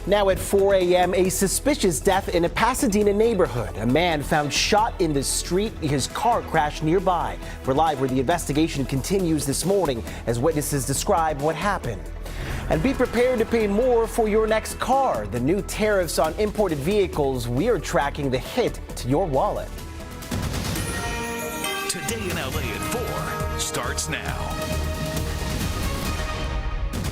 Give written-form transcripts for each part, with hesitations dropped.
Now at 4 a.m., a suspicious death in a Pasadena neighborhood. A man found shot in the street. His car crashed nearby. We're live where the investigation continues this morning as witnesses describe what happened. And be prepared to pay more for your next car. The new tariffs on imported vehicles, we are tracking the hit to your wallet. Today in LA at 4 starts now.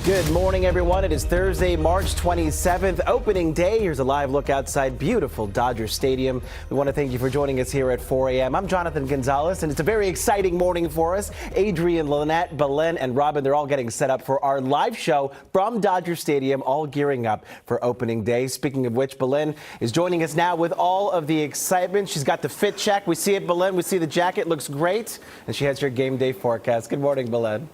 Good morning, everyone. It is Thursday, March 27th, opening day. Here's a live look outside beautiful Dodger Stadium. We want to thank you for joining us here at 4 a.m. I'm Jonathan Gonzalez, and it's a very exciting morning for us. Adrian, Lynette, Belen, and Robin, they're all getting set up for our live show from Dodger Stadium, all gearing up for opening day. Speaking of which, Belen is joining us now with all of the excitement. She's got the fit check. We see it, Belen. We see the jacket. Looks great. And she has your game day forecast. Good morning, Belen.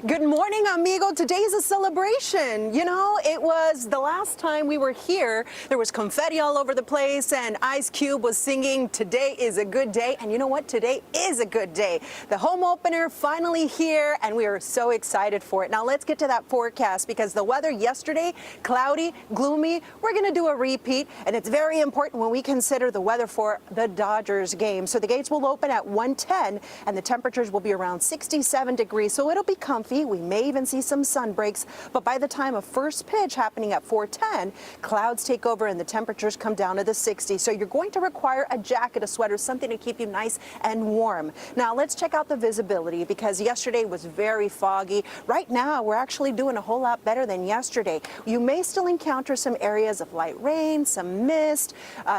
Good morning, amigo. Today's a celebration. You know, it was the last time we were here. There was confetti all over the place, and Ice Cube was singing, "Today is a good day." And you know what? Today is a good day. The home opener finally here, and we are so excited for it. Now, let's get to that forecast because the weather yesterday, cloudy, gloomy. We're going to do a repeat, and it's very important when we consider the weather for the Dodgers game. So the gates will open at 1:10, and the temperatures will be around 67 degrees, so it'll be comfy. We may even see some sun breaks, but by the time of first pitch happening at 4:10, clouds take over and the temperatures come down to the 60s. So you're going to require a jacket, a sweater, something to keep you nice and warm. Now let's check out the visibility because yesterday was very foggy. Right now, we're actually doing a whole lot better than yesterday. You may still encounter some areas of light rain, some mist,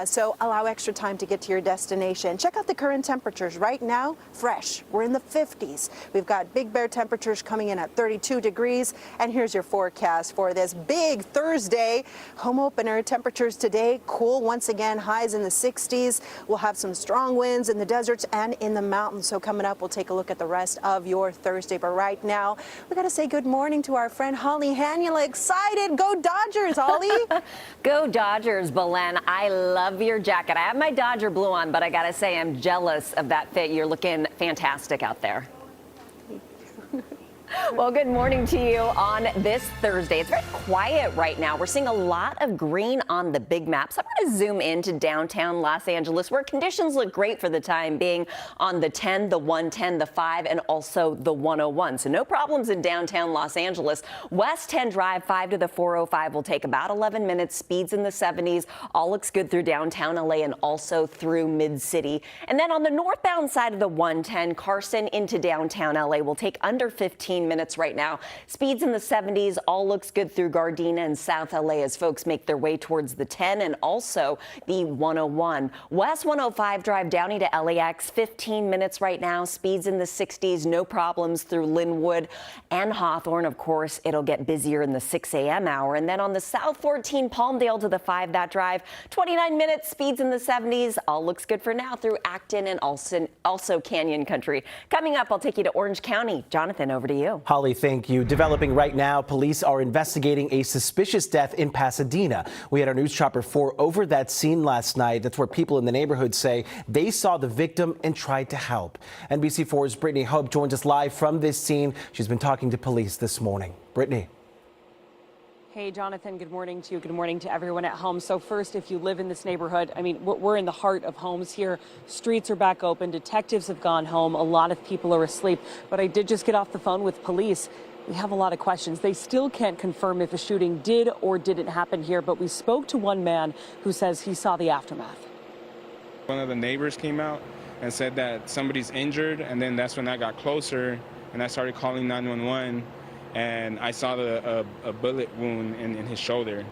so allow extra time to get to your destination. Check out the current temperatures. Right now, fresh. We're in the 50s. We've got Big Bear temperatures coming in at 32 degrees. And here's your forecast for this big Thursday home opener. Temperatures today cool once again, highs in the 60s. We'll have some strong winds in the deserts and in the mountains. So coming up, we'll take a look at the rest of your Thursday. But right now, we got to say good morning to our friend Holly Hanula. Excited. Go Dodgers, Holly. Go Dodgers, Belen. I love your jacket. I have my Dodger blue on, but I got to say I'm jealous of that fit. You're looking fantastic out there. Well, good morning to you on this Thursday. It's very quiet right now. We're seeing a lot of green on the big map. So I'm going to zoom into downtown Los Angeles, where conditions look great for the time being on the 10, the 110, the 5, and also the 101. So no problems in downtown Los Angeles. West 10 Drive, 5 to the 405 will take about 11 minutes. Speeds in the 70s. All looks good through downtown LA and also through Mid-City. And then on the northbound side of the 110, Carson into downtown LA will take under 15 minutes right now. Speeds in the 70s. All looks good through Gardena and South LA as folks make their way towards the 10 and also the 101. West 105 Drive Downey to LAX, 15 minutes right now. Speeds in the 60s. No problems through Linwood and Hawthorne. Of course, it'll get busier in the 6 a.m. hour. And then on the South 14 Palmdale to the 5, that drive, 29 minutes. Speeds in the 70s. All looks good for now through Acton and also Canyon Country. Coming up, I'll take you to Orange County. Jonathan, over to you. Holly, thank you. Developing right now, police are investigating a suspicious death in Pasadena. We had our news chopper 4 over that scene last night. That's where people in the neighborhood say they saw the victim and tried to help. NBC 4's Brittany Hope joins us live from this scene. She's been talking to police this morning. Brittany. Hey, Jonathan, good morning to you. Good morning to everyone at home. So first, if you live in this neighborhood, I mean, we're in the heart of homes here. Streets are back open. Detectives have gone home. A lot of people are asleep. But I did just get off the phone with police. We have a lot of questions. They still can't confirm if a shooting did or didn't happen here. But we spoke to one man who says he saw the aftermath. One of the neighbors came out and said that somebody's injured. And then that's when I got closer and I started calling 911. And I saw a bullet wound in his shoulder.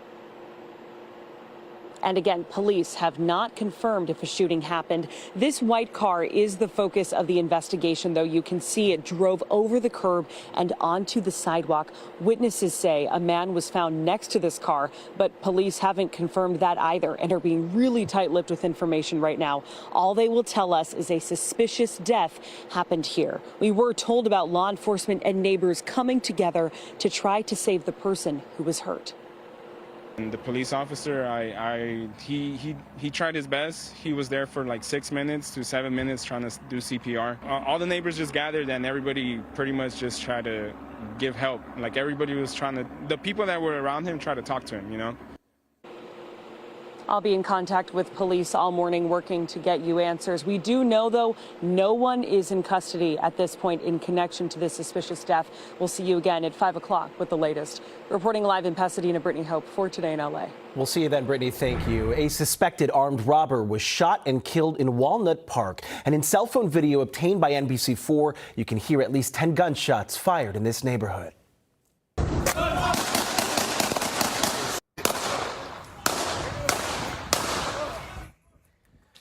And again, police have not confirmed if a shooting happened. This white car is the focus of the investigation, though. You can see it drove over the curb and onto the sidewalk. Witnesses say a man was found next to this car, but police haven't confirmed that either and are being really tight-lipped with information right now. All they will tell us is a suspicious death happened here. We were told about law enforcement and neighbors coming together to try to save the person who was hurt. And the police officer, he tried his best. He was there for like 6 minutes to 7 minutes trying to do CPR. All the neighbors just gathered and everybody pretty much just tried to give help. Like everybody was trying to, the people that were around him tried to talk to him, you know? I'll be in contact with police all morning working to get you answers. We do know, though, no one is in custody at this point in connection to this suspicious death. We'll see you again at 5 o'clock with the latest. Reporting live in Pasadena, Brittany Hope for Today in LA. We'll see you then, Brittany. Thank you. A suspected armed robber was shot and killed in Walnut Park. And in cell phone video obtained by NBC4, you can hear at least 10 gunshots fired in this neighborhood.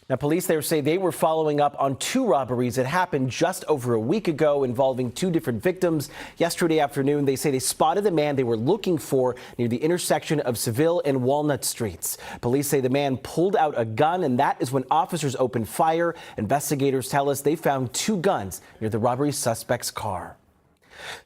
Now, police there say they were following up on 2 robberies that happened just over a week ago involving 2 different victims. Yesterday afternoon, they say they spotted the man they were looking for near the intersection of Seville and Walnut Streets. Police say the man pulled out a gun, and that is when officers opened fire. Investigators tell us they found 2 guns near the robbery suspect's car.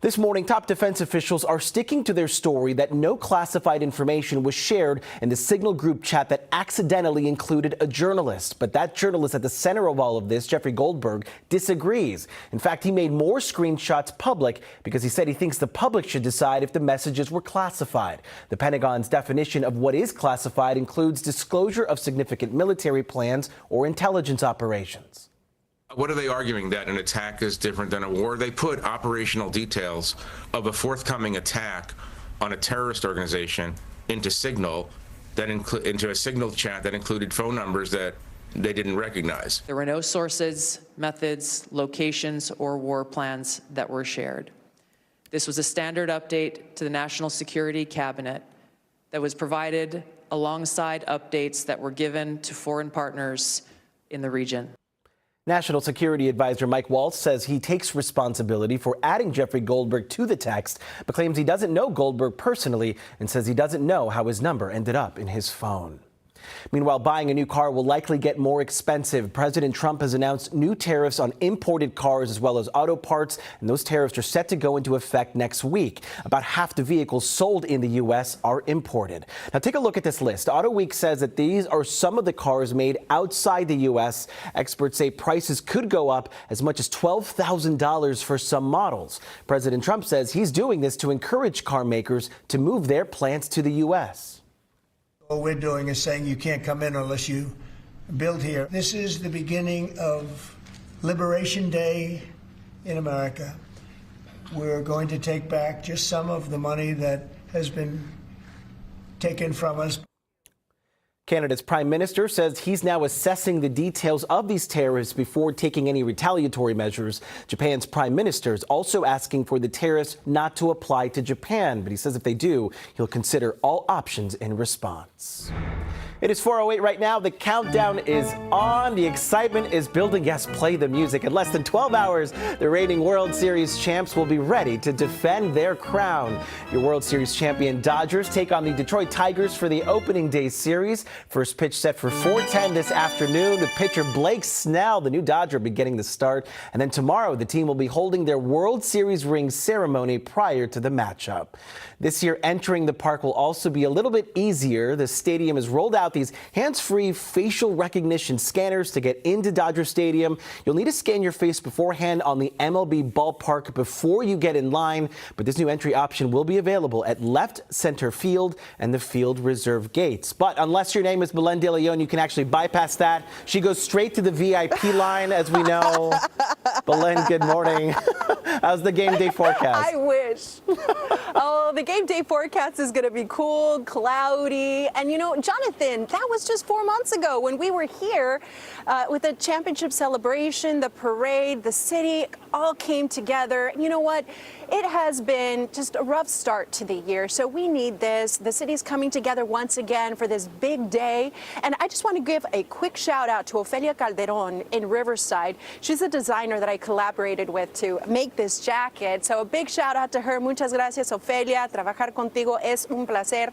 This morning, top defense officials are sticking to their story that no classified information was shared in the Signal group chat that accidentally included a journalist. But that journalist at the center of all of this, Jeffrey Goldberg, disagrees. In fact, he made more screenshots public because he said he thinks the public should decide if the messages were classified. The Pentagon's definition of what is classified includes disclosure of significant military plans or intelligence operations. What are they arguing, that an attack is different than a war? They put operational details of a forthcoming attack on a terrorist organization into Signal, into a Signal chat that included phone numbers that they didn't recognize. There were no sources, methods, locations, or war plans that were shared. This was a standard update to the National Security Cabinet that was provided alongside updates that were given to foreign partners in the region. National Security Advisor Mike Waltz says he takes responsibility for adding Jeffrey Goldberg to the text, but claims he doesn't know Goldberg personally and says he doesn't know how his number ended up in his phone. Meanwhile, buying a new car will likely get more expensive. President Trump has announced new tariffs on imported cars as well as auto parts, and those tariffs are set to go into effect next week. About half the vehicles sold in the U.S. are imported. Now, take a look at this list. Auto Week says that these are some of the cars made outside the U.S. Experts say prices could go up as much as $12,000 for some models. President Trump says he's doing this to encourage car makers to move their plants to the U.S. What we're doing is saying you can't come in unless you build here. This is the beginning of Liberation Day in America. We're going to take back just some of the money that has been taken from us. Canada's prime minister says he's now assessing the details of these tariffs before taking any retaliatory measures. Japan's prime minister is also asking for the tariffs not to apply to Japan, but he says if they do, he'll consider all options in response. It is 4:08 right now. The countdown is on. The excitement is building. Yes, play the music. In less than 12 hours, the reigning World Series champs will be ready to defend their crown. Your World Series champion Dodgers take on the Detroit Tigers for the opening day series. First pitch set for 4:10 this afternoon. The pitcher Blake Snell, the new Dodger, will be getting the start. And then tomorrow, the team will be holding their World Series ring ceremony prior to the matchup. This year, entering the park will also be a little bit easier. The stadium has rolled out these hands-free facial recognition scanners to get into Dodger Stadium. You'll need to scan your face beforehand on the MLB ballpark before you get in line, but this new entry option will be available at left center field and the field reserve gates. But unless your name is Belen De Leon, you can actually bypass that. She goes straight to the VIP line, as we know. Belen, good morning. How's the game day forecast? I wish. Oh, the game day forecast is going to be cool, cloudy. And you know, Jonathan, that was just 4 months ago when we were here with the championship celebration, the parade, the city all came together. And you know what? It has been just a rough start to the year, so we need this. The city's coming together once again for this big day. And I just want to give a quick shout out to Ofelia Calderon in Riverside. She's a designer that I collaborated with to make this jacket. So a big shout out to her. Muchas gracias, Ofelia. Trabajar contigo es un placer.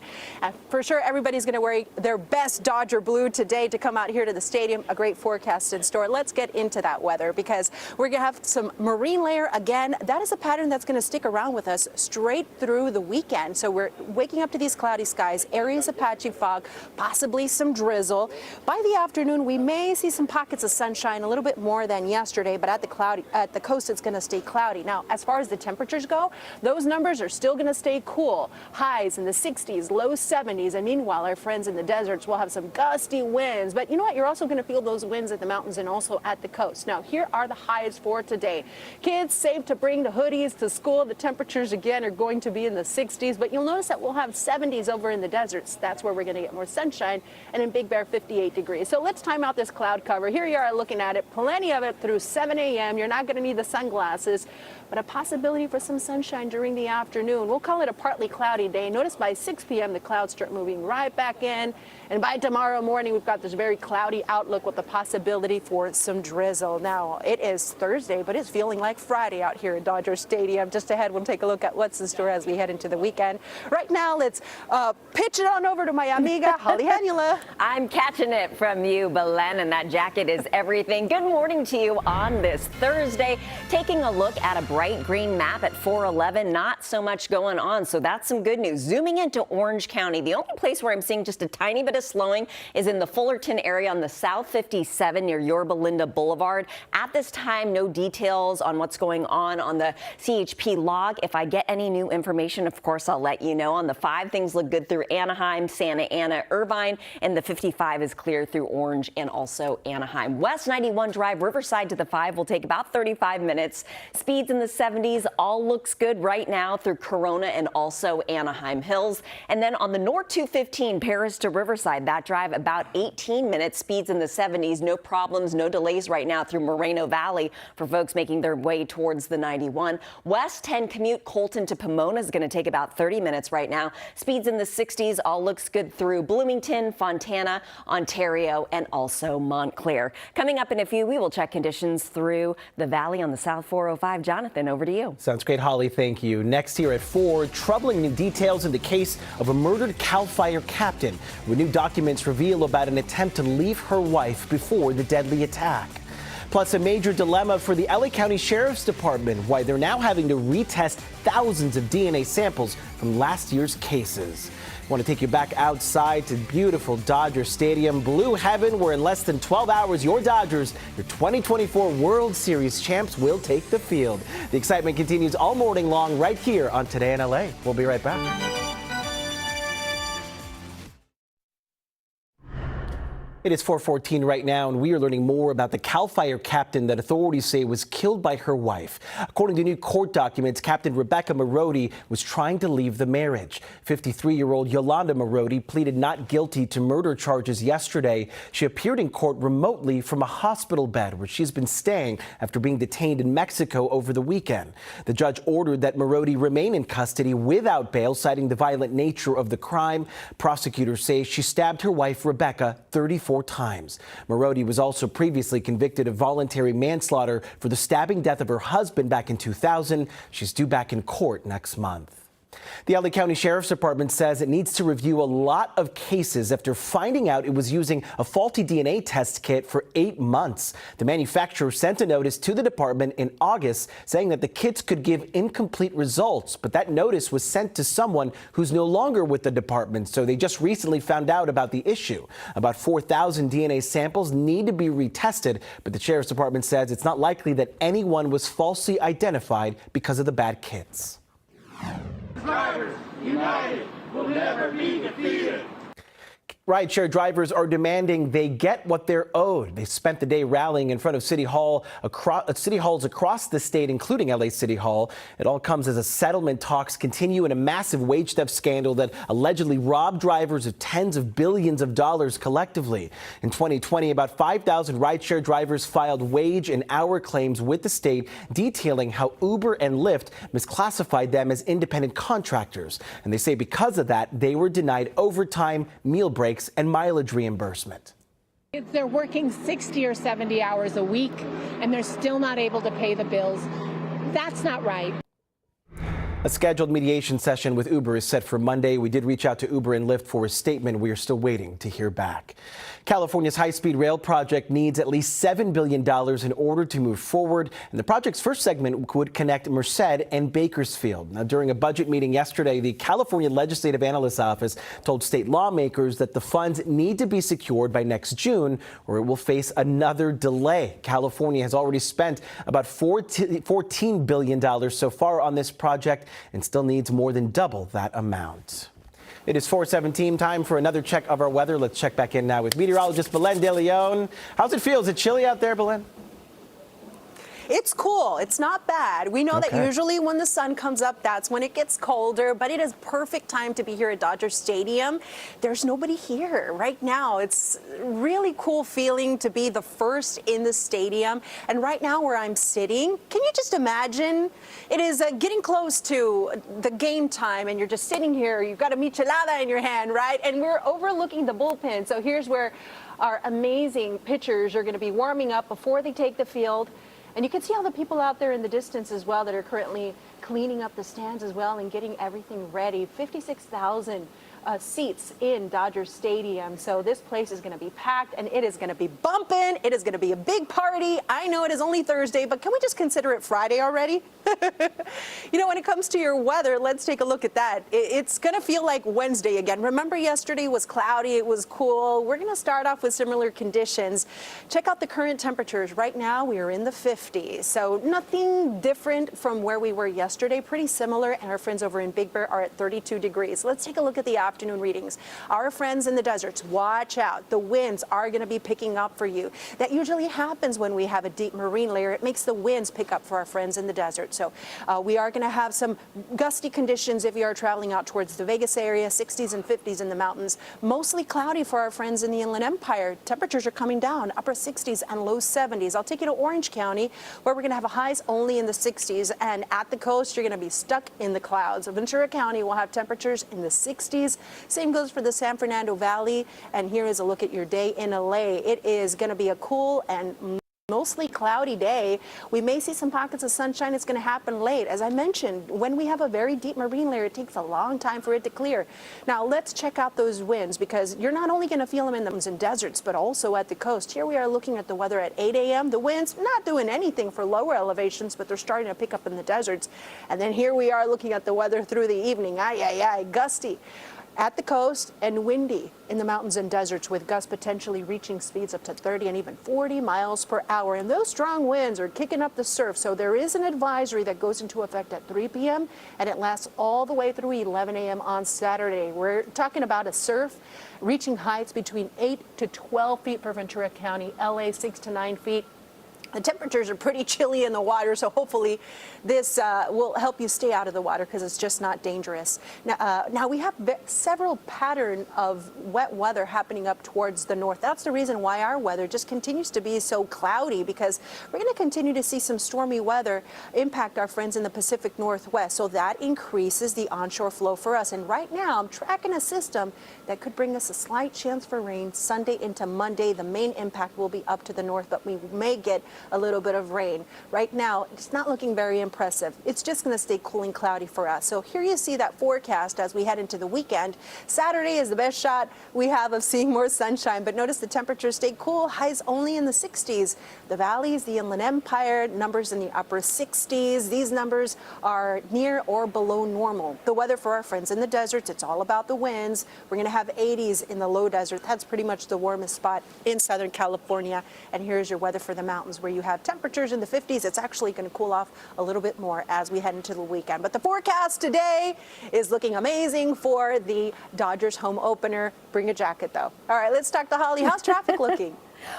For sure, everybody's going to wear their best Dodger blue today to come out here to the stadium. A great forecast in store. Let's get into that weather because we're going to have some marine layer again. That is a pattern that's going to stick around with us straight through the weekend. So we're waking up to these cloudy skies, areas of patchy fog, possibly possibly some drizzle. By the afternoon, we may see some pockets of sunshine, a little bit more than yesterday, but at the coast, it's going to stay cloudy. Now, as far as the temperatures go, those numbers are still going to stay cool. Highs in the 60s, low 70s, and meanwhile, our friends in the deserts will have some gusty winds. But you know what? You're also going to feel those winds at the mountains and also at the coast. Now, here are the highs for today. Kids, safe to bring the hoodies to school. The temperatures, again, are going to be in the 60s, but you'll notice that we'll have 70s over in the deserts. That's where we're going to get more sunshine, and in Big Bear, 58 degrees. So let's time out this cloud cover. Here you are looking at it. Plenty of it through 7 a.m. You're not going to need the sunglasses, but a possibility for some sunshine during the afternoon. We'll call it a partly cloudy day. Notice by 6 p.m. the clouds start moving right back in, and by tomorrow morning we've got this very cloudy outlook with the possibility for some drizzle. Now, it is Thursday, but it's feeling like Friday out here at Dodger Stadium. Just ahead, we'll take a look at what's in store as we head into the weekend. Right now, let's pitch it on over to my amiga, Holly Hanula. I'm catching it from you, Belen, and that jacket is everything. Good morning to you on this Thursday. Taking a look at a bright green map at 411. Not so much going on, so that's some good news. Zooming into Orange County, the only place where I'm seeing just a tiny bit of slowing is in the Fullerton area on the South 57 near Yorba Linda Boulevard. At this time, no details on what's going on the CHP log. If I get any new information, of course, I'll let you know. On the 5, things look good through Anaheim, Santa Ana, Irvine, and the 55 is clear through Orange and also Anaheim. West 91 Drive, Riverside to the 5 will take about 35 minutes. Speeds in the 70s, all looks good right now through Corona and also Anaheim Hills. And then on the North 215, Paris to Riverside, that drive about 18 minutes, speeds in the 70s, no problems, no delays right now through Moreno Valley for folks making their way towards the 91. West 10 commute Colton to Pomona is going to take about 30 minutes right now. Speeds in the 60s, all looks good through Bloomington, Fontana, Ontario, and also Montclair. Coming up in a few, we will check conditions through the valley on the South 405. Jonathan, over to you. Sounds great, Holly. Thank you. Next here at 4, troubling new details in the case of a murdered CAL FIRE captain, with new documents reveal about an attempt to leave her wife before the deadly attack. Plus, a major dilemma for the LA County Sheriff's Department, why they're now having to retest thousands of DNA samples from last year's cases. I want to take you back outside to beautiful Dodger Stadium, Blue Heaven, where in less than 12 hours, your Dodgers, your 2024 World Series champs, will take the field. The excitement continues all morning long right here on Today in LA. We'll be right back. It is 4:14 right now, and we are learning more about the CAL FIRE captain that authorities say was killed by her wife. According to new court documents, Captain Rebecca Marodi was trying to leave the marriage. 53-year-old Yolanda Marodi pleaded not guilty to murder charges yesterday. She appeared in court remotely from a hospital bed where she's been staying after being detained in Mexico over the weekend. The judge ordered that Marodi remain in custody without bail, citing the violent nature of the crime. Prosecutors say she stabbed her wife, Rebecca, 34 times. Marodi was also previously convicted of voluntary manslaughter for the stabbing death of her husband back in 2000. She's due back in court next month. The LA County Sheriff's Department says it needs to review a lot of cases after finding out it was using a faulty DNA test kit for 8 months. The manufacturer sent a notice to the department in August saying that the kits could give incomplete results, but that notice was sent to someone who's no longer with the department, so they just recently found out about the issue. About 4,000 DNA samples need to be retested, but the Sheriff's Department says it's not likely that anyone was falsely identified because of the bad kits. Drivers united will never be defeated. Rideshare drivers are demanding they get what they're owed. They spent the day rallying in front of city halls across the state, including LA City Hall. It all comes as a settlement talks continue in a massive wage theft scandal that allegedly robbed drivers of tens of billions of dollars collectively. In 2020, about 5,000 rideshare drivers filed wage and hour claims with the state, detailing how Uber and Lyft misclassified them as independent contractors. And they say because of that, they were denied overtime, meal breaks, and mileage reimbursement. They're working 60 or 70 hours a week, and they're still not able to pay the bills. That's not right. A scheduled mediation session with Uber is set for Monday. We did reach out to Uber and Lyft for a statement. We are still waiting to hear back. California's high-speed rail project needs at least $7 billion in order to move forward. And the project's first segment would connect Merced and Bakersfield. Now, during a budget meeting yesterday, the California Legislative Analyst's Office told state lawmakers that the funds need to be secured by next June, or it will face another delay. California has already spent about $14 billion so far on this project and still needs more than double that amount. It is 4:17, time for another check of our weather. Let's check back in now with meteorologist Belen De Leon. How's it feel? Is it chilly out there, Belen? It's cool. It's not bad. We know that usually when the sun comes up, that's when it gets colder, but it is perfect time to be here at Dodger Stadium. There's nobody here right now. It's really cool feeling to be the first in the stadium. And right now where I'm sitting, can you just imagine? It is getting close to the game time and you're just sitting here. You've got a michelada in your hand, right? And we're overlooking the bullpen. So here's where our amazing pitchers are going to be warming up before they take the field. And you can see all the people out there in the distance as well that are currently cleaning up the stands as well and getting everything ready. 56,000 seats in Dodger Stadium. So this place is going to be packed and it is going to be bumping. It is going to be a big party. I know it is only Thursday, but can we just consider it Friday already? You know, when it comes to your weather, let's take a look at that. It's going to feel like Wednesday again. Remember yesterday was cloudy. It was cool. We're going to start off with similar conditions. Check out the current temperatures. Right now we are in the 50s. So nothing different from where we were yesterday. Pretty similar. And our friends over in Big Bear are at 32 degrees. Let's take a look at the afternoon readings. Our friends in the deserts, watch out. The winds are going to be picking up for you. That usually happens when we have a deep marine layer. It makes the winds pick up for our friends in the desert. So we are going to have some gusty conditions if you are traveling out towards the Vegas area, 60s and 50s in the mountains. Mostly cloudy for our friends in the Inland Empire. Temperatures are coming down, upper 60s and low 70s. I'll take you to Orange County, where we're going to have highs only in the 60s. And at the coast, you're going to be stuck in the clouds. Ventura County will have temperatures in the 60s. Same goes for the San Fernando Valley. And here is a look at your day in LA. It is going to be a cool and mostly cloudy day. We may see some pockets of sunshine. It's going to happen late. As I mentioned, when we have a very deep marine layer, it takes a long time for it to clear. Now, let's check out those winds because you're not only going to feel them in the mountains and deserts, but also at the coast. Here we are looking at the weather at 8 a.m. The winds not doing anything for lower elevations, but they're starting to pick up in the deserts. And then here we are looking at the weather through the evening. Gusty at the coast and windy in the mountains and deserts, with gusts potentially reaching speeds up to 30 and even 40 miles per hour. And those strong winds are kicking up the surf. So there is an advisory that goes into effect at 3 p.m. and it lasts all the way through 11 a.m. on Saturday. We're talking about a surf reaching heights between 8 to 12 feet for Ventura County, LA 6 to 9 feet. The temperatures are pretty chilly in the water, so hopefully this will help you stay out of the water because it's just not dangerous. Now we have several pattern of wet weather happening up towards the north. That's the reason why our weather just continues to be so cloudy, because we're going to continue to see some stormy weather impact our friends in the Pacific Northwest. So that increases the onshore flow for us. And right now I'm tracking a system that could bring us a slight chance for rain Sunday into Monday. The main impact will be up to the north, but we may get a little bit of rain. Right now, it's not looking very impressive. It's just going to stay cool and cloudy for us. So here you see that forecast as we head into the weekend. Saturday is the best shot we have of seeing more sunshine, but notice the temperatures stay cool, highs only in the 60s. The valleys, the Inland Empire, numbers in the upper 60s. These numbers are near or below normal. The weather for our friends in the deserts, it's all about the winds. We're going to have 80s in the low desert. That's pretty much the warmest spot in Southern California. And here's your weather for the mountains, where you have temperatures in the 50s. It's actually going to cool off a little bit more as we head into the weekend. But the forecast today is looking amazing for the Dodgers home opener. Bring a jacket, though. All right, let's talk to Holly. How's traffic looking?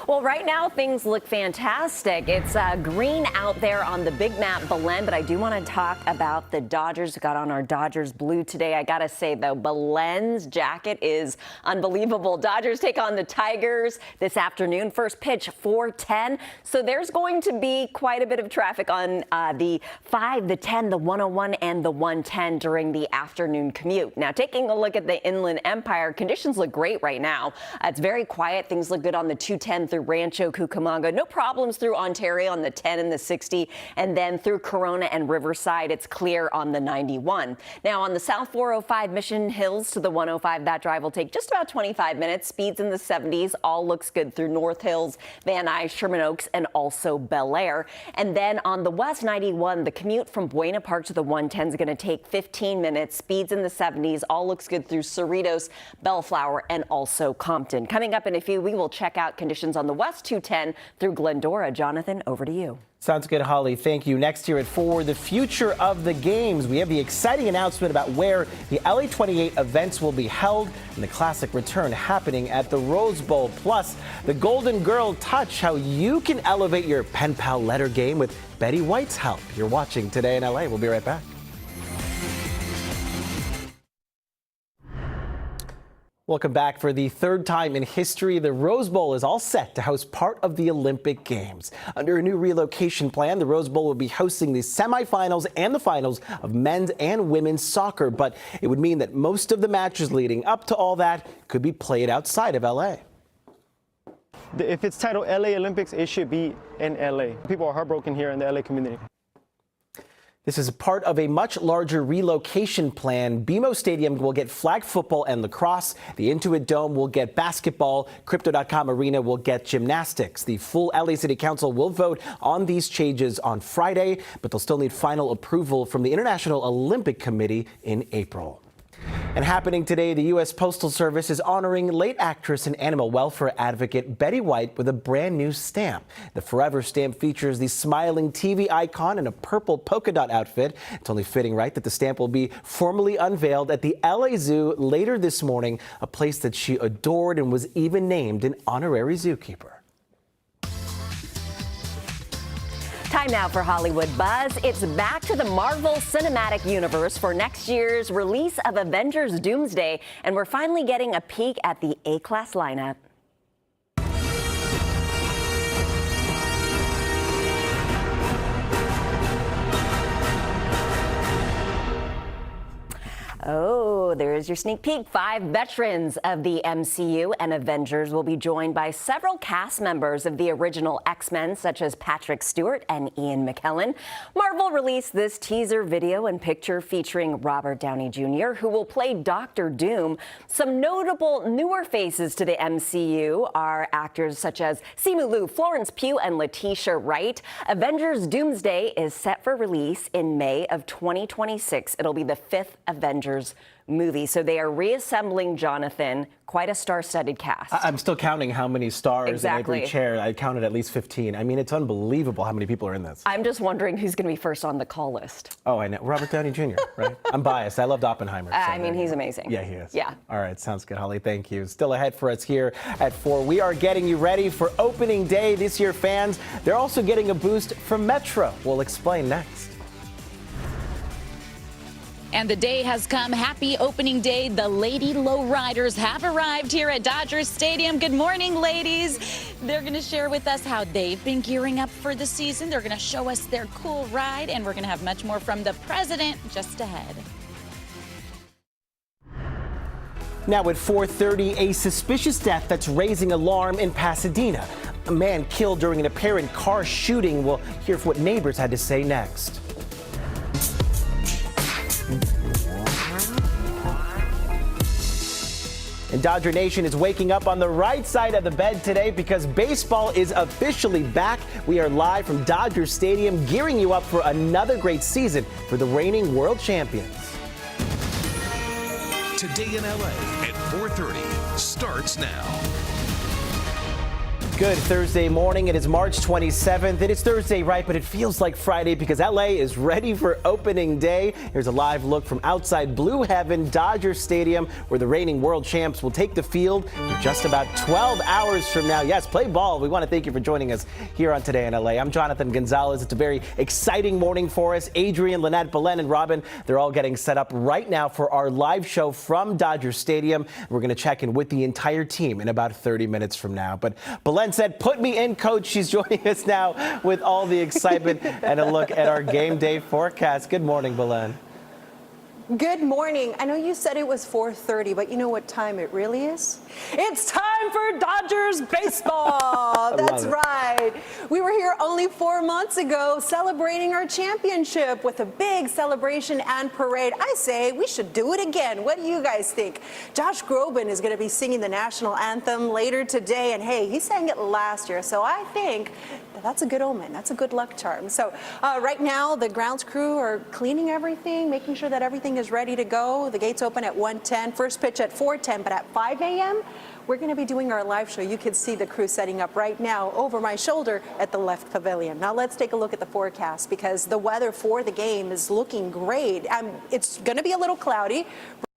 Well, right now things look fantastic. It's green out there on the big map, Belen, but I do want to talk about the Dodgers. We got on our Dodgers blue today. I got to say, though, Belen's jacket is unbelievable. Dodgers take on the Tigers this afternoon. First pitch, 4:10. So there's going to be quite a bit of traffic on the 5, the 10, the 101, and the 110 during the afternoon commute. Now, taking a look at the Inland Empire, conditions look great right now. It's very quiet. Things look good on the 210 I-10 through Rancho Cucamonga. No problems through Ontario on the 10 and the 60. And then through Corona and Riverside, it's clear on the 91. Now on the South 405 Mission Hills to the 105, that drive will take just about 25 minutes. Speeds in the 70s. All looks good through North Hills, Van Nuys, Sherman Oaks, and also Bel Air. And then on the West 91, the commute from Buena Park to the 110 is going to take 15 minutes. Speeds in the 70s. All looks good through Cerritos, Bellflower, and also Compton. Coming up in a few, we will check out conditions on the West 210 through Glendora. Jonathan, over to you. Sounds good, Holly. Thank you. Next here at 4, the future of the games. We have the exciting announcement about where the LA 28 events will be held and the classic return happening at the Rose Bowl. Plus, the Golden Girl touch, how you can elevate your pen pal letter game with Betty White's help. You're watching Today in LA. We'll be right back. Welcome back. For the third time in history, the Rose Bowl is all set to host part of the Olympic Games. Under a new relocation plan, the Rose Bowl will be hosting the semifinals and the finals of men's and women's soccer, but it would mean that most of the matches leading up to all that could be played outside of LA. If it's titled LA Olympics, it should be in LA. People are heartbroken here in the LA community. This is part of a much larger relocation plan. BMO Stadium will get flag football and lacrosse. The Intuit Dome will get basketball. Crypto.com Arena will get gymnastics. The full LA City Council will vote on these changes on Friday, but they'll still need final approval from the International Olympic Committee in April. And happening today, the U.S. Postal Service is honoring late actress and animal welfare advocate Betty White with a brand new stamp. The Forever stamp features the smiling TV icon in a purple polka dot outfit. It's only fitting, right, that the stamp will be formally unveiled at the LA Zoo later this morning, a place that she adored and was even named an honorary zookeeper. Time now for Hollywood Buzz. It's back to the Marvel Cinematic Universe for next year's release of Avengers Doomsday, and we're finally getting a peek at the A-Class lineup. Oh, there's your sneak peek. 5 veterans of the MCU and Avengers will be joined by several cast members of the original X-Men, such as Patrick Stewart and Ian McKellen. Marvel released this teaser video and picture featuring Robert Downey Jr., who will play Dr. Doom. Some notable newer faces to the MCU are actors such as Simu Liu, Florence Pugh, and Letitia Wright. Avengers Doomsday is set for release in May of 2026. It'll be the 5th Avengers movie. So they are reassembling, Jonathan, quite a star-studded cast. I'm still counting how many stars exactly. in every chair. I counted at least 15. I mean, it's unbelievable how many people are in this. I'm just wondering who's going to be first on the call list. Oh, I know. Robert Downey Jr., right? I'm biased. I loved Oppenheimer. So I mean, he's amazing. Yeah, he is. Yeah. All right. Sounds good, Holly. Thank you. Still ahead for us here at 4. We are getting you ready for opening day this year, fans. They're also getting a boost from Metro. We'll explain next. And the day has come. Happy opening day. The Lady Lowriders have arrived here at Dodger Stadium. Good morning, ladies. They're going to share with us how they've been gearing up for the season. They're going to show us their cool ride, and we're going to have much more from the president just ahead. Now at 4:30, a suspicious death that's raising alarm in Pasadena. A man killed during an apparent car shooting. We'll hear what neighbors had to say next. And Dodger Nation is waking up on the right side of the bed today because baseball is officially back. We are live from Dodger Stadium, gearing you up for another great season for the reigning world champions. Today in LA at 4:30 starts now. Good Thursday morning. It is March 27th. It is Thursday, right? But it feels like Friday because LA is ready for opening day. Here's a live look from outside Blue Heaven, Dodger Stadium, where the reigning world champs will take the field in just about 12 hours from now. Yes, play ball. We want to thank you for joining us here on Today in LA. I'm Jonathan Gonzalez. It's a very exciting morning for us. Adrian, Lynette, Belen, and Robin, they're all getting set up right now for our live show from Dodger Stadium. We're going to check in with the entire team in about 30 minutes from now. But Belen said, "Put me in, coach." She's joining us now with all the excitement and a look at our game day forecast. Good morning, Belen. Good morning. I know you said it was 4:30, but you know what time it really is? It's time time for Dodgers baseball. That's right. We were here only 4 months ago celebrating our championship with a big celebration and parade. I say we should do it again. What do you guys think? Josh Groban is going to be singing the national anthem later today. And hey, he sang it last year. So I think that's a good omen. That's a good luck charm. So right now, the grounds crew are cleaning everything, making sure that everything is ready to go. The gates open at 1:10, first pitch at 4:10, but at 5 a.m., we're going to be doing our live show. You can see the crew setting up right now over my shoulder at the left pavilion. Now let's take a look at the forecast because the weather for the game is looking great. It's going to be a little cloudy.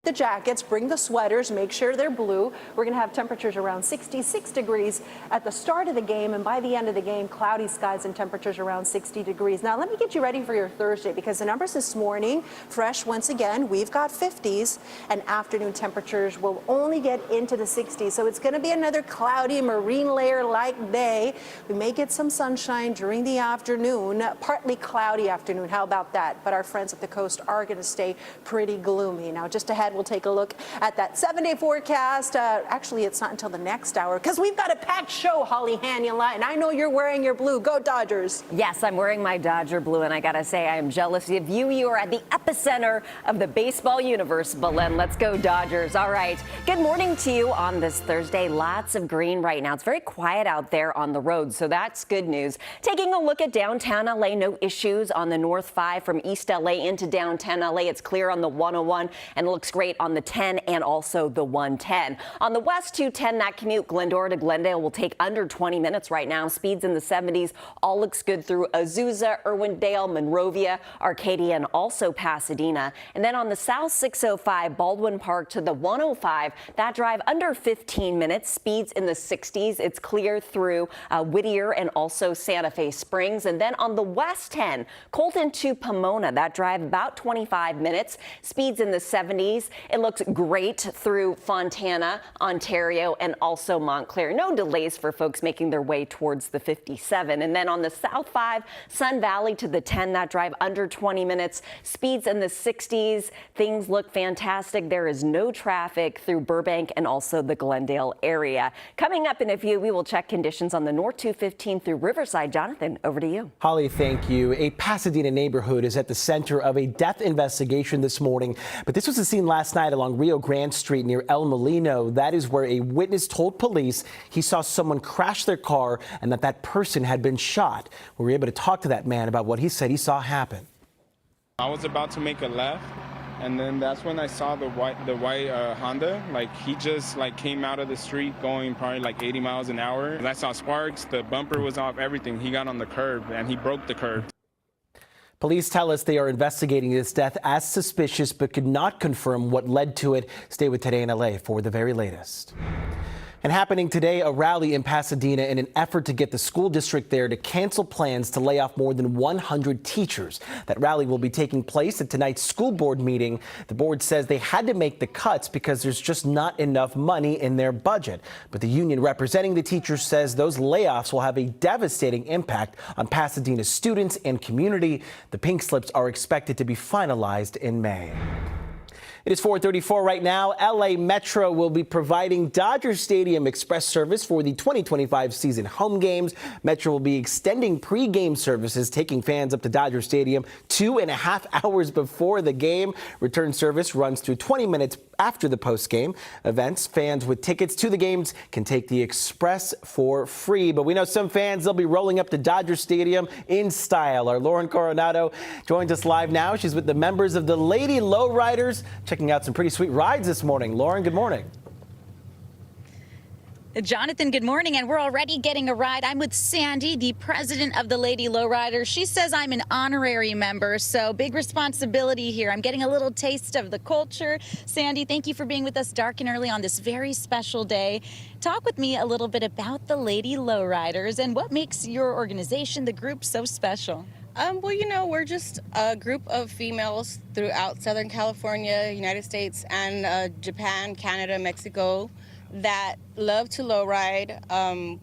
The jackets, bring the sweaters, make sure they're blue. We're going to have temperatures around 66 degrees at the start of the game, and by the end of the game, cloudy skies and temperatures around 60 degrees. Now, let me get you ready for your Thursday because the numbers this morning, fresh once again, we've got 50s, and afternoon temperatures will only get into the 60s. So it's going to be another cloudy, marine layer-like day. We may get some sunshine during the afternoon, partly cloudy afternoon. How about that? But our friends at the coast are going to stay pretty gloomy. Now, just ahead, we'll take a look at that 7-day forecast. Actually, it's not until the next hour because we've got a packed show, Holly Hanula, and I know you're wearing your blue. Go Dodgers. Yes, I'm wearing my Dodger blue, and I gotta say I am jealous of you. You are at the epicenter of the baseball universe, Belen. Let's go Dodgers. All right. Good morning to you on this Thursday. Lots of green right now. It's very quiet out there on the road, so that's good news. Taking a look at downtown LA, no issues on the North 5 from East LA into downtown LA. It's clear on the 101 and it looks great on the 10 and also the 110. On the West 210, that commute Glendora to Glendale will take under 20 minutes right now. Speeds in the 70s. All looks good through Azusa, Irwindale, Monrovia, Arcadia, and also Pasadena. And then on the South 605, Baldwin Park to the 105, that drive under 15 minutes. Speeds in the 60s. It's clear through Whittier and also Santa Fe Springs. And then on the West 10, Colton to Pomona, that drive about 25 minutes. Speeds in the 70s. It looks great through Fontana, Ontario, and also Montclair. No delays for folks making their way towards the 57. And then on the South 5, Sun Valley to the 10, that drive under 20 minutes. Speeds in the 60s. Things look fantastic. There is no traffic through Burbank and also the Glendale area. Coming up in a few, we will check conditions on the North 215 through Riverside. Jonathan, over to you. Holly, thank you. A Pasadena neighborhood is at the center of a death investigation this morning, but this was the scene last night along Rio Grande Street near El Molino. That is where a witness told police he saw someone crash their car and that person had been shot. We were able to talk to that man about what he said he saw happen. I was about to make a left, and then that's when I saw the white Honda. Like he just came out of the street going probably like 80 miles an hour. And I saw sparks. The bumper was off. Everything. He got on the curb and he broke the curb. Police tell us they are investigating this death as suspicious but could not confirm what led to it. Stay with Today in LA for the very latest. And happening today, a rally in Pasadena in an effort to get the school district there to cancel plans to lay off more than 100 teachers. That rally will be taking place at tonight's school board meeting. The board says they had to make the cuts because there's just not enough money in their budget. But the union representing the teachers says those layoffs will have a devastating impact on Pasadena's students and community. The pink slips are expected to be finalized in May. It is 4:34 right now. LA Metro will be providing Dodger Stadium Express service for the 2025 season home games. Metro will be extending pre-game services, taking fans up to Dodger Stadium 2.5 hours before the game. Return service runs through 20 minutes after the post-game events. Fans with tickets to the games can take the Express for free. But we know some fans, they'll be rolling up to Dodger Stadium in style. Our Lauren Coronado joins us live now. She's with the members of the Lady Lowriders, checking out some pretty sweet rides this morning. Lauren, good morning. Jonathan, good morning, and we're already getting a ride. I'm with Sandy, the president of the Lady Lowriders. She says I'm an honorary member, so big responsibility here. I'm getting a little taste of the culture. Sandy, thank you for being with us dark and early on this very special day. Talk with me a little bit about the Lady Lowriders and what makes your organization, the group, so special. Well, you know, we're just a group of females throughout Southern California, United States, and Japan, Canada, Mexico, that love to lowride.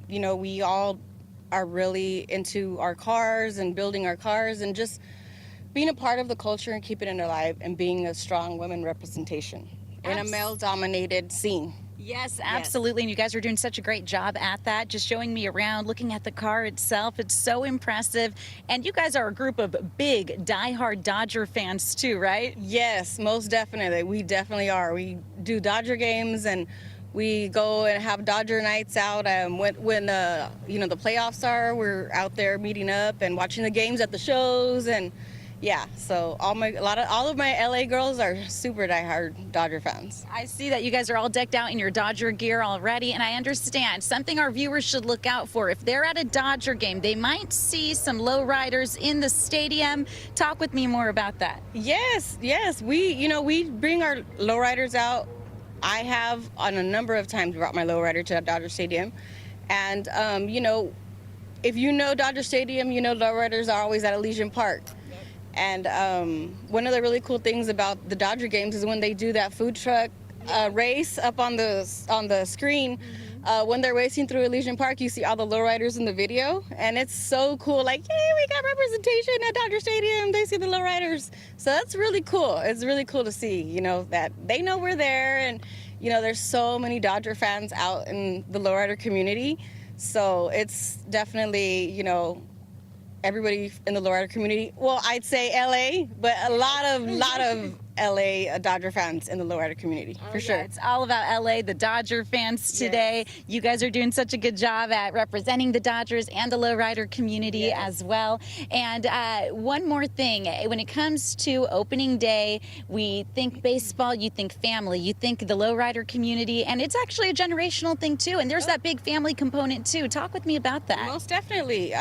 You know, we all are really into our cars and building our cars and just being a part of the culture and keeping it alive and being a strong women representation in a male-dominated scene. Yes, absolutely. And you guys are doing such a great job at that, just showing me around, looking at the car itself. It's so impressive. And you guys are a group of big, diehard Dodger fans too, right? Yes, most definitely. We definitely are. We do Dodger games and we go and have Dodger nights out. When the playoffs are, we're out there meeting up and watching the games at the shows. And yeah, so all of my LA girls are super diehard Dodger fans. I see that you guys are all decked out in your Dodger gear already, and I understand something our viewers should look out for. If they're at a Dodger game, they might see some lowriders in the stadium. Talk with me more about that. Yes. We bring our lowriders out. I have on a number of times brought my lowrider to Dodger Stadium, and if you know Dodger Stadium, you know lowriders are always at Elysian Park. And one of the really cool things about the Dodger games is when they do that food truck race up on the screen. When they're racing through Elysian Park, you see all the lowriders in the video, and it's so cool. Like, hey, we got representation at Dodger Stadium. They see the lowriders, so that's really cool. It's really cool to see, that they know we're there, and there's so many Dodger fans out in the lowrider community. So it's definitely, everybody in the lowrider community. Well, I'd say LA, but a lot of LA Dodger fans in the lowrider community, for sure. It's all about LA, the Dodger fans today. Yes. You guys are doing such a good job at representing the Dodgers and the lowrider community as well. And one more thing, when it comes to opening day, we think baseball, you think family, you think the lowrider community, and it's actually a generational thing too. And there's that big family component too. Talk with me about that. Most definitely.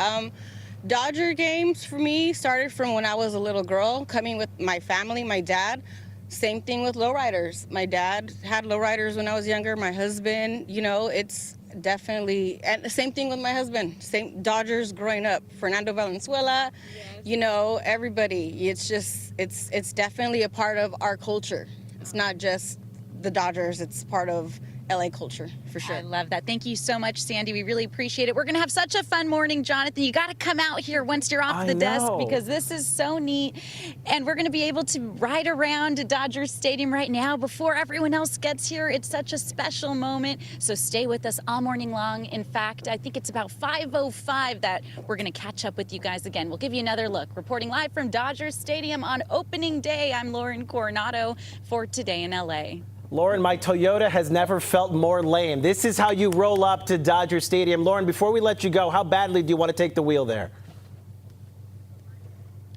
Dodger games for me started from when I was a little girl, coming with my family, my dad. Same thing with lowriders. My dad had lowriders when I was younger. My husband, it's definitely, and the same thing with my husband. Same Dodgers growing up. Fernando Valenzuela, everybody. It's just, it's definitely a part of our culture. It's not just the Dodgers. It's part of LA culture, for sure. I love that. Thank you so much, Sandy. We really appreciate it. We're going to have such a fun morning, Jonathan. You got to come out here once you're off the desk, because this is so neat. And we're going to be able to ride around Dodger Stadium right now before everyone else gets here. It's such a special moment. So stay with us all morning long. In fact, I think it's about 5:05 that we're going to catch up with you guys again. We'll give you another look. Reporting live from Dodger Stadium on opening day, I'm Lauren Coronado for Today in LA. Lauren, my Toyota has never felt more lame. This is how you roll up to Dodger Stadium. Lauren, before we let you go, how badly do you want to take the wheel there?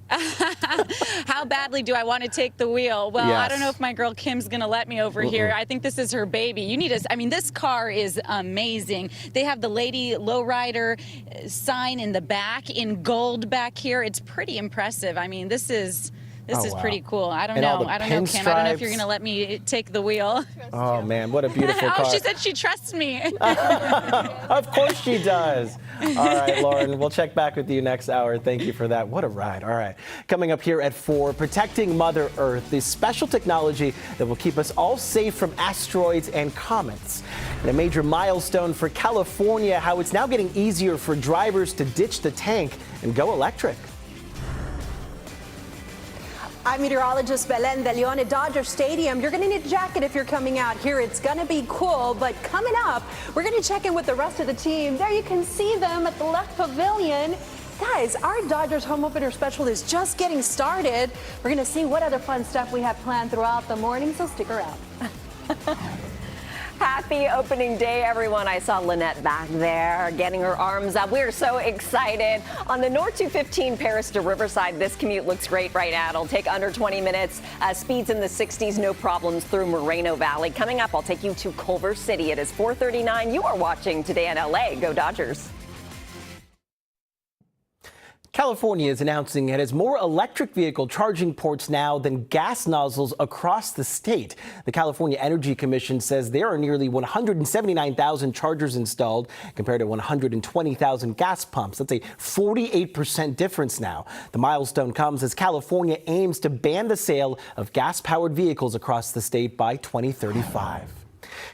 How badly do I want to take the wheel? Well, I don't know if my girl Kim's going to let me over here. I think this is her baby. You need this car is amazing. They have the Lady Lowrider sign in the back in gold back here. It's pretty impressive. I mean, this is pretty cool. I don't know, Kim. I don't know if you're going to let me take the wheel. Oh, man, what a beautiful car. Oh, she said she trusts me. Of course she does. All right, Lauren, we'll check back with you next hour. Thank you for that. What a ride. All right. Coming up here at 4, protecting Mother Earth, the special technology that will keep us all safe from asteroids and comets. And a major milestone for California, how it's now getting easier for drivers to ditch the tank and go electric. I'm meteorologist Belen De Leon at Dodger Stadium. You're going to need a jacket if you're coming out here. It's going to be cool, but coming up, we're going to check in with the rest of the team. There you can see them at the left pavilion. Guys, our Dodgers home opener special is just getting started. We're going to see what other fun stuff we have planned throughout the morning, so stick around. Happy opening day, everyone. I saw Lynette back there getting her arms up. We're so excited. On the North 215 Paris to Riverside, this commute looks great right now. It'll take under 20 minutes. Speeds in the 60s, no problems through Moreno Valley. Coming up, I'll take you to Culver City. It is 4:39. You are watching Today in LA. Go Dodgers. California is announcing it has more electric vehicle charging ports now than gas nozzles across the state. The California Energy Commission says there are nearly 179,000 chargers installed compared to 120,000 gas pumps. That's a 48% difference now. The milestone comes as California aims to ban the sale of gas-powered vehicles across the state by 2035.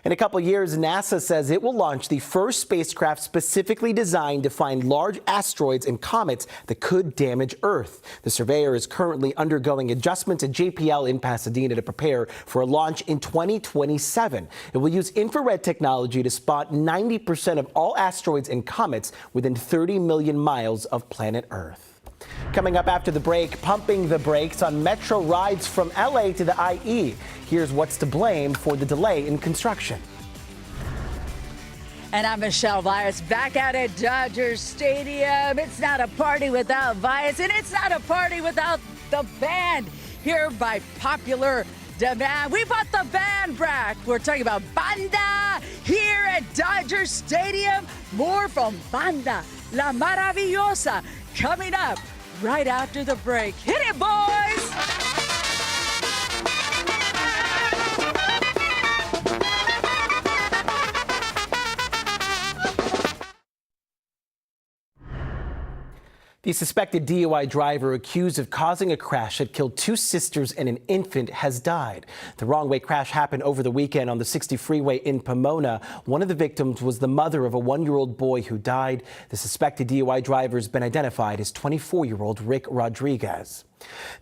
In a couple years, NASA says it will launch the first spacecraft specifically designed to find large asteroids and comets that could damage Earth. The Surveyor is currently undergoing adjustments at JPL in Pasadena to prepare for a launch in 2027. It will use infrared technology to spot 90% of all asteroids and comets within 30 million miles of planet Earth. Coming up after the break, pumping the brakes on metro rides from LA to the IE. Here's what's to blame for the delay in construction. And I'm Michelle Vyas, back out at Dodger Stadium. It's not a party without Vyas, and it's not a party without the band. Here by popular demand, we brought the band back. We're talking about Banda here at Dodger Stadium. More from Banda La Maravillosa coming up right after the break. Hit it, boys! The suspected DUI driver accused of causing a crash that killed two sisters and an infant has died. The wrong-way crash happened over the weekend on the 60 freeway in Pomona. One of the victims was the mother of a 1-year-old boy who died. The suspected DUI driver has been identified as 24-year-old Rick Rodriguez.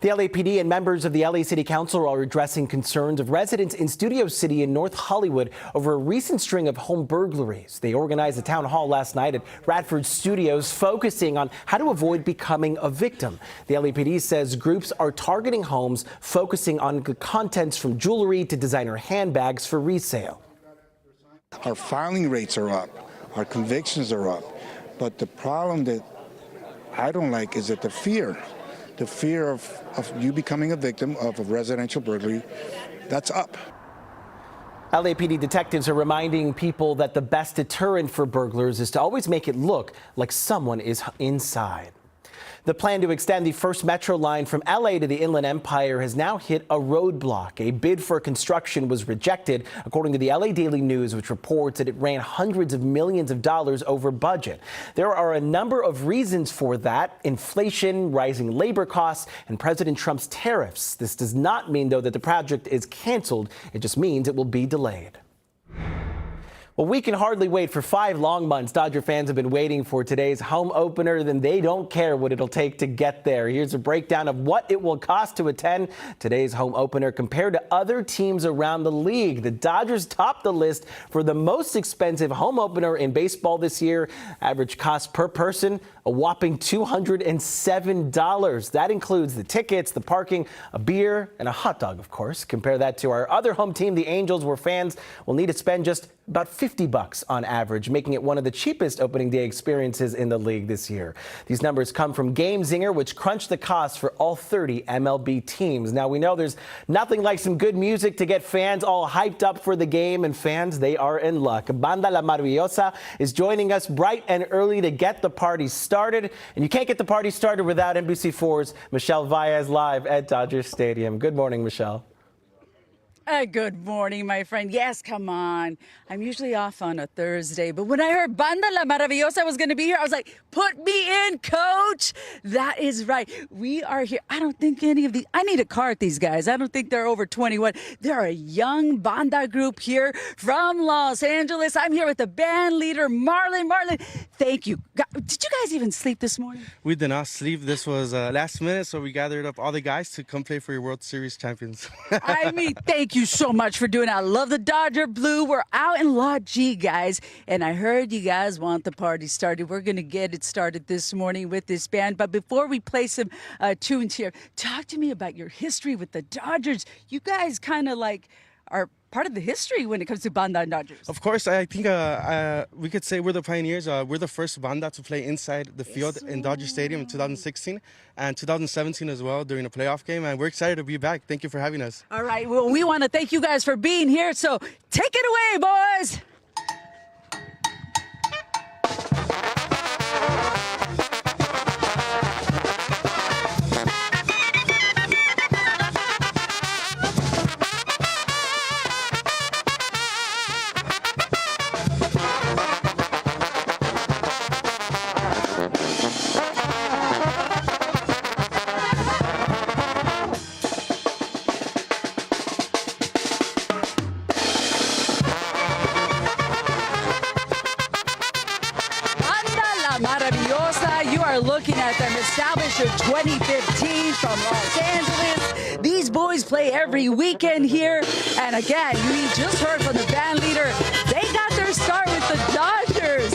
The LAPD and members of the LA City Council are addressing concerns of residents in Studio City in North Hollywood over a recent string of home burglaries. They organized a town hall last night at Radford Studios focusing on how to avoid becoming a victim. The LAPD says groups are targeting homes focusing on the contents from jewelry to designer handbags for resale. Our filing rates are up, our convictions are up, but the problem that I don't like is that the fear of you becoming a victim of a residential burglary, that's up. LAPD detectives are reminding people that the best deterrent for burglars is to always make it look like someone is inside. The plan to extend the first metro line from LA to the Inland Empire has now hit a roadblock. A bid for construction was rejected, according to the LA Daily News, which reports that it ran hundreds of millions of dollars over budget. There are a number of reasons for that: inflation, rising labor costs, and President Trump's tariffs. This does not mean, though, that the project is canceled. It just means it will be delayed. Well, we can hardly wait. For 5 long months, Dodger fans have been waiting for today's home opener. Then they don't care what it'll take to get there. Here's a breakdown of what it will cost to attend today's home opener compared to other teams around the league. The Dodgers top the list for the most expensive home opener in baseball this year. Average cost per person, a whopping $207. That includes the tickets, the parking, a beer, and a hot dog, of course. Compare that to our other home team, the Angels, where fans will need to spend just about $50 on average, making it one of the cheapest opening day experiences in the league this year. These numbers come from Game Zinger, which crunched the cost for all 30 MLB teams. Now, we know there's nothing like some good music to get fans all hyped up for the game, and fans, they are in luck. Banda La Maravillosa is joining us bright and early to get the party started, and you can't get the party started without NBC4's Michelle Vyas live at Dodger Stadium. Good morning, Michelle. Good morning, my friend. Yes, come on. I'm usually off on a Thursday, but when I heard Banda La Maravillosa was going to be here, I was like, put me in, coach. That is right. We are here. I don't think any of I need a car at these guys. I don't think they're over 21. They're a young Banda group here from Los Angeles. I'm here with the band leader, Marlon. Marlon, thank you. Did you guys even sleep this morning? We did not sleep. This was last minute, so we gathered up all the guys to come play for your World Series champions. I mean, thank you so much for doing it. I love the Dodger blue. We're out in Lot G, guys, and I heard you guys want the party started. We're going to get it started this morning with this band, but before we play some tunes here, talk to me about your history with the Dodgers. You guys kind of like are part of the history when it comes to Banda and Dodgers. Of course, I think we could say we're the pioneers. We're the first Banda to play inside the field in Dodger Stadium in 2016 and 2017 as well during a playoff game, and we're excited to be back. Thank you for having us. All right, well, we want to thank you guys for being here, so take it away, boys. Jonathan, established in 2015 from Los Angeles. These boys play every weekend here. And again, we just heard from the band leader, they got their start with the Dodgers.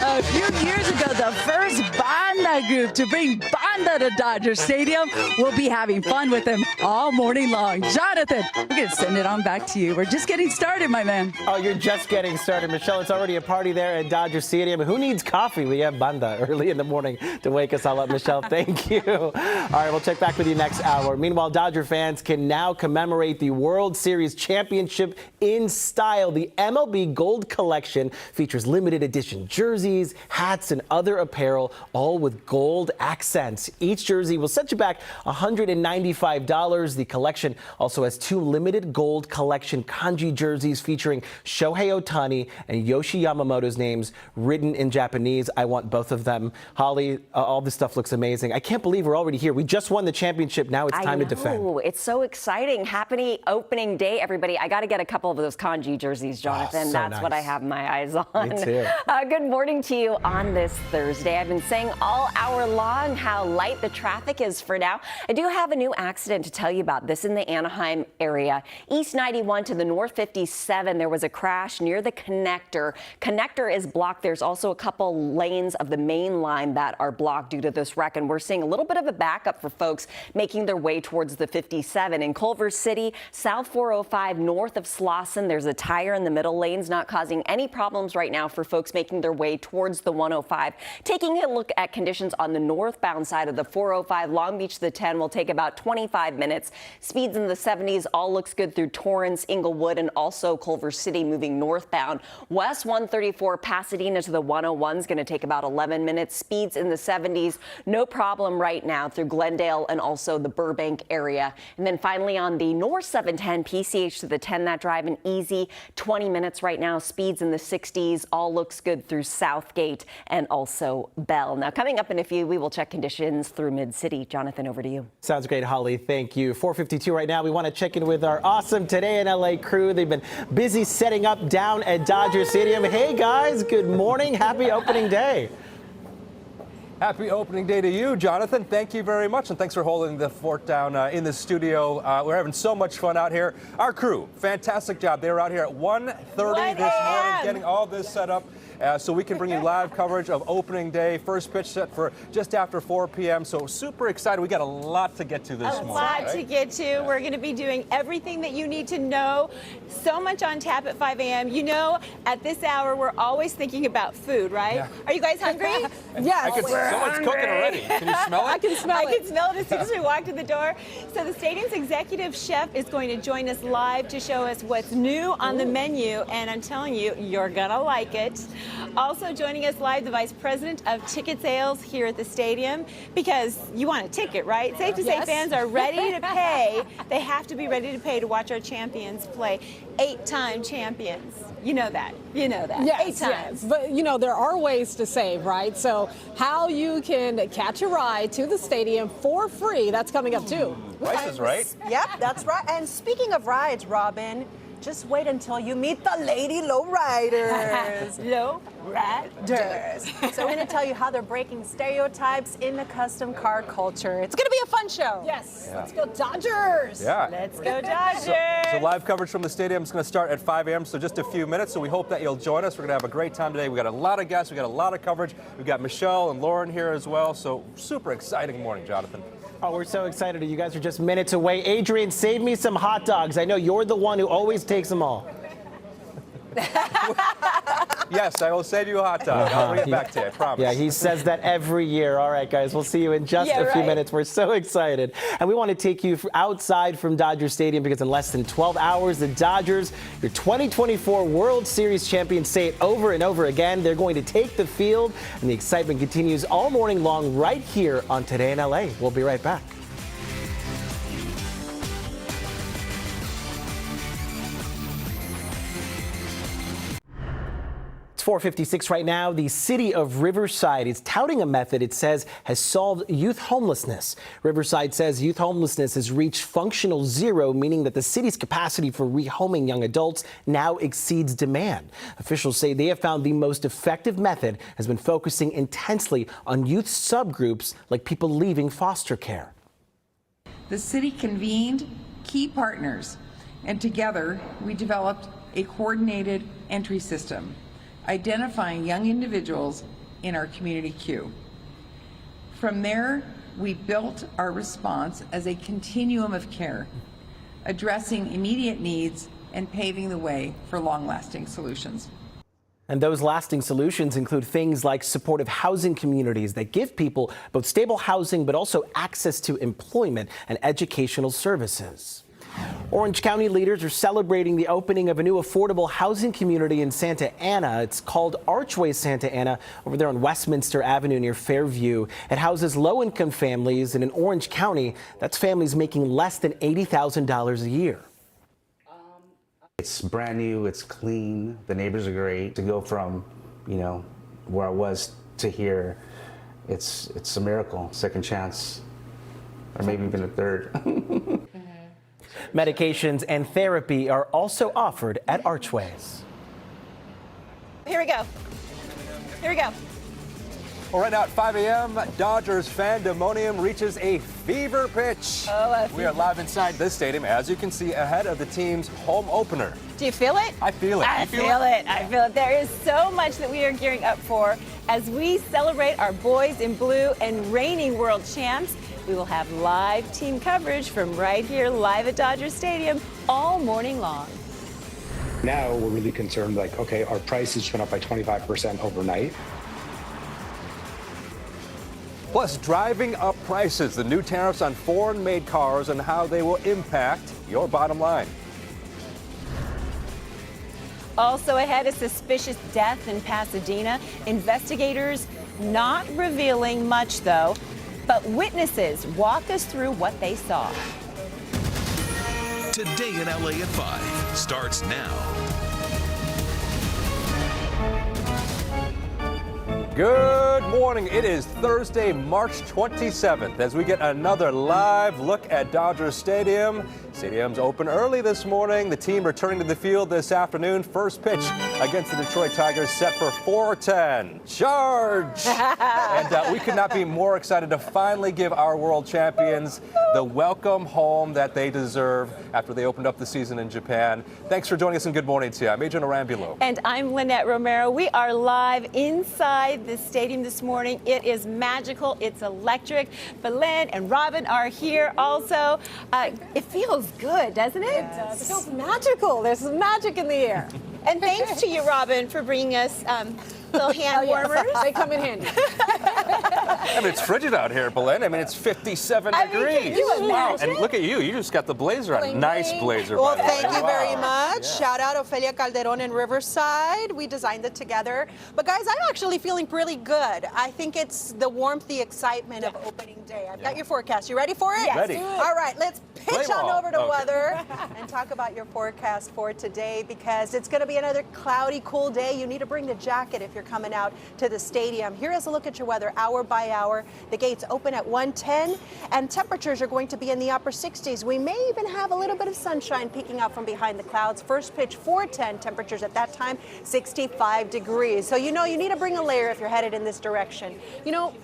A few years ago, the first banda group to bring banda to Dodger Stadium. We'll be having fun with them all morning long. Jonathan, we're going to send it on back to you. We're just getting started, my man. Oh, you're just getting started, Michelle. It's already a party there at Dodger Stadium. Who needs coffee? We have banda early in the morning to wake us all up. Michelle, thank you. All right, we'll check back with you next hour. Meanwhile, Dodger fans can now commemorate the World Series championship in style. The MLB Gold Collection features limited edition jerseys, hats, and other apparel, all with gold accents. Each jersey will set you back $195. The collection also has 2 limited gold collection kanji jerseys featuring Shohei Ohtani and Yoshi Yamamoto's names written in Japanese. I want both of them. Holly, all this stuff looks amazing. I can't believe we're already here. We just won the championship. Now it's time to defend. It's so exciting. Happy opening day, everybody. I got to get a couple of those kanji jerseys, Jonathan. So That's nice. what I have my eyes on. Me too. Good morning to you on this Thursday. I've been saying all hour long how light the traffic is for now. I do have a new accident to tell you about. This in the Anaheim area. East 91 to the North 57, there was a crash near the connector. Connector is blocked. There's also a couple lanes of the main line that are blocked due to this wreck, and we're seeing a little bit of a backup for folks making their way towards the 57. In Culver City, South 405 north of Slauson, there's a tire in the middle lanes, not causing any problems right now for folks making their way towards the 105. Taking a look at conditions on the northbound side of the 405, Long Beach to the 10 will take about 25 minutes. Speeds in the 70s, all looks good through Torrance, Inglewood, and also Culver City moving northbound. West 134 Pasadena to the 101 is going to take about 11 minutes. Speeds in the 70s, no problem right now through Glendale and also the Burbank area. And then finally on the North 710 PCH to the 10, that drive an easy 20 minutes right now. Speeds in the 60s, all looks good through Southgate and also Bell. Now coming up in a few, we will check conditions through Mid-City. Jonathan, over to you. Sounds great, Holly. Thank you. 4:52 right now. We want to check in with our awesome Today in LA crew. They've been busy setting up down at Dodger Stadium. Hey guys, good morning. Happy opening day. Happy opening day to you, Jonathan. Thank you very much, and thanks for holding the fort down in the studio. We're having so much fun out here. Our crew, fantastic job. They were out here at 1:30 this morning getting all this set up so we can bring you live coverage of opening day. First pitch set for just after 4 p.m. So super excited. We got a lot to get to this morning. A lot to get to. We're going to be doing everything that you need to know. So much on tap at 5 a.m. You know, at this hour, we're always thinking about food, right? Yeah. Are you guys hungry? Yes. Someone's cooking already. Can you smell it? I can smell it as soon as we walked in the door. So the stadium's executive chef is going to join us live to show us what's new on the menu, and I'm telling you, you're going to like it. Also joining us live, the Vice President of Ticket Sales here at the stadium, because you want a ticket, right? Safe to say fans are ready to pay. They have to be ready to pay to watch our champions play. 8-time champions. You know that. You know that. Yes, 8 times. yes. But, you know, there are ways to save, right? So how you can catch a ride to the stadium for free, that's coming up, too. Price is right. Yep, that's right. And speaking of rides, Robin, just wait until you meet the Lady Lowriders. Lowriders. So we're going to tell you how they're breaking stereotypes in the custom car culture. It's going to be a fun show. Yes. Yeah. Let's go Dodgers. Yeah. Let's go Dodgers. So live coverage from the stadium is going to start at 5 a.m., so just a few minutes. So we hope that you'll join us. We're going to have a great time today. We've got a lot of guests. We've got a lot of coverage. We've got Michelle and Lauren here as well. So super exciting morning, Jonathan. Oh, we're so excited. You guys are just minutes away. Adrian, save me some hot dogs. I know you're the one who always takes them all. Yes, I will save you a hot dog. I'll bring it back to you, I promise. Yeah, he says that every year. All right, guys, we'll see you in just a few minutes. We're so excited. And we want to take you outside from Dodger Stadium because in less than 12 hours, the Dodgers, your 2024 World Series champions, say it over and over again. They're going to take the field, and the excitement continues all morning long right here on Today in LA. We'll be right back. 4:56 right now. The city of Riverside is touting a method it says has solved youth homelessness. Riverside says youth homelessness has reached functional zero, meaning that the city's capacity for rehoming young adults now exceeds demand. Officials say they have found the most effective method has been focusing intensely on youth subgroups like people leaving foster care. The city convened key partners, and together we developed a coordinated entry system, identifying young individuals in our community queue. From there, we built our response as a continuum of care, addressing immediate needs and paving the way for long-lasting solutions. And those lasting solutions include things like supportive housing communities that give people both stable housing but also access to employment and educational services. Orange County leaders are celebrating the opening of a new affordable housing community in Santa Ana. It's called Archway Santa Ana over there on Westminster Avenue near Fairview. It houses low-income families, and in Orange County, that's families making less than $80,000 a year. It's brand new, it's clean, the neighbors are great. To go from, where I was to here, it's a miracle, second chance, or maybe even a third. Medications and therapy are also offered at Archways. Here we go. Here we go. Well, right now at 5 a.m., Dodgers fandemonium reaches a fever pitch. We are live inside this stadium, as you can see, ahead of the team's home opener. Do you feel it? I feel it. I feel it. I feel it. There is so much that we are gearing up for as we celebrate our boys in blue and reigning world champs. We will have live team coverage from right here live at Dodger Stadium all morning long. Now we're really concerned, okay, our prices went up by 25% overnight. Plus, driving up prices, the new tariffs on foreign-made cars and how they will impact your bottom line. Also ahead, a suspicious death in Pasadena. Investigators not revealing much, though, but witnesses walk us through what they saw. Today in LA at 5 starts now. Good morning. It is Thursday, March 27th, as we get another live look at Dodger Stadium. Stadium's open early this morning. The team returning to the field this afternoon. First pitch against the Detroit Tigers set for 4:10. Charge! And we could not be more excited to finally give our world champions the welcome home that they deserve after they opened up the season in Japan. Thanks for joining us and good morning to you. I'm Adrian Arambulo. And I'm Lynette Romero. We are live inside the stadium this morning. It is magical. It's electric. Belen and Robin are here also. It feels good, doesn't it? It does. It feels magical. There's some magic in the air. And thanks to you, Robin, for bringing us little hand warmers. They come in handy. I mean, it's frigid out here, Belen. I mean, it's 57 degrees. Can you imagine? And look at you. You just got the blazer on. Nice blazer, Well, by the way. thank you very much. Yeah. Shout out Ofelia Calderon in Riverside. We designed it together. But guys, I'm actually feeling pretty good. I think it's the warmth, the excitement of opening day. I've got your forecast. You ready for it? Yes. Ready. All right, let's pitch Play on ball. over to Okay. weather and talk about your forecast for today, because it's going to be another cloudy, cool day. You need to bring the jacket if you're coming out to the stadium. Here is a look at your weather hour by hour. The gates open at 1:10 and temperatures are going to be in the upper 60s. We may even have a little bit of sunshine peeking out from behind the clouds. First pitch 4:10, temperatures at that time 65 degrees. So you need to bring a layer if you're headed in this direction.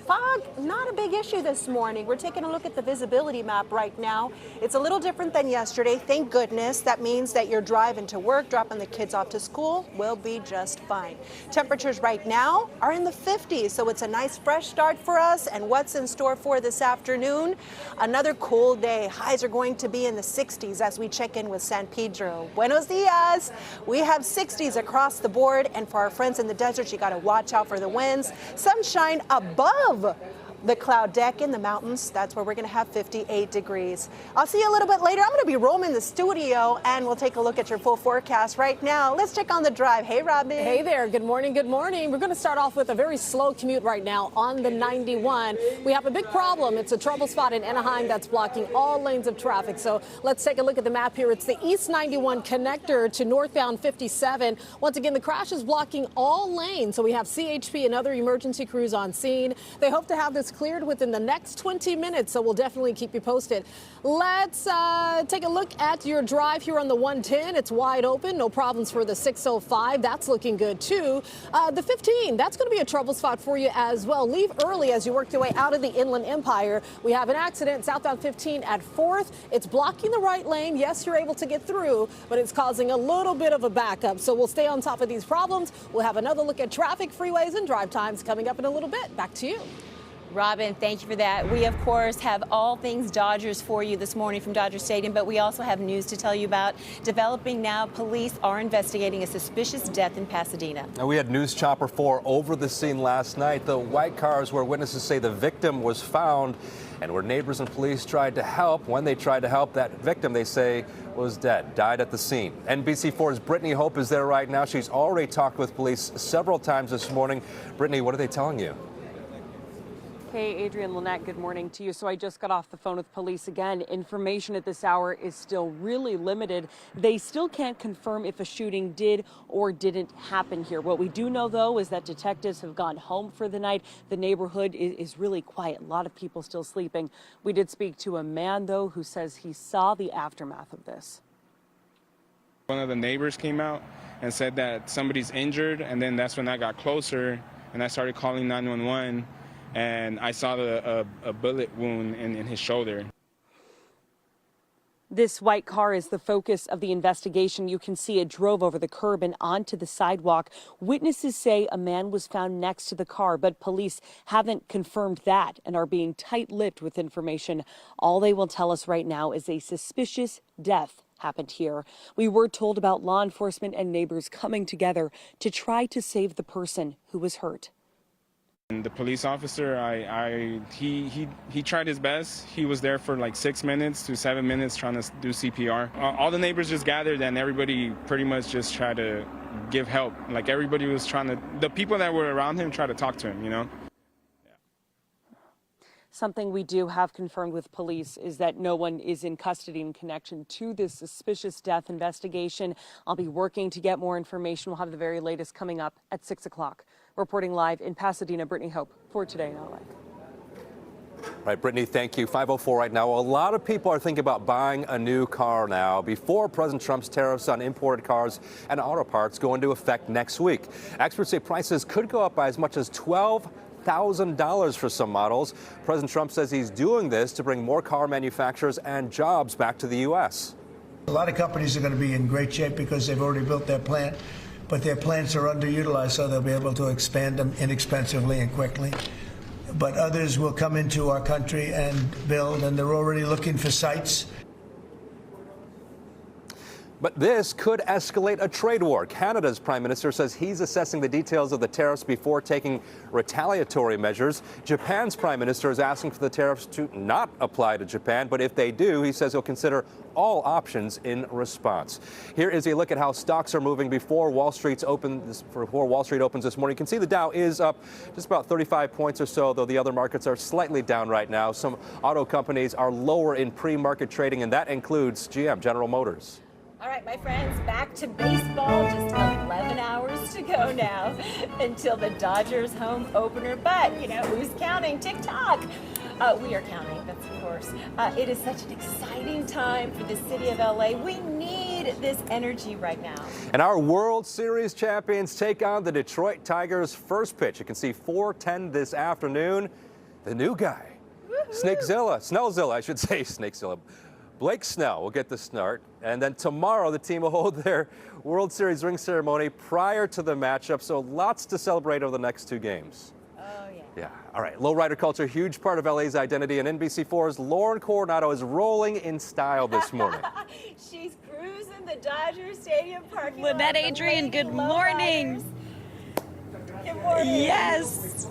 Fog, not a big issue this morning. We're taking a look at the visibility map right now. It's a little different than yesterday. Thank goodness. That means that you're driving to work, dropping the kids off to school will be just fine. Temperatures right now are in the 50s, so it's a nice fresh start for us. And what's in store for this afternoon? Another cool day. Highs are going to be in the 60s as we check in with San Pedro. Buenos dias. We have 60s across the board, and for our friends in the desert, you got to watch out for the winds. Sunshine above The cloud deck in the mountains, that's where we're going to have 58 degrees. I'll see you a little bit later. I'm going to be roaming the studio, and we'll take a look at your full forecast right now. Let's check on the drive. Hey, Robin. Hey there. Good morning. Good morning. We're going to start off with a very slow commute right now on the 91. We have a big problem. It's a trouble spot in Anaheim that's blocking all lanes of traffic. So let's take a look at the map here. It's the East 91 connector to northbound 57. Once again, the crash is blocking all lanes. So we have CHP and other emergency crews on scene. They hope to have this cleared within the next 20 minutes, so we'll definitely keep you posted. Let's take a look at your drive here on the 110. It's wide open, no problems for the 605. That's looking good too. The 15, that's going to be a trouble spot for you as well. Leave early as you work your way out of the Inland Empire. We have an accident southbound 15 at 4th. It's blocking the right lane. Yes, you're able to get through, but it's causing a little bit of a backup. So we'll stay on top of these problems. We'll have another look at traffic, freeways, and drive times coming up in a little bit. Back to you. Robin, thank you for that. We, of course, have all things Dodgers for you this morning from Dodger Stadium, but we also have news to tell you about. Developing now, police are investigating a suspicious death in Pasadena. Now, we had News Chopper 4 over the scene last night. The white cars where witnesses say the victim was found and where neighbors and police tried to help. When they tried to help, that victim, they say, was dead, died at the scene. NBC4's Brittany Hope is there right now. She's already talked with police several times this morning. Brittany, what are they telling you? Hey, Adrian, Lynette, good morning to you. So I just got off the phone with police again. Information at this hour is still really limited. They still can't confirm if a shooting did or didn't happen here. What we do know, though, is that detectives have gone home for the night. The neighborhood is really quiet. A lot of people still sleeping. We did speak to a man, though, who says he saw the aftermath of this. One of the neighbors came out and said that somebody's injured, and then that's when I got closer and I started calling 911. And I saw a bullet wound in his shoulder. This white car is the focus of the investigation. You can see it drove over the curb and onto the sidewalk. Witnesses say a man was found next to the car, but police haven't confirmed that and are being tight-lipped with information. All they will tell us right now is a suspicious death happened here. We were told about law enforcement and neighbors coming together to try to save the person who was hurt. The police officer, he tried his best. He was there for like 6 minutes to 7 minutes trying to do CPR. All the neighbors just gathered and everybody pretty much just tried to give help. Like everybody was trying to, the people that were around him tried to talk to him, you know? Something we do have confirmed with police is that no one is in custody in connection to this suspicious death investigation. I'll be working to get more information. We'll have the very latest coming up at 6 o'clock. Reporting live in Pasadena, Brittany Hope for Today in LA. Right, Brittany, thank you. 5:04 right now. A lot of people are thinking about buying a new car now before President Trump's tariffs on imported cars and auto parts go into effect next week. Experts say prices could go up by as much as $12,000 for some models. President Trump says he's doing this to bring more car manufacturers and jobs back to the U.S. A lot of companies are going to be in great shape because they've already built their plant, but their plants are underutilized, so they'll be able to expand them inexpensively and quickly. But others will come into our country and build, and they're already looking for sites. But this could escalate a trade war. Canada's prime minister says he's assessing the details of the tariffs before taking retaliatory measures. Japan's prime minister is asking for the tariffs to not apply to Japan, but if they do, he says he'll consider all options in response. Here is a look at how stocks are moving before Wall Street opens this morning. You can see the Dow is up just about 35 points or so, though the other markets are slightly down right now. Some auto companies are lower in pre-market trading, and that includes GM, General Motors. All right, my friends, back to baseball. Just 11 hours to go now until the Dodgers home opener. But, you know, who's counting? TikTok. We are counting, that's of course. It is such an exciting time for the city of LA. We need this energy right now. And our World Series champions take on the Detroit Tigers. First pitch, you can see 4:10 this afternoon. The new guy, Snellzilla, I should say, Snakezilla. Blake Snell will get the start, and then tomorrow the team will hold their World Series ring ceremony prior to the matchup, so lots to celebrate over the next two games. Oh, yeah. Yeah. All right. Lowrider culture, huge part of LA's identity, and NBC4's Lauren Coronado is rolling in style this morning. She's cruising the Dodger Stadium parking lot. Lynette, Adrian, good morning. Good morning. Yes.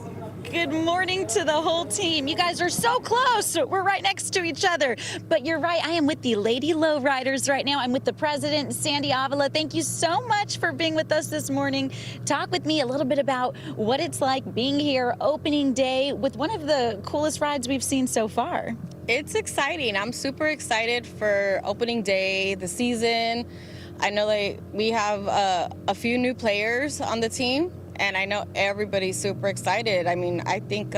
Good morning to the whole team. You guys are so close. We're right next to each other. But you're right, I am with the Lady Lowriders right now. I'm with the president, Sandy Avila. Thank you so much for being with us this morning. Talk with me a little bit about what it's like being here opening day with one of the coolest rides we've seen so far. It's exciting. I'm super excited for opening day, the season. I know that we have a few new players on the team, and I know everybody's super excited. I mean, I think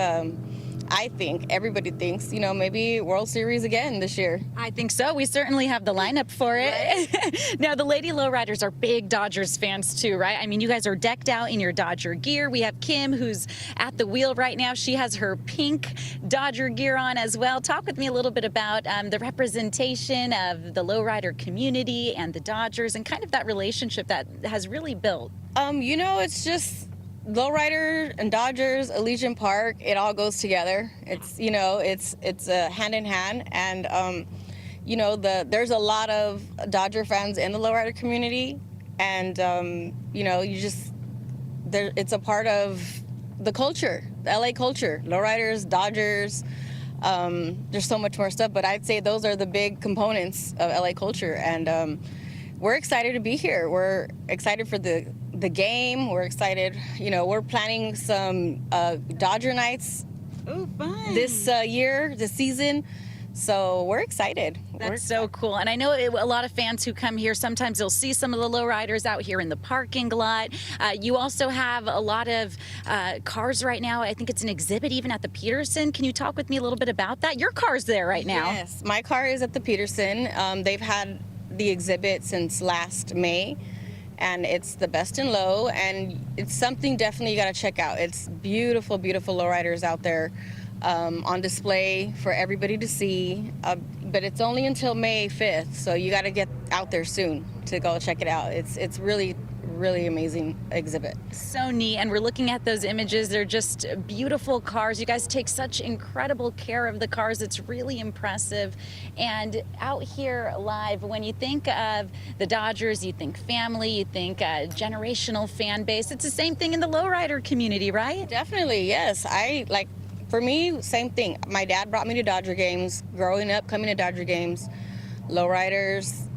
everybody thinks, you know, maybe World Series again this year. I think so. We certainly have the lineup for it. Right? Now, the Lady Lowriders are big Dodgers fans too, right? I mean, you guys are decked out in your Dodger gear. We have Kim, who's at the wheel right now. She has her pink Dodger gear on as well. Talk with me a little bit about the representation of the Lowrider community and the Dodgers and kind of that relationship that has really built. You know, it's just Lowrider and Dodgers, Elysian Park, it all goes together. It's, you know, it's hand in hand. And, you know, there's a lot of Dodger fans in the Lowrider community. And, you know, it's a part of the culture, the LA culture. Lowriders, Dodgers, there's so much more stuff. But I'd say those are the big components of LA culture. And we're excited to be here. We're excited for the game. We're excited. You know, we're planning some Dodger nights this year, this season. So we're excited. That's so cool. And I know a lot of fans who come here, sometimes they'll see some of the lowriders out here in the parking lot. You also have a lot of cars right now. I think it's an exhibit even at the Peterson. Can you talk with me a little bit about that? Your car's there right now. Yes, my car is at the Peterson. They've had the exhibit since last May. And it's the best in low, and it's something definitely you got to check out. It's beautiful, beautiful lowriders out there on display for everybody to see. But it's only until May 5th, so you got to get out there soon to go check it out. It's really amazing exhibit. So neat, and we're looking at those images. They're just beautiful cars. You guys take such incredible care of the cars. It's really impressive. And out here live, when you think of the Dodgers, you think family, you think generational fan base. It's the same thing in the lowrider community, right? Definitely, yes. For me, same thing. My dad brought me to Dodger games. Growing up, coming to Dodger games, lowriders,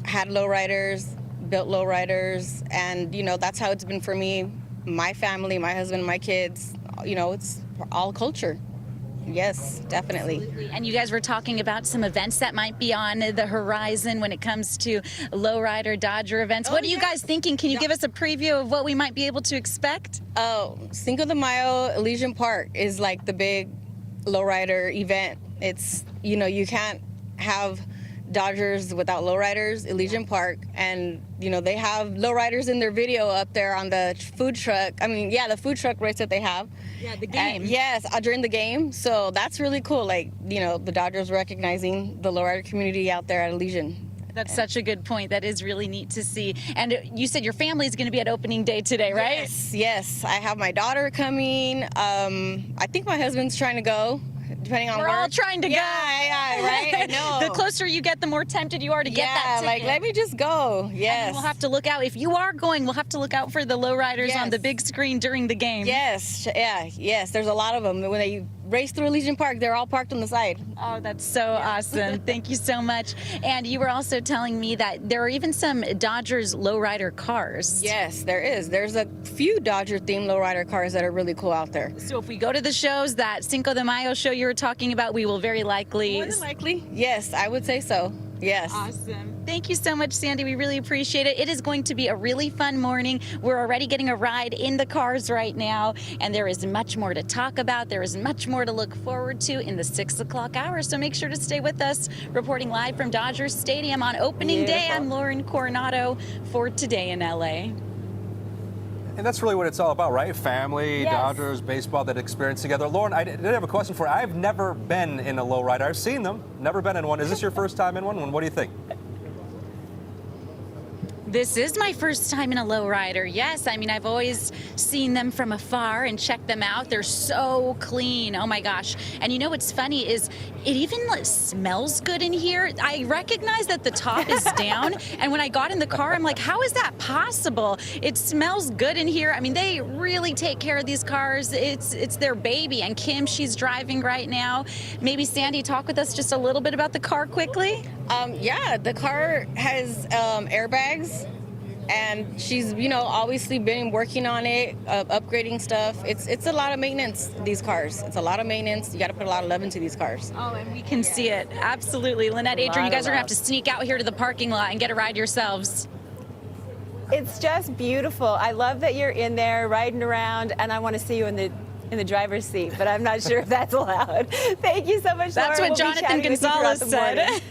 had lowriders, built lowriders, and you know, that's how it's been for me, my family, my husband, my kids. You know, it's all culture. Yes, definitely. Absolutely. And you guys were talking about some events that might be on the horizon when it comes to lowrider Dodger events. What are you guys thinking? Can you give us a preview of what we might be able to expect? Oh, Cinco de Mayo, Elysian Park is like the big lowrider event. It's, you know, you can't have Dodgers without lowriders, Elysian Park, and you know, they have lowriders in their video up there on the food truck. I mean, yeah, the food truck race that they have. Yeah, the game. Yes, during the game. So that's really cool. Like, you know, the Dodgers recognizing the lowrider community out there at Elysian. That's such a good point. That is really neat to see. And you said your family is going to be at opening day today, right? Yes. I have my daughter coming. I think my husband's trying to go. Depending on We're all trying to go. Yeah, right. I know. The closer you get, the more tempted you are to get that ticket. Like, let me just go. Yes. And we'll have to look out. If you are going, we'll have to look out for the lowriders on the big screen during the game. Yes. Yeah. Yes. There's a lot of them. When they race through Elysian Park, they're all parked on the side. Oh, that's so awesome. Thank you so much. And you were also telling me that there are even some Dodgers lowrider cars. Yes, there is. There's a few Dodger-themed lowrider cars that are really cool out there. So if we go to the shows, that Cinco de Mayo show you were talking about, we will very likely... More than likely. Yes, I would say so. Yes. Awesome. Thank you so much, Sandy. We really appreciate it. It is going to be a really fun morning. We're already getting a ride in the cars right now, and there is much more to talk about. There is much more to look forward to in the 6 o'clock hour, so make sure to stay with us. Reporting live from Dodger Stadium on opening day, I'm Lauren Coronado for Today in LA. And that's really what it's all about, right? Family, Yes. Dodgers, baseball, that experience together. Lauren, I did have a question for you. I've never been in a lowrider. I've seen them, never been in one. Is this your first time in one? What do you think? This is my first time in a lowrider. Yes, I mean, I've always seen them from afar and checked them out. They're so clean. Oh my gosh. And you know what's funny is it even smells good in here. I recognize that the top is down, and when I got in the car, I'm like, how is that possible? It smells good in here. I mean, they really take care of these cars. It's their baby, and Kim, she's driving right now. Maybe Sandy, talk with us just a little bit about the car quickly. Yeah, the car has airbags, and she's, obviously been working on it, upgrading stuff. It's a lot of maintenance, these cars. It's a lot of maintenance. You got to put a lot of love into these cars. Oh, and we can see it. Absolutely. Lynette, Adrian, you guys are going to have to sneak out here to the parking lot and get a ride yourselves. It's just beautiful. I love that you're in there riding around, and I want to see you in the driver's seat, but I'm not sure if that's allowed. Thank you so much, That's Laura. what Jonathan Gonzalez said.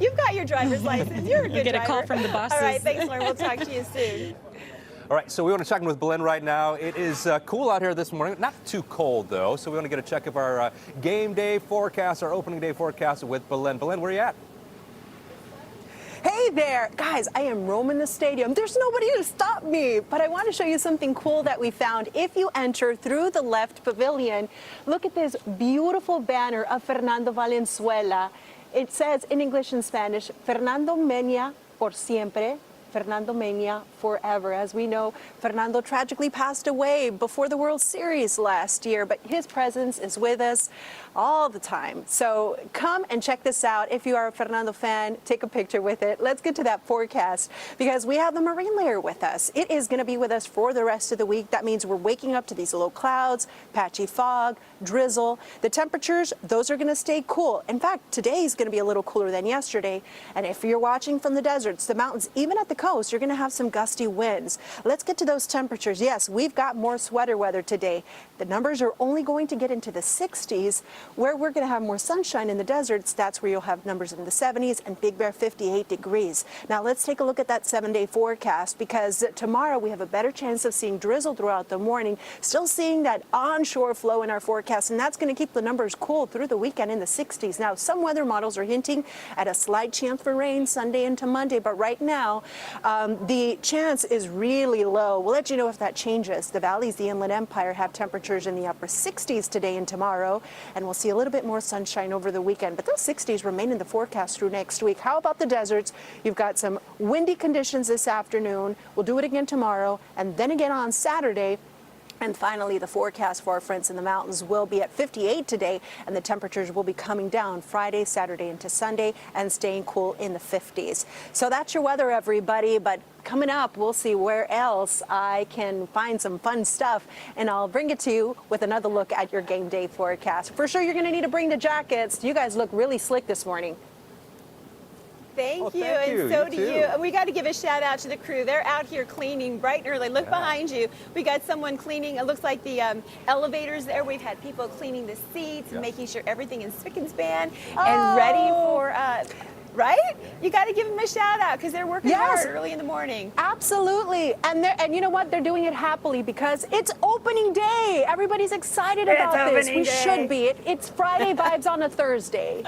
You've got your driver's license. You're a good Get a call driver. from the bosses. All right, thanks, Lauren. We'll talk to you soon. All right, so we want to check in with Belen right now. It is cool out here this morning, not too cold though, so we want to get a check of our game day forecast, our opening day forecast with Belen. Belen, where are you at? Hey there, guys, I am roaming the stadium. There's nobody to stop me, but I want to show you something cool that we found. If you enter through the left pavilion, look at this beautiful banner of Fernando Valenzuela. It says in English and Spanish, Fernando Mena por siempre. Fernando Mena forever. As we know, Fernando tragically passed away before the World Series last year, but his presence is with us all the time. So come and check this out. If you are a Fernando fan, take a picture with it. Let's get to that forecast because we have the marine layer with us. It is going to be with us for the rest of the week. That means we're waking up to these low clouds, patchy fog, drizzle. The temperatures, those are going to stay cool. In fact, today is going to be a little cooler than yesterday. And if you're watching from the deserts, the mountains, even at the coast, you're going to have some gusty winds. Let's get to those temperatures. Yes, we've got more sweater weather today. The numbers are only going to get into the 60s. Where we're going to have more sunshine in the deserts, that's where you'll have numbers in the 70s and Big Bear 58 degrees. Now let's take a look at that 7-day forecast because tomorrow we have a better chance of seeing drizzle throughout the morning. Still seeing that onshore flow in our forecast, and that's going to keep the numbers cool through the weekend in the 60s. Now some weather models are hinting at a slight chance for rain Sunday into Monday, but right now the chance is really low. We'll let you know if that changes. The valleys, the Inland Empire, have temperatures in the upper 60s today and tomorrow, and we'll see a little bit more sunshine over the weekend, but those 60s remain in the forecast through next week. How about the deserts? You've got some windy conditions this afternoon. We'll do it again tomorrow and then again on Saturday. And finally, the forecast for our friends in the mountains will be at 58 today, and the temperatures will be coming down Friday, Saturday into Sunday and staying cool in the 50s. So that's your weather, everybody. But coming up, we'll see where else I can find some fun stuff, and I'll bring it to you with another look at your game day forecast. For sure, you're going to need to bring the jackets. You guys look really slick this morning. Thank you, and so do you. We got to give a shout out to the crew. They're out here cleaning bright and early. Look behind you. We got someone cleaning. It looks like the elevators there. We've had people cleaning the seats and making sure everything is spick and span and ready for right? You got to give them a shout out because they're working hard early in the morning. Absolutely. And you know what? They're doing it happily because it's opening day. Everybody's excited about this. We should be. It's Friday vibes on a Thursday.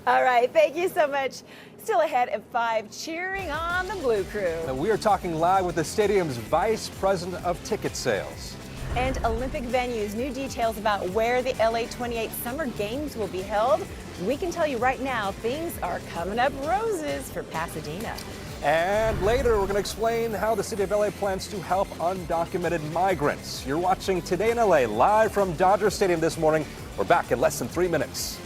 All right, thank you so much. Still ahead at 5, cheering on the Blue Crew. And we are talking live with the stadium's Vice President of Ticket Sales. And Olympic venues, new details about where the LA 28 Summer Games will be held. We can tell you right now, things are coming up roses for Pasadena. And later, we're going to explain how the city of LA plans to help undocumented migrants. You're watching Today in LA live from Dodger Stadium this morning. We're back in less than 3 minutes.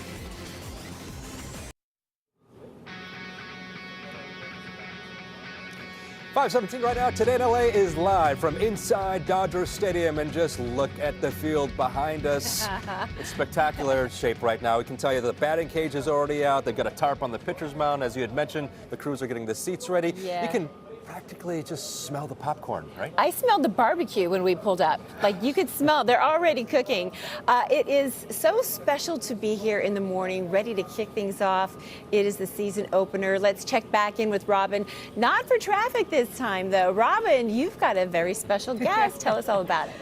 5:17 right now. Today in LA is live from inside Dodger Stadium, and just look at the field behind us. It's spectacular shape right now. We can tell you the batting cage is already out. They've got a tarp on the pitcher's mound. As you had mentioned, the crews are getting the seats ready. Yeah. You can practically just smell the popcorn, right? I smelled the barbecue when we pulled up. Like, you could smell, they're already cooking. It is so special to be here in the morning, ready to kick things off. It is the season opener. Let's check back in with Robin. Not for traffic this time, though. Robin, you've got a very special guest. Tell us all about it.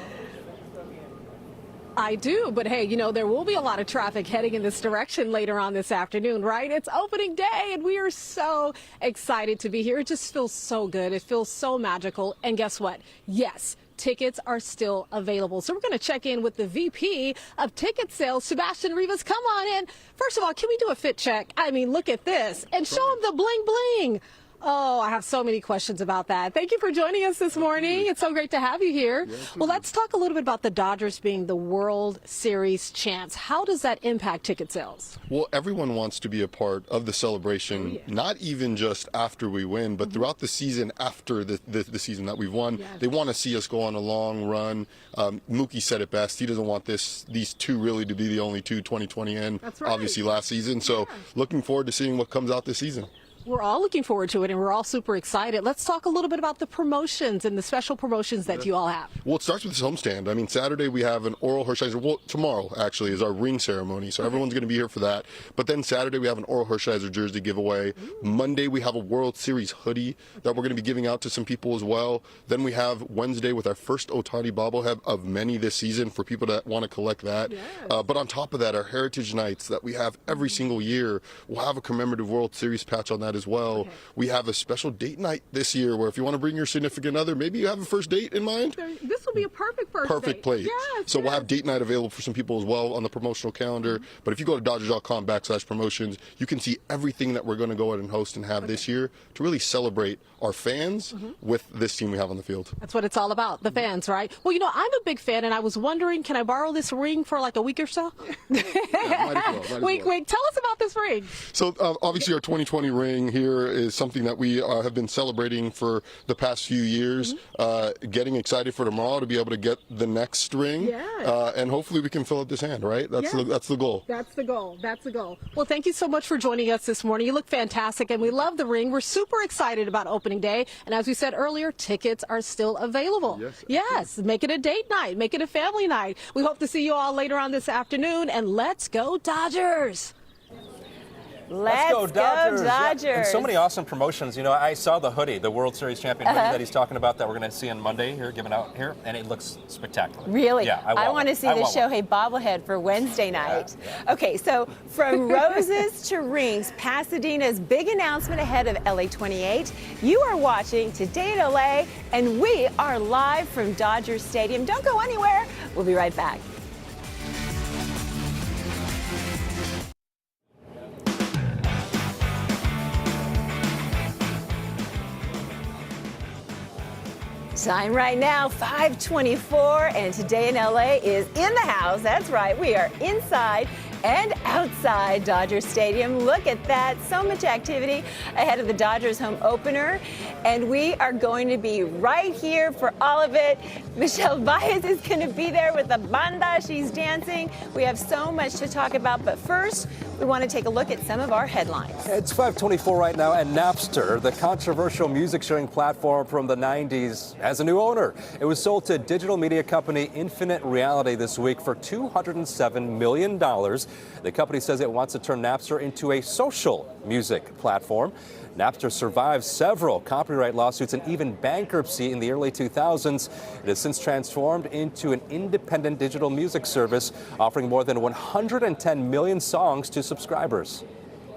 I do, but hey, you know, there will be a lot of traffic heading in this direction later on this afternoon, right? It's opening day and we are so excited to be here. It just feels so good. It feels so magical. And guess what? Yes, tickets are still available. So we're going to check in with the VP of ticket sales, Sebastian Rivas. Come on in. First of all, can we do a fit check? I mean, look at this and show them the bling bling. Oh, I have so many questions about that. Thank you for joining us this morning. It's so great to have you here. Well, let's talk a little bit about the Dodgers being the World Series champs. How does that impact ticket sales? Well, everyone wants to be a part of the celebration, not even just after we win, but throughout the season after the season that we've won. They want to see us go on a long run. Mookie said it best. He doesn't want these two really to be the only two 2020 and obviously last season. So looking forward to seeing what comes out this season. We're all looking forward to it, and we're all super excited. Let's talk a little bit about the promotions and the special promotions that you all have. Well, it starts with this homestand. I mean, Saturday we have an Oral Hershiser. Well, tomorrow actually is our ring ceremony, so everyone's going to be here for that. But then Saturday we have an Oral Hershiser jersey giveaway. Monday we have a World Series hoodie that we're going to be giving out to some people as well. Then we have Wednesday with our first Ohtani bobblehead of many this season for people that want to collect that. But on top of that, our Heritage Nights that we have every single year, we'll have a commemorative World Series patch on that as well. We have a special date night this year where if you want to bring your significant other, maybe you have a first date in mind. This will be a perfect first Perfect place. So we'll have date night available for some people as well on the promotional calendar. But if you go to Dodgers.com/promotions, you can see everything that we're going to go ahead and host and have this year to really celebrate our fans with this team we have on the field. That's what it's all about, the fans, right? Well, you know, I'm a big fan, and I was wondering, can I borrow this ring for like a week or so? Might as well. Wink. Tell us about this ring. So obviously our 2020 ring here is something that we have been celebrating for the past few years. Getting excited for tomorrow to be able to get the next ring, and hopefully we can fill up this hand. Right? That's the goal. That's the goal. That's the goal. Well, thank you so much for joining us this morning. You look fantastic, and we love the ring. We're super excited about opening day, and as we said earlier, tickets are still available. Yes, make it a date night, make it a family night. We hope to see you all later on this afternoon, and let's go Dodgers! Let's go Dodgers. And so many awesome promotions. You know, I saw the hoodie, the World Series champion hoodie that he's talking about that we're going to see on Monday here, given out here, and it looks spectacular. Really? Yeah, I want to see the Shohei bobblehead for Wednesday night. Okay, so from roses to rings, Pasadena's big announcement ahead of LA 28. You are watching Today in LA, and we are live from Dodger Stadium. Don't go anywhere. We'll be right back. Time right now, 5:24, and Today in LA is in the house. That's right, we are inside and outside Dodger Stadium. Look at that, so much activity ahead of the Dodgers home opener, and we are going to be right here for all of it. Michelle Baez is going to be there with the banda. She's dancing. We have so much to talk about, but first, we want to take a look at some of our headlines. It's 5:24 right now, and Napster, the controversial music sharing platform from the 90s, has a new owner. It was sold to digital media company Infinite Reality this week for $207 million. The company says it wants to turn Napster into a social music platform. Napster survived several copyright lawsuits and even bankruptcy in the early 2000s. It has since transformed into an independent digital music service, offering more than 110 million songs to subscribers.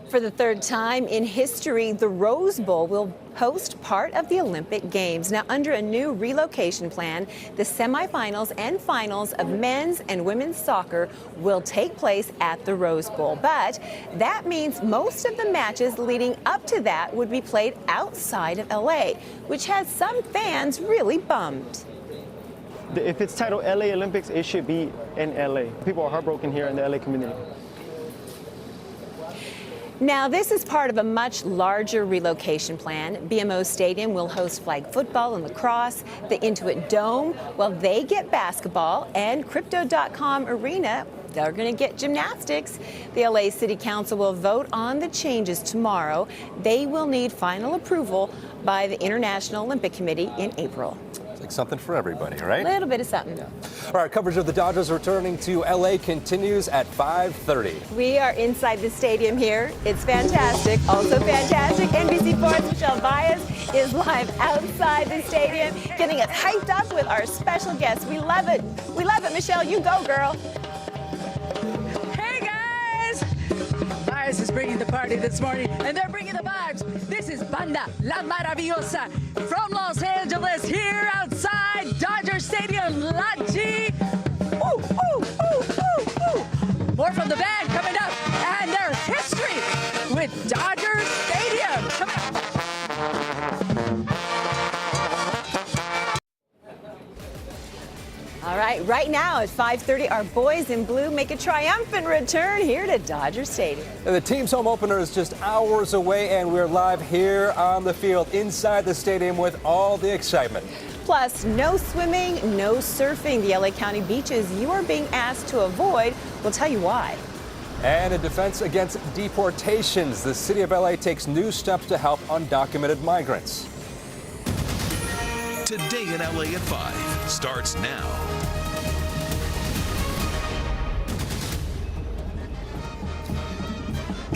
For the third time in history, the Rose Bowl will host part of the Olympic Games. Now, under a new relocation plan, the semifinals and finals of men's and women's soccer will take place at the Rose Bowl. But that means most of the matches leading up to that would be played outside of LA, which has some fans really bummed. If it's titled LA Olympics, it should be in LA. People are heartbroken here in the LA community. Now, this is part of a much larger relocation plan. BMO Stadium will host flag football and lacrosse. The Intuit Dome, well, they get basketball, and Crypto.com Arena they're going to get gymnastics. The LA City Council will vote on the changes tomorrow. They will need final approval by the International Olympic Committee in April. It's like something for everybody, right? A little bit of something. All right, coverage of the Dodgers returning to LA continues at 5:30. We are inside the stadium here. It's fantastic. Also fantastic. NBC 4's Michelle Baez is live outside the stadium, getting us hyped up with our special guests. We love it. We love it, Michelle. You go, girl. Hey, guys! Baez is bringing the party this morning, and they're bringing the vibes. This is Banda La Maravillosa from Los Angeles, here outside Dodger Stadium. Lachi! Ooh, ooh, ooh, ooh, ooh. More from the band coming up, and their history with Dodger Stadium. Come on. All right now at 5:30, our boys in blue make a triumphant return here to Dodger Stadium. And the team's home opener is just hours away, and we're live here on the field inside the stadium with all the excitement. Plus, no swimming, no surfing. The LA County beaches you are being asked to avoid. We'll tell you why. And in defense against deportations, the city of LA takes new steps to help undocumented migrants. Today in LA at 5 starts now.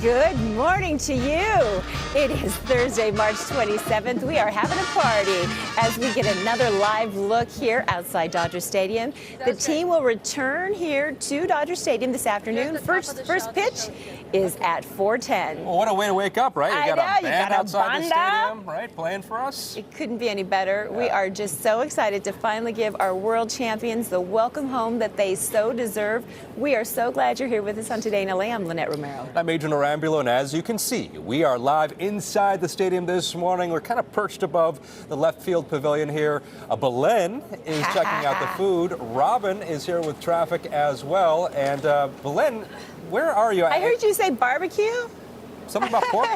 Good morning to you. It is Thursday, March 27th. We are having a party as we get another live look here outside Dodger Stadium. The team will return here to Dodger Stadium this afternoon. First pitch is at 4:10. Well, what a way to wake up, right? I You got know, a you band got a outside the banda. stadium, right, playing for us. It couldn't be any better. We are just so excited to finally give our world champions the welcome home that they so deserve. We are so glad you're here with us on Today in LA. I'm Lynette Romero. I'm Major Norambulo, and as you can see, we are live inside the stadium this morning. We're kind of perched above the left field pavilion here. Belen is checking out the food. Robin is here with traffic as well. And Belen, where are you? I heard you say barbecue. Something about pork?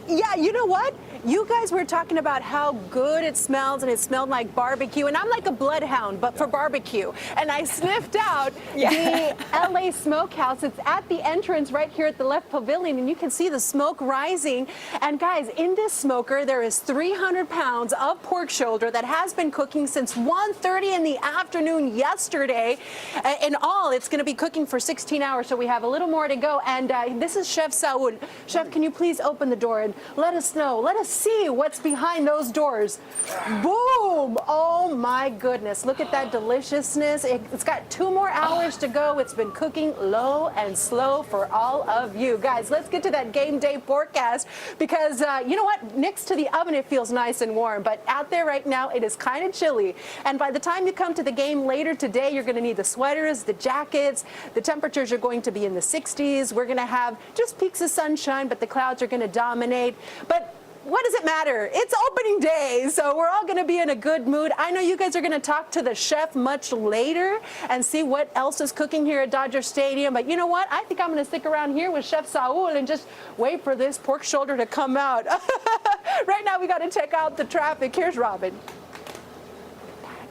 Yeah, you know what? You guys were talking about how good it smells, and it smelled like barbecue, and I'm like a bloodhound, but for barbecue. And I sniffed out the LA Smokehouse. It's at the entrance right here at the left pavilion, and you can see the smoke rising. And guys, in this smoker, there is 300 pounds of pork shoulder that has been cooking since 1:30 in the afternoon yesterday. In all, it's going to be cooking for 16 hours, so we have a little more to go. And this is Chef Saul. Chef, can you please open the door and let us know, let us see what's behind those doors. Boom! Oh my goodness, look at that deliciousness. It's got 2 more hours to go. It's been cooking low and slow for all of you. Guys, let's get to that game day forecast because you know what? Next to the oven, it feels nice and warm, but out there right now, it is kind of chilly. And by the time you come to the game later today, you're going to need the sweaters, the jackets. The temperatures are going to be in the 60s. We're going to have just peaks of sunshine, but the clouds are going to dominate. But what does it matter? It's opening day, so we're all going to be in a good mood. I know you guys are going to talk to the chef much later and see what else is cooking here at Dodger Stadium. But you know what? I think I'm going to stick around here with Chef Saul and just wait for this pork shoulder to come out. Right now, we got to check out the traffic. Here's Robin.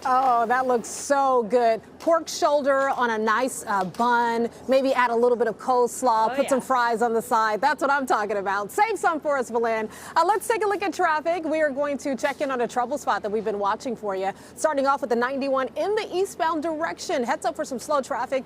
Oh, that looks so good. Pork shoulder on a nice bun, maybe add a little bit of coleslaw, put some fries on the side. That's what I'm talking about. Save some for us, Belen. Let's take a look at traffic. We are going to check in on a trouble spot that we've been watching for you. Starting off with the 91 in the eastbound direction. Heads up for some slow traffic.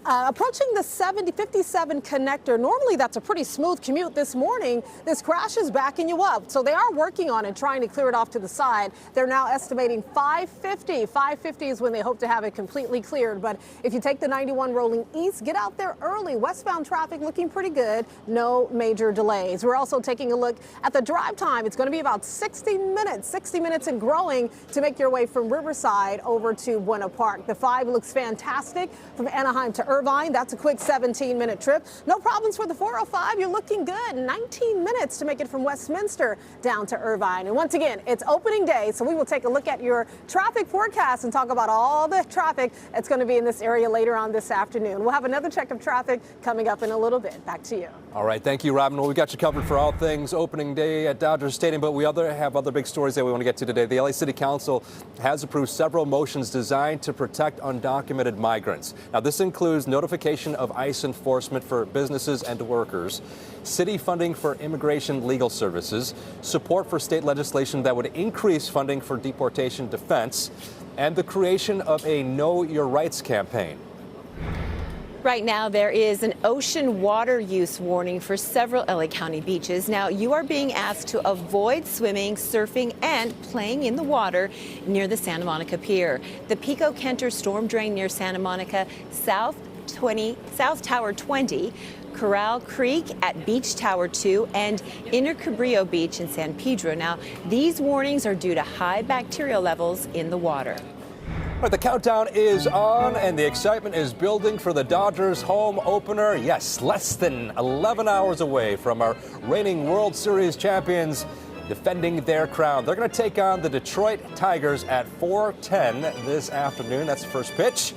Approaching the 57 connector. Normally that's a pretty smooth commute. This morning, this crash is backing you up. So they are working on it, trying to clear it off to the side. They're now estimating 550. 550 is when they hope to have it completely cleared. But if you take the 91 rolling east, get out there early. Westbound traffic looking pretty good. No major delays. We're also taking a look at the drive time. It's going to be about 60 minutes and growing to make your way from Riverside over to Buena Park. The 5 looks fantastic from Anaheim to Irvine. That's a quick 17-minute trip. No problems for the 405. You're looking good. 19 minutes to make it from Westminster down to Irvine. And once again, it's opening day, so we will take a look at your traffic forecast and talk about all the traffic that's going to be in this area later on this afternoon. We'll have another check of traffic coming up in a little bit. Back to you. All right, thank you, Robin. Well, we got you covered for all things opening day at Dodger Stadium, but we have other big stories that we want to get to today. The LA City Council has approved several motions designed to protect undocumented migrants. Now, this includes notification of ICE enforcement for businesses and workers, city funding for immigration legal services, support for state legislation that would increase funding for deportation defense, and the creation of a Know Your Rights campaign. Right now, there is an ocean water use warning for several LA County beaches. Now, you are being asked to avoid swimming, surfing, and playing in the water near the Santa Monica Pier. The Pico Kenter storm drain near Santa Monica, South Tower 20, Corral Creek at Beach Tower 2, and Inner Cabrillo Beach in San Pedro. Now, these warnings are due to high bacterial levels in the water. All right, the countdown is on, and the excitement is building for the Dodgers home opener. Yes, less than 11 hours away from our reigning World Series champions defending their crown. They're going to take on the Detroit Tigers at 4:10 this afternoon. That's the first pitch.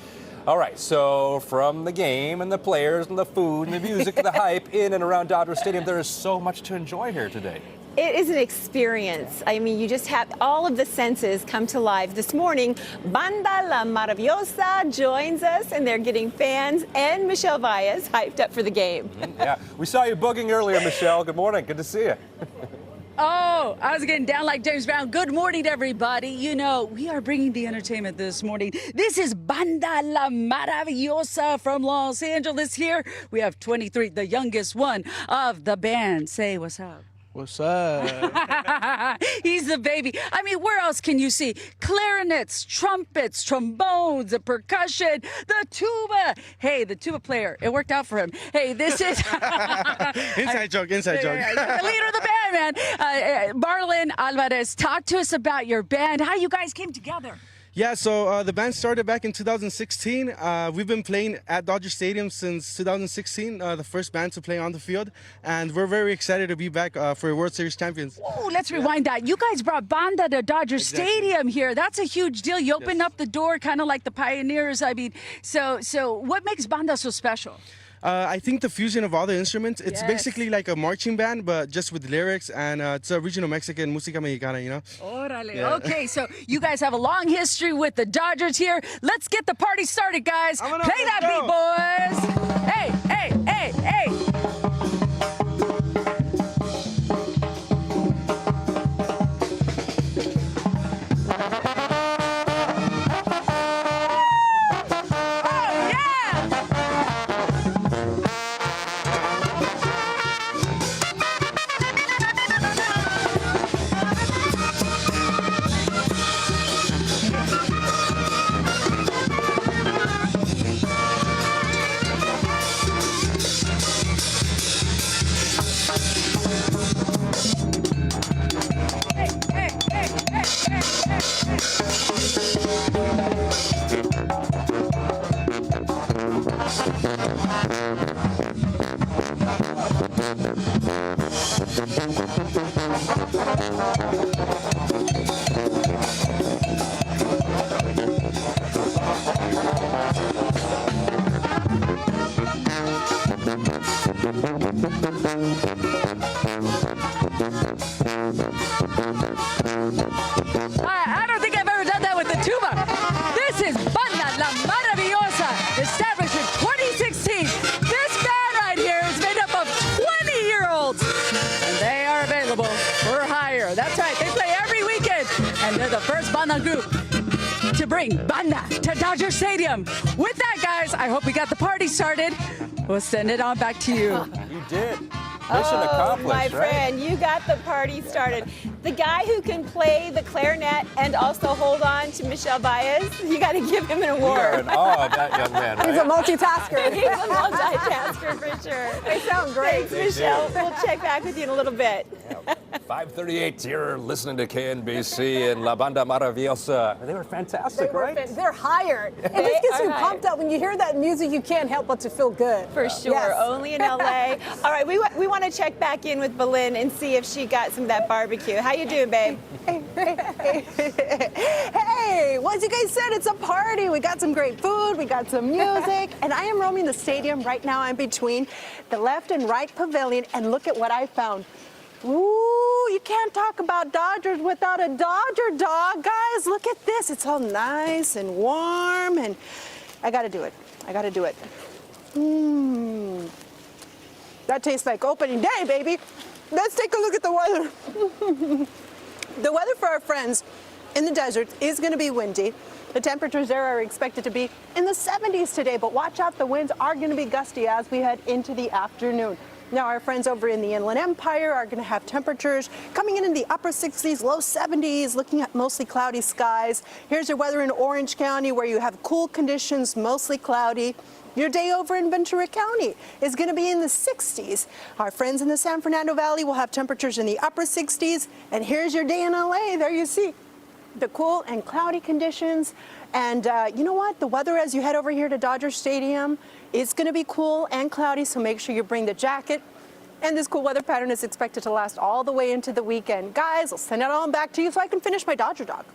All right, so from the game and the players and the food and the music and the hype in and around Dodger Stadium, there is so much to enjoy here today. It is an experience. I mean, you just have all of the senses come to life. This morning, Banda La Maravillosa joins us, and they're getting fans and Michelle Valles hyped up for the game. Yeah, we saw you booging earlier, Michelle. Good morning. Good to see you. Oh, I was getting down like James Brown. Good morning, everybody. You know, we are bringing the entertainment this morning. This is Banda La Maravillosa from Los Angeles here. We have 23, the youngest one of the band. Say what's up. What's up? He's the baby. I mean, where else can you see clarinets, trumpets, trombones, the percussion, the tuba? Hey, the tuba player, it worked out for him. Hey, this is inside joke. The leader of the band, man. Marlon Alvarez, talk to us about your band, how you guys came together. Yeah, so the band started back in 2016. We've been playing at Dodger Stadium since 2016, the first band to play on the field. And we're very excited to be back for World Series champions. Oh, let's rewind that. You guys brought Banda to Dodger Stadium here. That's a huge deal. You opened up the door kind of like the pioneers. I mean, so what makes Banda so special? I think the fusion of all the instruments, it's basically like a marching band, but just with lyrics, and it's a regional Mexican, música mexicana, you know? Orale. Yeah. Okay, so you guys have a long history with the Dodgers here. Let's get the party started, guys. Play that beat, boys. Hey, hey, hey, hey. I don't think I've ever done that with the tuba. This is Banda La Maravillosa, established in 2016. This band right here is made up of 20-year-olds, and they are available for hire. That's right, they play every weekend, and they're the first Banda group to bring Banda to Dodger Stadium. With that, guys, I hope we got the party started. We'll send it on back to you. You did. Mission accomplished, my friend, you got the party started. The guy who can play the clarinet and also hold on to Michelle Valles, you got to give him an award. We are in awe of that young man, right? He's a multitasker. He's a multitasker for sure. They sound great. Thanks, Michelle. We'll check back with you in a little bit. 5:38, you're listening to KNBC and La Banda Maravillosa. They were fantastic, right? They're hired. And this gets you pumped up. When you hear that music, you can't help but to feel good. For sure, Yes. only in LA. All right, we want to check back in with Belen and see if she got some of that barbecue. How you doing, babe? Hey, well, as you guys said, it's a party. We got some great food, we got some music, and I am roaming the stadium right now. I'm between the left and right pavilion, and look at what I found. Ooh, you can't talk about Dodgers without a Dodger dog. Guys, look at this. It's all nice and warm, and I gotta do it. I gotta do it. That tastes like opening day, baby. Let's take a look at the weather. The weather for our friends in the desert is going to be windy. The temperatures there are expected to be in the 70s today, but watch out, the winds are going to be gusty as we head into the afternoon. Now, our friends over in the Inland Empire are going to have temperatures coming in the upper 60s, low 70s, looking at mostly cloudy skies. Here's your weather in Orange County, where you have cool conditions, mostly cloudy. Your day over in Ventura County is going to be in the 60s. Our friends in the San Fernando Valley will have temperatures in the upper 60s. And here's your day in LA. There you see the cool and cloudy conditions. And you know what? The weather as you head over here to Dodger Stadium is going to be cool and cloudy, so make sure you bring the jacket. And this cool weather pattern is expected to last all the way into the weekend. Guys, I'll send it on back to you so I can finish my Dodger dog.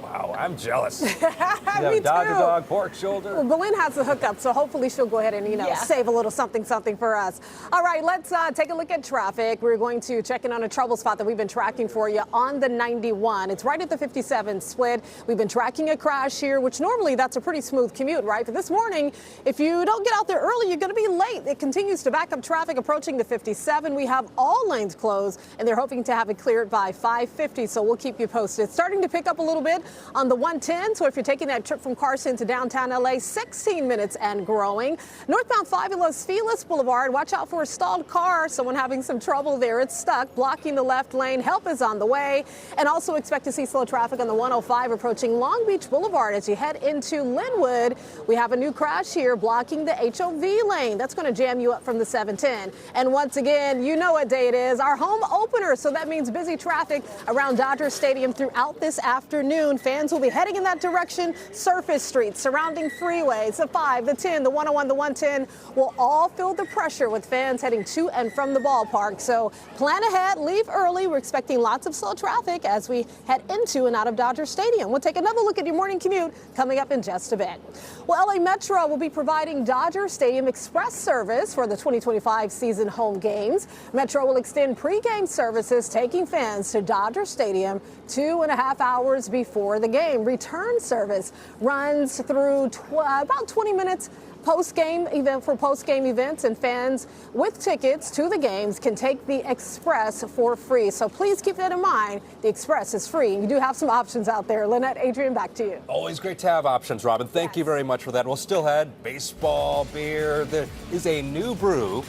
Wow, I'm jealous. Me Dodger too. dog, pork shoulder. Well, Belen has the hookup, so hopefully she'll go ahead and, save a little something for us. All right, let's take a look at traffic. We're going to check in on a trouble spot that we've been tracking for you on the 91. It's right at the 57 split. We've been tracking a crash here, which normally that's a pretty smooth commute, right? But this morning, if you don't get out there early, you're going to be late. It continues to back up traffic approaching the 57. We have all lanes closed, and they're hoping to have it cleared by 5:50, so we'll keep you posted. It's starting to pick up a little bit on the 110, so if you're taking that trip from Carson to downtown LA, 16 minutes and growing. Northbound 5 and Los Feliz Boulevard, watch out for a stalled car. Someone having some trouble there. It's stuck, blocking the left lane. Help is on the way. And also expect to see slow traffic on the 105 approaching Long Beach Boulevard as you head into Linwood. We have a new crash here blocking the HOV lane. That's going to jam you up from the 710. And once again, you know what day it is, our home opener. So that means busy traffic around Dodger Stadium throughout this afternoon. Fans will be heading in that direction. Surface streets, surrounding freeways, the 5, the 10, the 101, the 110 will all feel the pressure with fans heading to and from the ballpark. So plan ahead, leave early. We're expecting lots of slow traffic as we head into and out of Dodger Stadium. We'll take another look at your morning commute coming up in just a bit. Well, LA Metro will be providing Dodger Stadium Express service for the 2025 season home games. Metro will extend pregame services, taking fans to Dodger Stadium 2.5 hours before the game. Return service runs through about 20 minutes post-game events, and fans with tickets to the games can take the Express for free. So please keep that in mind. The Express is free. You do have some options out there. Lynette, Adrian, back to you. Always great to have options, Robin. Thank you very much for that. We'll still have baseball, beer. There is a new brew,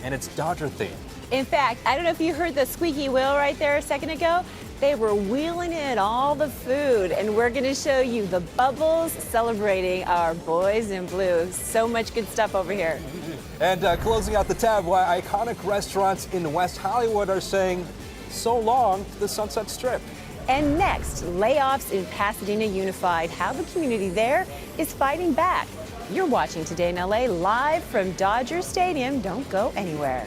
and it's Dodger themed. In fact, I don't know if you heard the squeaky wheel right there a second ago. They were wheeling in all the food, and we're going to show you the bubbles celebrating our boys in blue. So much good stuff over here. And closing out the tab, why iconic restaurants in West Hollywood are saying so long to the Sunset Strip. And next, layoffs in Pasadena Unified, how the community there is fighting back. You're watching Today in LA live from Dodger Stadium. Don't go anywhere.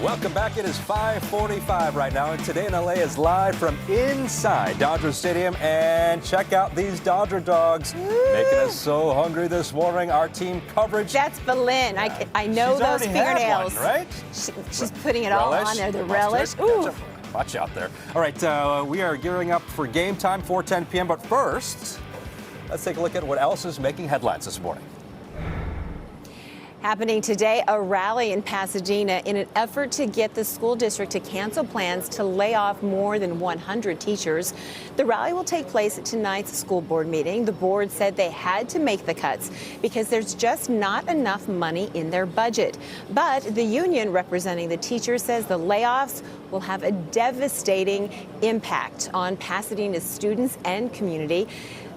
Welcome back. It is 5:45 right now, and Today in LA is live from inside Dodger Stadium. And check out these Dodger dogs making us so hungry this morning. Our team coverage. That's Belen. I know She's those already had fingernails. one, right? She's putting it all on there. The relish. Ooh. Watch out there. All right, we are gearing up for game time, 4:10 p.m. But first, let's take a look at what else is making headlines this morning. Happening today, a rally in Pasadena in an effort to get the school district to cancel plans to lay off more than 100 teachers. The rally will take place at tonight's school board meeting. The board said they had to make the cuts because there's just not enough money in their budget. But the union representing the teachers says the layoffs will have a devastating impact on Pasadena's students and community.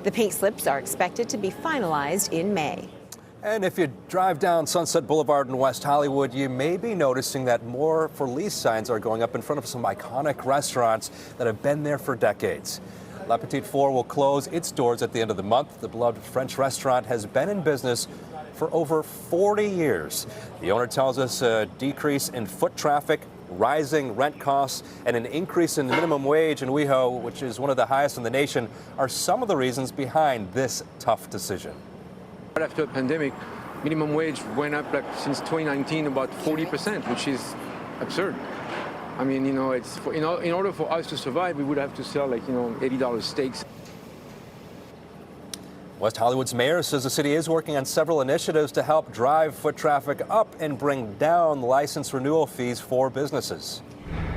The pink slips are expected to be finalized in May. And if you drive down Sunset Boulevard in West Hollywood, you may be noticing that more for lease signs are going up in front of some iconic restaurants that have been there for decades. La Petite Four will close its doors at the end of the month. The beloved French restaurant has been in business for over 40 years. The owner tells us a decrease in foot traffic, rising rent costs, and an increase in the minimum wage in WeHo, which is one of the highest in the nation, are some of the reasons behind this tough decision. Right after the pandemic, minimum wage went up like since 2019 about 40%, which is absurd. I mean, you know, it's in order for us to survive, we would have to sell like, you know, $80 steaks. West Hollywood's mayor says the city is working on several initiatives to help drive foot traffic up and bring down license renewal fees for businesses.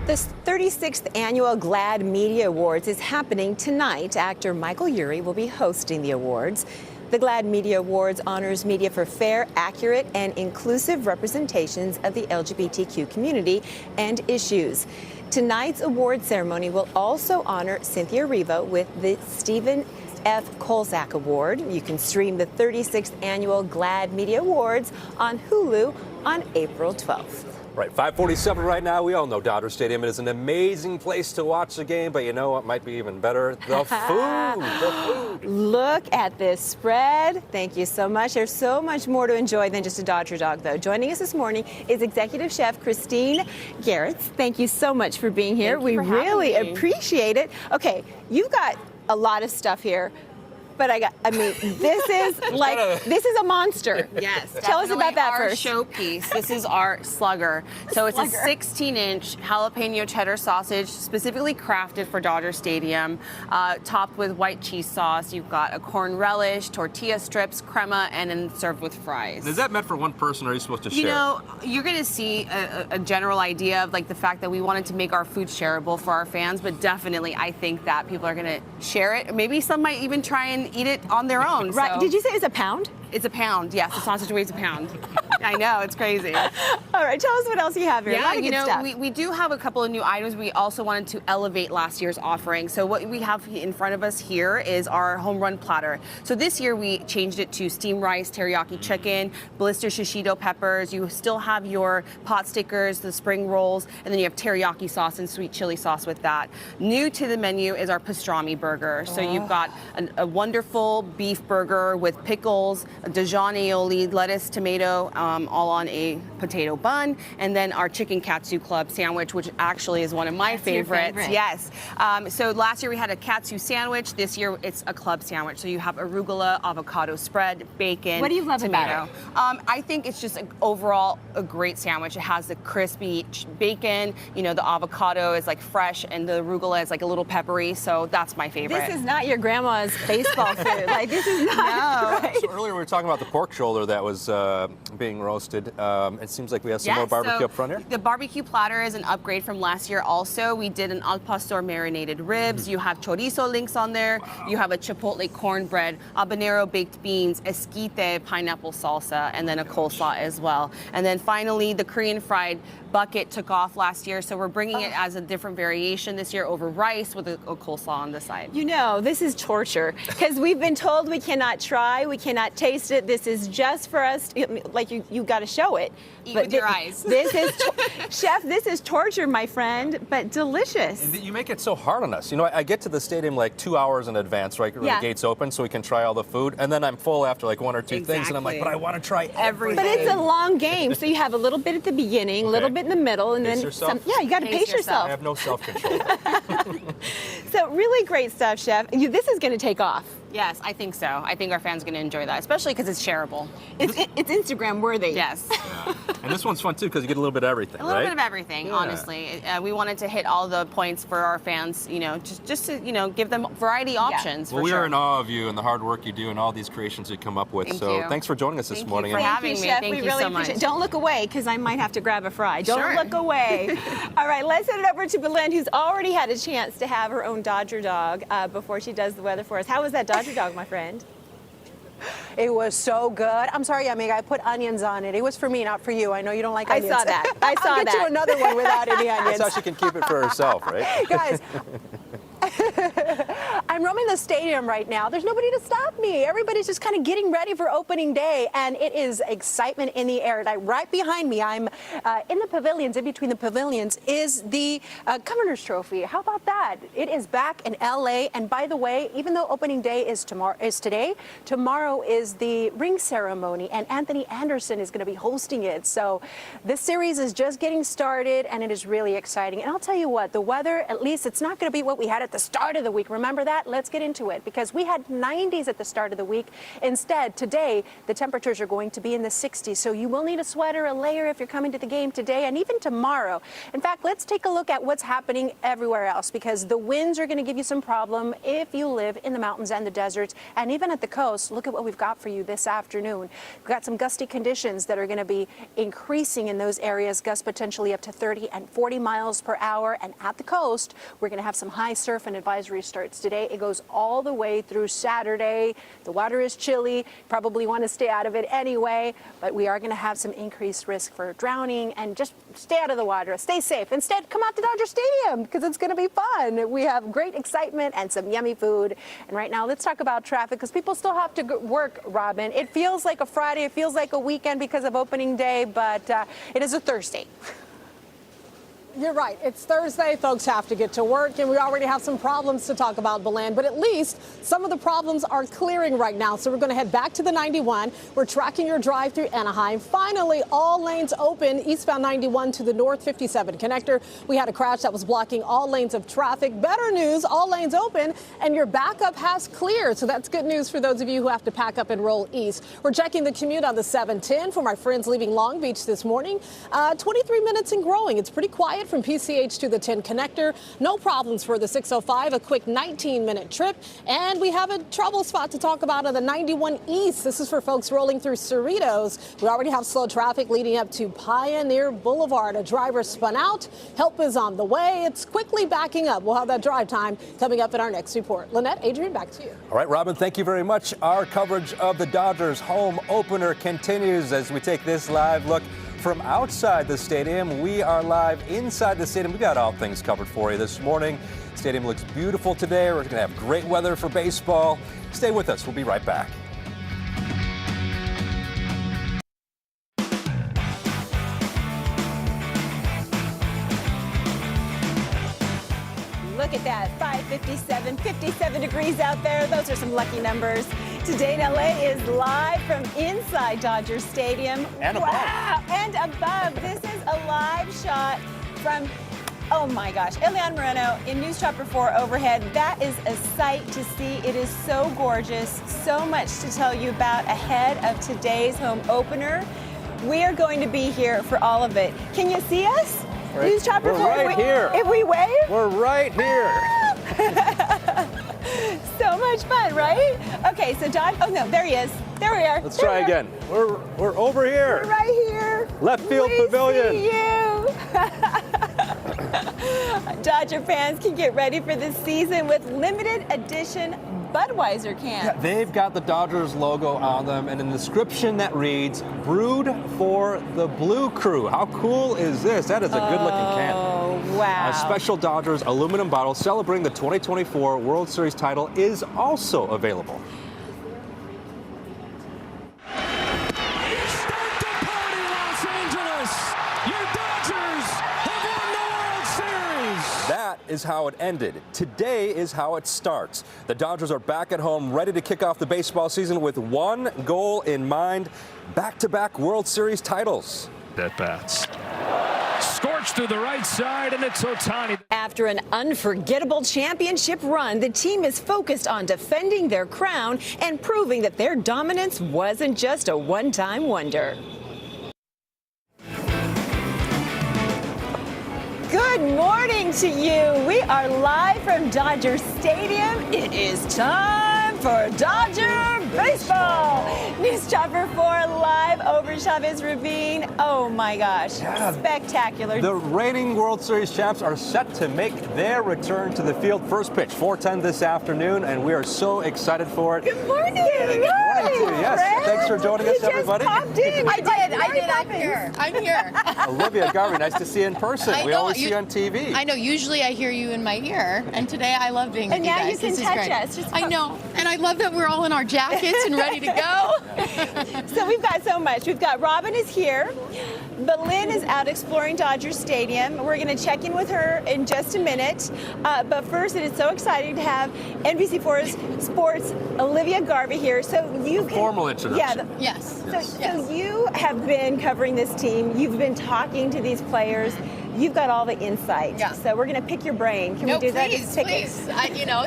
The 36th annual GLAAD Media Awards is happening tonight. Actor Michael Urie will be hosting the awards. The GLAAD Media Awards honors media for fair, accurate, and inclusive representations of the LGBTQ community and issues. Tonight's award ceremony will also honor Cynthia Erivo with the Stephen F. Kolzak Award. You can stream the 36th annual GLAAD Media Awards on Hulu on April 12th. Right, 5:47 right now. We all know Dodger Stadium is an amazing place to watch the game, but you know what might be even better? The food. The food. Look at this spread. Thank you so much. There's so much more to enjoy than just a Dodger dog, though. Joining us this morning is Executive Chef Christine Garretts. Thank you so much for being here. We really appreciate it. Okay, you've got a lot of stuff here. But this is this is a monster. Yes. Tell us about that our first. Showpiece. This is our slugger. So it's a 16-inch jalapeno cheddar sausage, specifically crafted for Dodger Stadium, topped with white cheese sauce. You've got a corn relish, tortilla strips, crema, and then served with fries. Is that meant for one person, or are you supposed to share? You know, you're going to see a general idea of like the fact that we wanted to make our food shareable for our fans, but definitely I think that people are going to share it. Maybe some might even try and eat it on their own. Right. So. Did you say it's a pound? It's a pound, yes. The sausage weighs a pound. I know, it's crazy. All right, tell us what else you have here. Yeah, a lot of you good know, stuff. we do have a couple of new items. We also wanted to elevate last year's offering. So what we have in front of us here is our home run platter. So this year we changed it to steamed rice, teriyaki chicken, blister shishito peppers. You still have your pot stickers, the spring rolls, and then you have teriyaki sauce and sweet chili sauce with that. New to the menu is our pastrami burger. So you've got a wonderful beef burger with pickles, Dijon aioli, lettuce, tomato, all on a potato bun, and then our chicken katsu club sandwich, which actually is one of my favorites. Yes. So last year we had a katsu sandwich. This year it's a club sandwich. So you have arugula, avocado spread, bacon, What do you love tomato. about I think it's just overall a great sandwich. It has the crispy bacon. You know, the avocado is like fresh, and the arugula is like a little peppery. So that's my favorite. This is not your grandma's baseball food. Like, this is not. Right? So earlier we were talking about the pork shoulder that was being roasted. It seems like we have some more barbecue so up front here. The barbecue platter is an upgrade from last year also. We did an al pastor marinated ribs. You have chorizo links on there. You have a chipotle cornbread, habanero baked beans, esquite pineapple salsa, and then a coleslaw as well. And then finally, the Korean fried bucket took off last year, so we're bringing it as a different variation this year over rice with a coleslaw on the side. You know, this is torture because we've been told we cannot try, we cannot taste it. This is just for us. Like you got to show it. Eat with your eyes. This is Chef. This is torture, my friend, but delicious. And you make it so hard on us. You know, I get to the stadium like 2 hours in advance, right? When the gates open, so we can try all the food, and then I'm full after like one or two things, and I'm like, but I want to try everything. But it's a long game, so you have a little bit at the beginning, a little bit in the middle, and Pace then yourself? some. Yeah, you got to pace yourself. I have no self-control. So really great stuff, Chef. This is going to take off. Yes, I think so. I think our fans are going to enjoy that, especially because it's shareable. It's Instagram worthy. Yes. And this one's fun too because you get a little bit of everything, A little right? bit of everything, honestly. We wanted to hit all the points for our fans, you know, just to, you know, give them variety options. Well, we are in awe of you and the hard work you do and all these creations you come up with. Thank so you. thanks for joining us this morning. for having me. Chef. Thank we you really so much. appreciate it. Don't look away because I might have to grab a fry. Don't Sure. look away. All right, let's head it over to Belen, who's already had a chance to have her own Dodger dog before she does the weather for us. How was that Dodger dog, my friend? It was so good. I'm sorry, amiga, I put onions on it. It was for me, not for you. I know you don't like onions. I saw that. I saw I'll get you another one without any onions. That's how she can keep it for herself, right? Guys, I I'm roaming the stadium right now. There's nobody to stop me. Everybody's just kind of getting ready for opening day, and it is excitement in the air. Right behind me, I'm in the pavilions. In between the pavilions is the Governor's Trophy. How about that? It is back in LA, and by the way, even though opening day is today, tomorrow is the ring ceremony, and Anthony Anderson is going to be hosting it. So this series is just getting started, and it is really exciting. And I'll tell you what, the weather, at least it's not going to be what we had at the start of the week. Remember that? Let's get into it, because we had 90s at the start of the week. Instead, today, the temperatures are going to be in the 60s. So you will need a sweater, a layer if you're coming to the game today and even tomorrow. In fact, let's take a look at what's happening everywhere else, because the winds are going to give you some problem if you live in the mountains and the deserts. And even at the coast, look at what we've got for you this afternoon. We've got some gusty conditions that are going to be increasing in those areas, gusts potentially up to 30 and 40 miles per hour. And at the coast, we're going to have some high surf and advisory starts today. It goes all the way through Saturday. The water is chilly. Probably want to stay out of it anyway, but we are going to have some increased risk for drowning, and just stay out of the water. Stay safe. Instead, come out to Dodger Stadium, because it's going to be fun. We have great excitement and some yummy food. And right now, let's talk about traffic, because people still have to work, Robin. It feels like a Friday. It feels like a weekend because of opening day, but it is a Thursday. You're right. It's Thursday. Folks have to get to work, and we already have some problems to talk about, Belen. But at least some of the problems are clearing right now. So we're going to head back to the 91. We're tracking your drive through Anaheim. Finally, all lanes open. Eastbound 91 to the North 57 connector. We had a crash that was blocking all lanes of traffic. Better news, all lanes open, and your backup has cleared. So that's good news for those of you who have to pack up and roll east. We're checking the commute on the 710 for my friends leaving Long Beach this morning. 23 minutes and growing. It's pretty quiet from PCH to the 10 connector. No problems for the 605, a quick 19-minute trip. And we have a trouble spot to talk about on the 91 East. This is for folks rolling through Cerritos. We already have slow traffic leading up to Pioneer Boulevard. A driver spun out. Help is on the way. It's quickly backing up. We'll have that drive time coming up in our next report. Lynette, Adrian, back to you. All right, Robin, thank you very much. Our coverage of the Dodgers home opener continues as we take this live look from outside the stadium. We are live inside the stadium. We got all things covered for you this morning. The stadium looks beautiful today. We're going to have great weather for baseball. Stay with us. We'll be right back. Look at that, 557, 57 degrees out there. Those are some lucky numbers. Today in LA is live from inside Dodger Stadium. And above. Wow, and above. This is a live shot from, oh my gosh, Elian Moreno in News Chopper 4 overhead. That is a sight to see. It is so gorgeous. So much to tell you about ahead of today's home opener. We are going to be here for all of it. Can you see us? Right. News Chopper 4. We're right here. If we wave? We're right here. So much fun, right? Okay, so Don, oh no, there he is. There we are. Let's there try we are. again. We're over here. We're right here. Left field pavilion. See you. Dodger fans can get ready for the season with limited edition Budweiser cans. Yeah, they've got the Dodgers logo on them and an inscription that reads, "Brewed for the Blue Crew." How cool is this? That is a good-looking can. Oh, wow. A special Dodgers aluminum bottle celebrating the 2024 World Series title is also available. That is how it ended. Today is how it starts. The Dodgers are back at home, ready to kick off the baseball season with one goal in mind: back-to-back World Series titles. At bats. Scorched through the right side, and it's Ohtani. After an unforgettable championship run, the team is focused on defending their crown and proving that their dominance wasn't just a one-time wonder. Good morning to you. We are live from Dodger Stadium. It is time for Dodger Baseball. News Chopper 4 live over Chavez Ravine. Oh my gosh, spectacular. The reigning World Series champs are set to make their return to the field. First pitch, 4:10 this afternoon, and we are so excited for it. Good morning. Good morning. morning to you. Yes. Thanks for joining us, everybody. I did. I'm here. Olivia Garvey, nice to see you in person. We always see you on TV. I know. Usually I hear you in my ear, and today I love being with you guys. And now you can This is touch great. us. Just I know, and I love that we're all in our jackets and ready to go. So we've got so much. We've got Robin is here, but Lynn is out exploring Dodger Stadium. We're going to check in with her in just a minute. But first, it is so exciting to have NBC4's Sports Olivia Garvey here. So you can, formal introduction. Yeah. Yes. So you have been covering this team. You've been talking to these players. You've got all the insight. Yeah. So we're going to pick your brain. Can we do that? Please.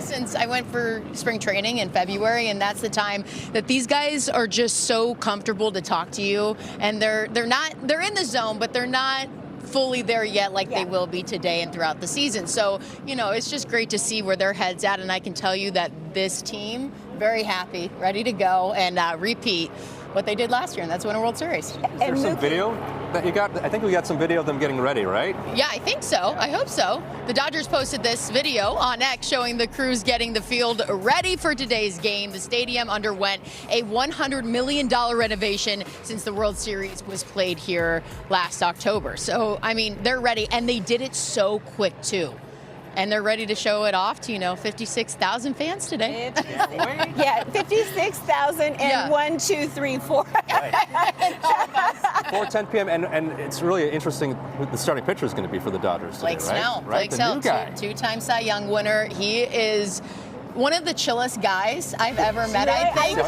Since I went for spring training in February, and that's the time that these guys are just so comfortable to talk to you, and they're in the zone, but they're not fully there yet like they will be today and throughout the season. So, it's just great to see where their head's at, and I can tell you that this team, very happy, ready to go and repeat what they did last year, and that's win a World Series. Is there some video that you got? I think we got some video of them getting ready, right? Yeah, I think so. I hope so. The Dodgers posted this video on X showing the crews getting the field ready for today's game. The stadium underwent a $100 million renovation since the World Series was played here last October. So, they're ready, and they did it so quick, too. And they're ready to show it off to, 56,000 fans today. 56,000 and 1, 2, 3, 4. 4:10 p.m. and it's really interesting who the starting pitcher is going to be for the Dodgers today, Blake Snell. Right? Blake Snell, new guy. two-time Cy Young winner. He is one of the chillest guys I've ever met, I think.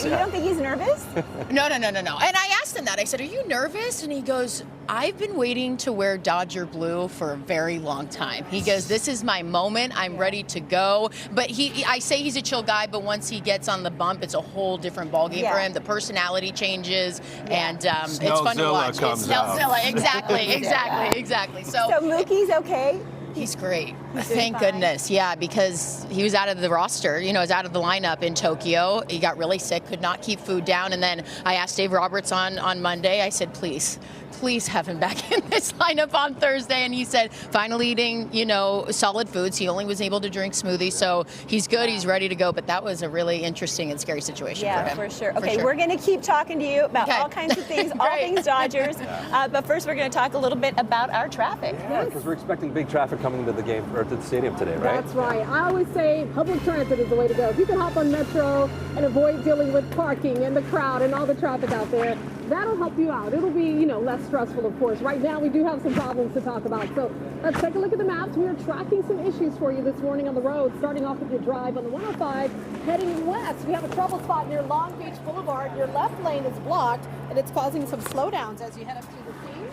You don't think he's nervous? No. And I asked him that. I said, are you nervous? And he goes, I've been waiting to wear Dodger blue for a very long time. He goes, this is my moment. I'm ready to go. But I say he's a chill guy, but once he gets on the bump, it's a whole different ballgame for him. The personality changes, and it's fun to watch. Snellzilla, exactly. So Mookie's okay? He's great. Thank goodness. Yeah, because he was out of the roster, was out of the lineup in Tokyo. He got really sick, could not keep food down. And then I asked Dave Roberts on Monday, I said, please have him back in this lineup on Thursday. And he said, finally eating, solid foods. He only was able to drink smoothies. So he's good. He's ready to go. But that was a really interesting and scary situation for him. For sure. Okay, we're going to keep talking to you about all kinds of things, all things Dodgers. But first, we're going to talk a little bit about our traffic. Yeah, because we're expecting big traffic coming into the game or to the stadium today, right? That's right. I always say public transit is the way to go. If you can hop on Metro and avoid dealing with parking and the crowd and all the traffic out there, that'll help you out. It'll be, less stressful, of course. Right now, we do have some problems to talk about. So let's take a look at the maps. We are tracking some issues for you this morning on the road, starting off with your drive on the 105, heading west. We have a trouble spot near Long Beach Boulevard. Your left lane is blocked, and it's causing some slowdowns as you head up to the scene.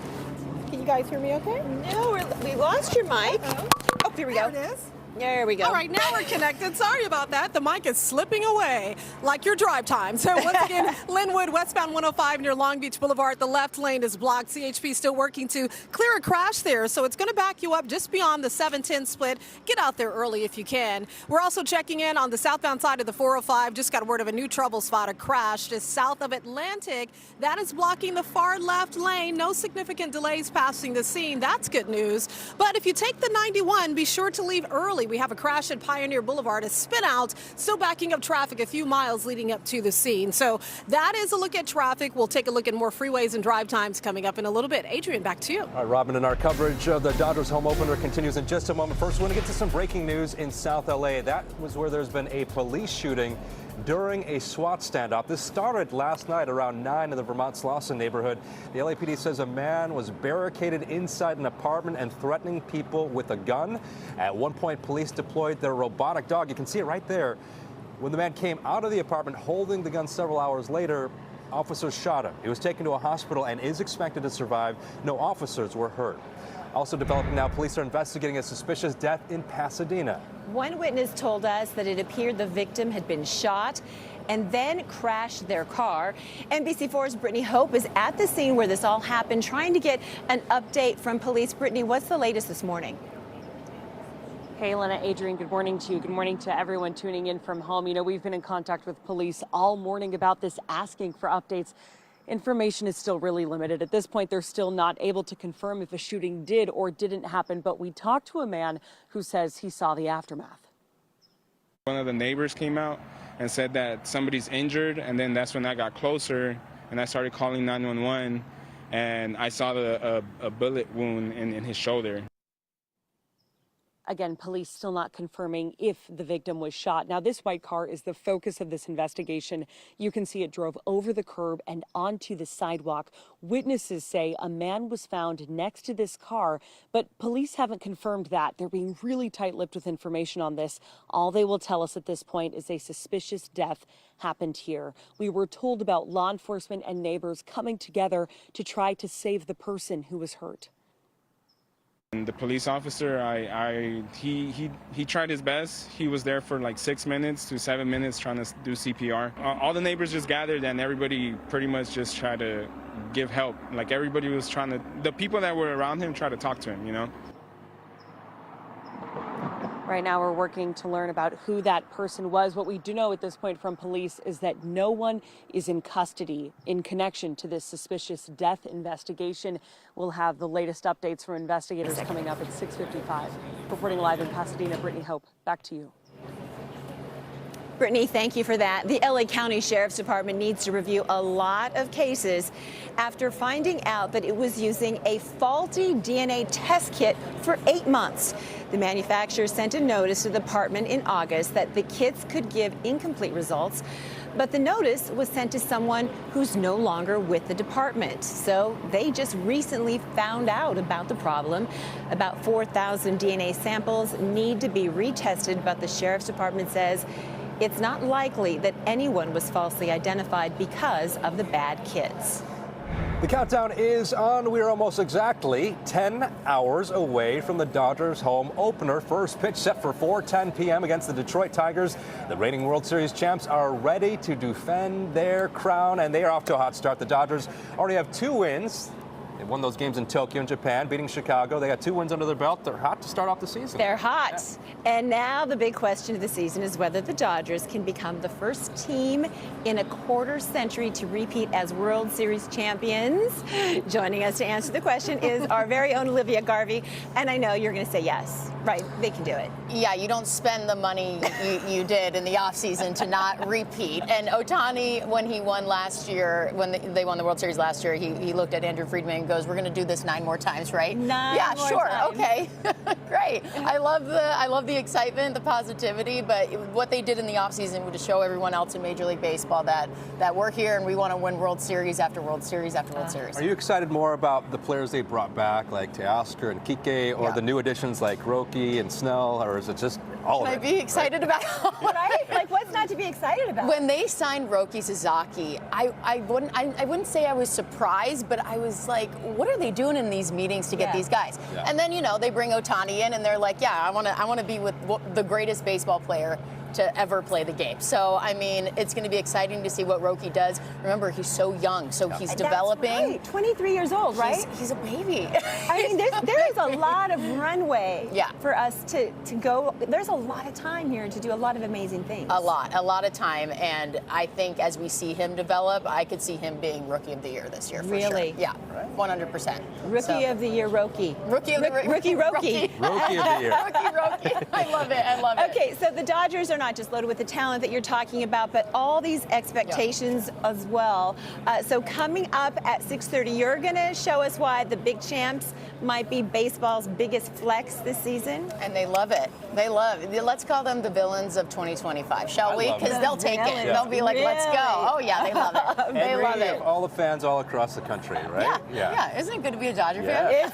Can you guys hear me okay? No, we lost your mic. Oh, here we go. There it is. There we go. All right, now we're connected. Sorry about that. The mic is slipping away like your drive time. So once again, Linwood, westbound 105 near Long Beach Boulevard. The left lane is blocked. CHP still working to clear a crash there. So it's going to back you up just beyond the 710 split. Get out there early if you can. We're also checking in on the southbound side of the 405. Just got word of a new trouble spot, a crash just south of Atlantic. That is blocking the far left lane. No significant delays passing the scene. That's good news. But if you take the 91, be sure to leave early. We have a crash at Pioneer Boulevard, a spin out, still backing up traffic a few miles leading up to the scene. So that is a look at traffic. We'll take a look at more freeways and drive times coming up in a little bit. Adrian, back to you. All right, Robin, and our coverage of the Dodgers home opener continues in just a moment. First, we're going to get to some breaking news in South LA. That was where there's been a police shooting during a SWAT standoff. This started last night around 9 in the Vermont Slauson neighborhood. The LAPD says a man was barricaded inside an apartment and threatening people with a gun. At one point, police deployed their robotic dog. You can see it right there. When the man came out of the apartment holding the gun several hours later, officers shot him. He was taken to a hospital and is expected to survive. No officers were hurt. Also developing now, police are investigating a suspicious death in Pasadena. One witness told us that it appeared the victim had been shot and then crashed their car. NBC4's Brittany Hope is at the scene where this all happened, trying to get an update from police. Brittany, what's the latest this morning? Hey, Lena, Adrian, good morning to you. Good morning to everyone tuning in from home. We've been in contact with police all morning about this, asking for updates. Information is still really limited. At this point, they're still not able to confirm if a shooting did or didn't happen, but we talked to a man who says he saw the aftermath. One of the neighbors came out and said that somebody's injured, and then that's when I got closer and I started calling 911, and I saw a bullet wound in his shoulder. Again, police still not confirming if the victim was shot. Now, this white car is the focus of this investigation. You can see it drove over the curb and onto the sidewalk. Witnesses say a man was found next to this car, but police haven't confirmed that. They're being really tight-lipped with information on this. All they will tell us at this point is a suspicious death happened here. We were told about law enforcement and neighbors coming together to try to save the person who was hurt. And the police officer, he tried his best. He was there for like 6 minutes to 7 minutes trying to do CPR. All the neighbors just gathered and everybody pretty much just tried to give help. Like everybody was trying to, the people that were around him tried to talk to him, you know? Right now, we're working to learn about who that person was. What we do know at this point from police is that no one is in custody in connection to this suspicious death investigation. We'll have the latest updates from investigators coming up at 6:55. Reporting live in Pasadena, Brittany Hope, back to you. Brittany, thank you for that. The LA County Sheriff's Department needs to review a lot of cases after finding out that it was using a faulty DNA test kit for 8 months. The manufacturer sent a notice to the department in August that the kits could give incomplete results, but the notice was sent to someone who's no longer with the department. So they just recently found out about the problem. About 4,000 DNA samples need to be retested, but the Sheriff's Department says it's not likely that anyone was falsely identified because of the bad kits. The countdown is on. We are almost exactly 10 hours away from the Dodgers home opener. First pitch set for 4:10 p.m. against the Detroit Tigers. The reigning World Series champs are ready to defend their crown, and they are off to a hot start. The Dodgers already have 2 wins. They won those games in Tokyo and Japan, beating Chicago. They got 2 wins under their belt. They're hot to start off the season. They're hot. Yeah. And now the big question of the season is whether the Dodgers can become the first team in a quarter century to repeat as World Series champions. Joining us to answer the question is our very own Olivia Garvey. And I know you're going to say yes, right? They can do it. Yeah, you don't spend the money you did in the offseason to not repeat. And Ohtani, when he won last year, when they won the World Series last year, he looked at Andrew Friedman and goes, "We're going to do this 9 more times, right?" 9 yeah, more sure, times. okay, great. I love the excitement, the positivity, but what they did in the offseason would to show everyone else in Major League Baseball that we're here and we want to win World Series after World Series after World Series. Are you excited more about the players they brought back, like Teoscar and Kike, or the new additions like Roki and Snell, or is it just all Can of I it? be excited about Right? Like, what's not to be excited about? When they signed Roki Sasaki, I wouldn't say I was surprised, but I was like, what are they doing in these meetings to get these guys? Yeah. And then, they bring Ohtani in and they're like, yeah, I want to be with the greatest baseball player to ever play the game. So, I mean, it's going to be exciting to see what Roki does. Remember, he's so young, so he's developing. That's right. 23 years old, right? He's a baby. I mean, there is a lot of runway for us to go. There's a lot of time here to do a lot of amazing things. A lot of time. And I think as we see him develop, I could see him being Rookie of the Year this year for Really? sure. Yeah, 100%. Rookie of the Year, Roki. Rookie of the Rookie Roki. Rookie of the Year. Rookie Roki. I love it. Okay, so the Dodgers are not just loaded with the talent that you're talking about, but all these expectations as well. So coming up at 6:30, you're going to show us why the big champs might be baseball's biggest flex this season. And they love it. They love it. Let's call them the villains of 2025, shall we? Because they'll take it. They'll be like, let's go. Oh, yeah, they love it. They love it. Of all the fans all across the country, right? Yeah. Isn't it good to be a Dodger fan?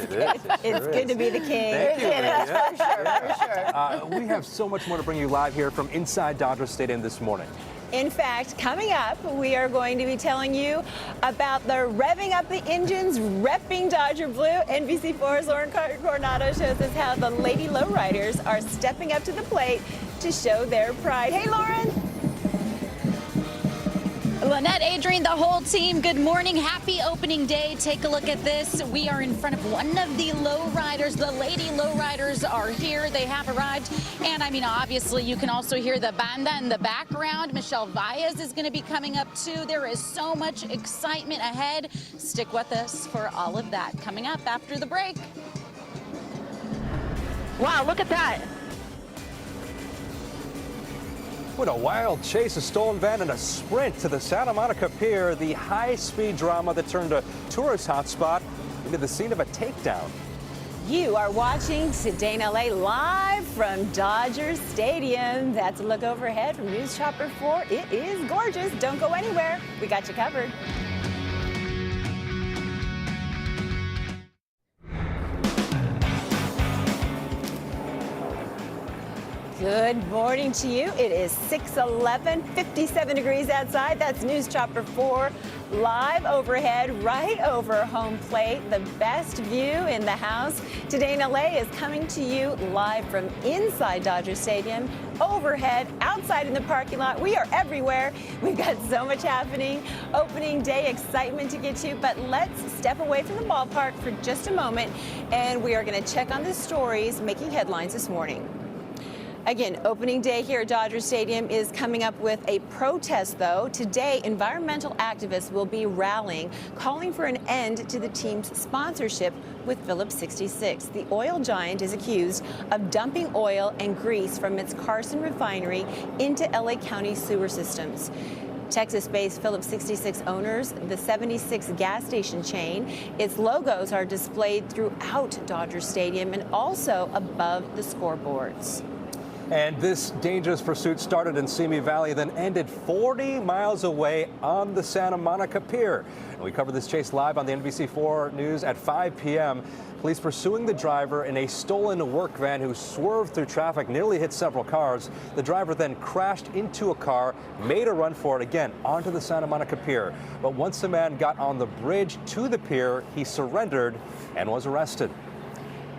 It's good to be the king. Thank you, It is, for sure. We have so much more to bring you live here from inside Dodger Stadium this morning. In fact, coming up, we are going to be telling you about the revving up the engines, repping Dodger Blue. NBC4's Lauren Coronado shows us how the Lady Lowriders are stepping up to the plate to show their pride. Hey, Lauren. Lynette, Adrian, the whole team, good morning. Happy opening day. Take a look at this. We are in front of one of the lowriders. The Lady Lowriders are here. They have arrived. And I mean, obviously, you can also hear the banda in the background. Michelle Valles is going to be coming up, too. There is so much excitement ahead. Stick with us for all of that coming up after the break. Wow, look at that. With a wild chase, a stolen van, and a sprint to the Santa Monica Pier, the high-speed drama that turned a tourist hotspot into the scene of a takedown. You are watching Today in LA live from Dodger Stadium. That's a look overhead from News Chopper 4. It is gorgeous. Don't go anywhere. We got you covered. Good morning to you. It is 6:11, 57 degrees outside. That's News Chopper 4 live overhead, right over home plate. The best view in the house. Today in LA is coming to you live from inside Dodger Stadium, overhead, outside in the parking lot. We are everywhere. We've got so much happening. Opening day excitement to get to, but let's step away from the ballpark for just a moment, and we are going to check on the stories making headlines this morning. Again, opening day here at Dodger Stadium is coming up with a protest, though. Today, environmental activists will be rallying, calling for an end to the team's sponsorship with Phillips 66. The oil giant is accused of dumping oil and grease from its Carson refinery into LA County sewer systems. Texas-based Phillips 66 owners the 76 gas station chain. Its logos are displayed throughout Dodger Stadium and also above the scoreboards. And this dangerous pursuit started in Simi Valley, then ended 40 miles away on the Santa Monica Pier. And we cover this chase live on the NBC4 News at 5 p.m. Police pursuing the driver in a stolen work van who swerved through traffic, nearly hit several cars. The driver then crashed into a car, made a run for it again onto the Santa Monica Pier. But once the man got on the bridge to the pier, he surrendered and was arrested.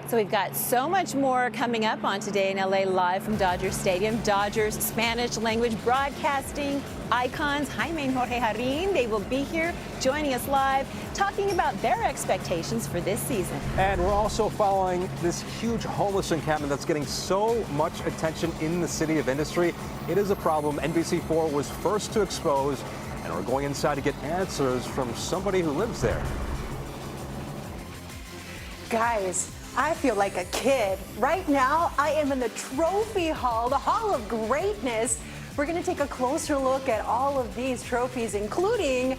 So we've got so much more coming up on Today in LA live from Dodger Stadium. Dodgers Spanish language broadcasting icons, Jaime and Jorge Jarin, they will be here joining us live, talking about their expectations for this season. And we're also following this huge homeless encampment that's getting so much attention in the city of Industry. It is a problem NBC4 was first to expose, and we're going inside to get answers from somebody who lives there. Guys, I feel like a kid. Right now, I am in the trophy hall, the Hall of Greatness. We're going to take a closer look at all of these trophies, including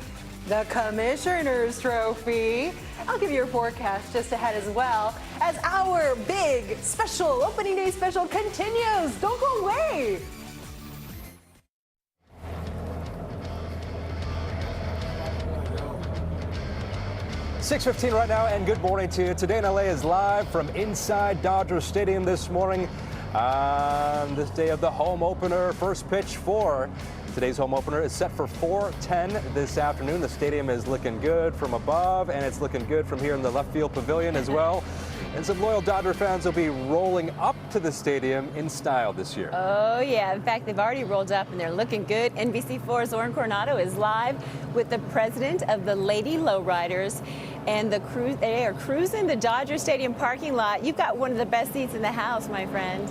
the Commissioner's Trophy. I'll give you a forecast just ahead as well as our big special opening day special continues. Don't go away. 6:15 right now, and good morning to you. Today in LA is live from inside Dodger Stadium this morning on this day of the home opener. First pitch for today's home opener is set for 4:10 this afternoon. The stadium is looking good from above, and it's looking good from here in the left field pavilion as well. And some loyal Dodger fans will be rolling up to the stadium in style this year. Oh, yeah. In fact, they've already rolled up, and they're looking good. NBC4's Lauren Coronado is live with the president of the Lady Lowriders. And they are cruising the Dodger Stadium parking lot. You've got one of the best seats in the house, my friend.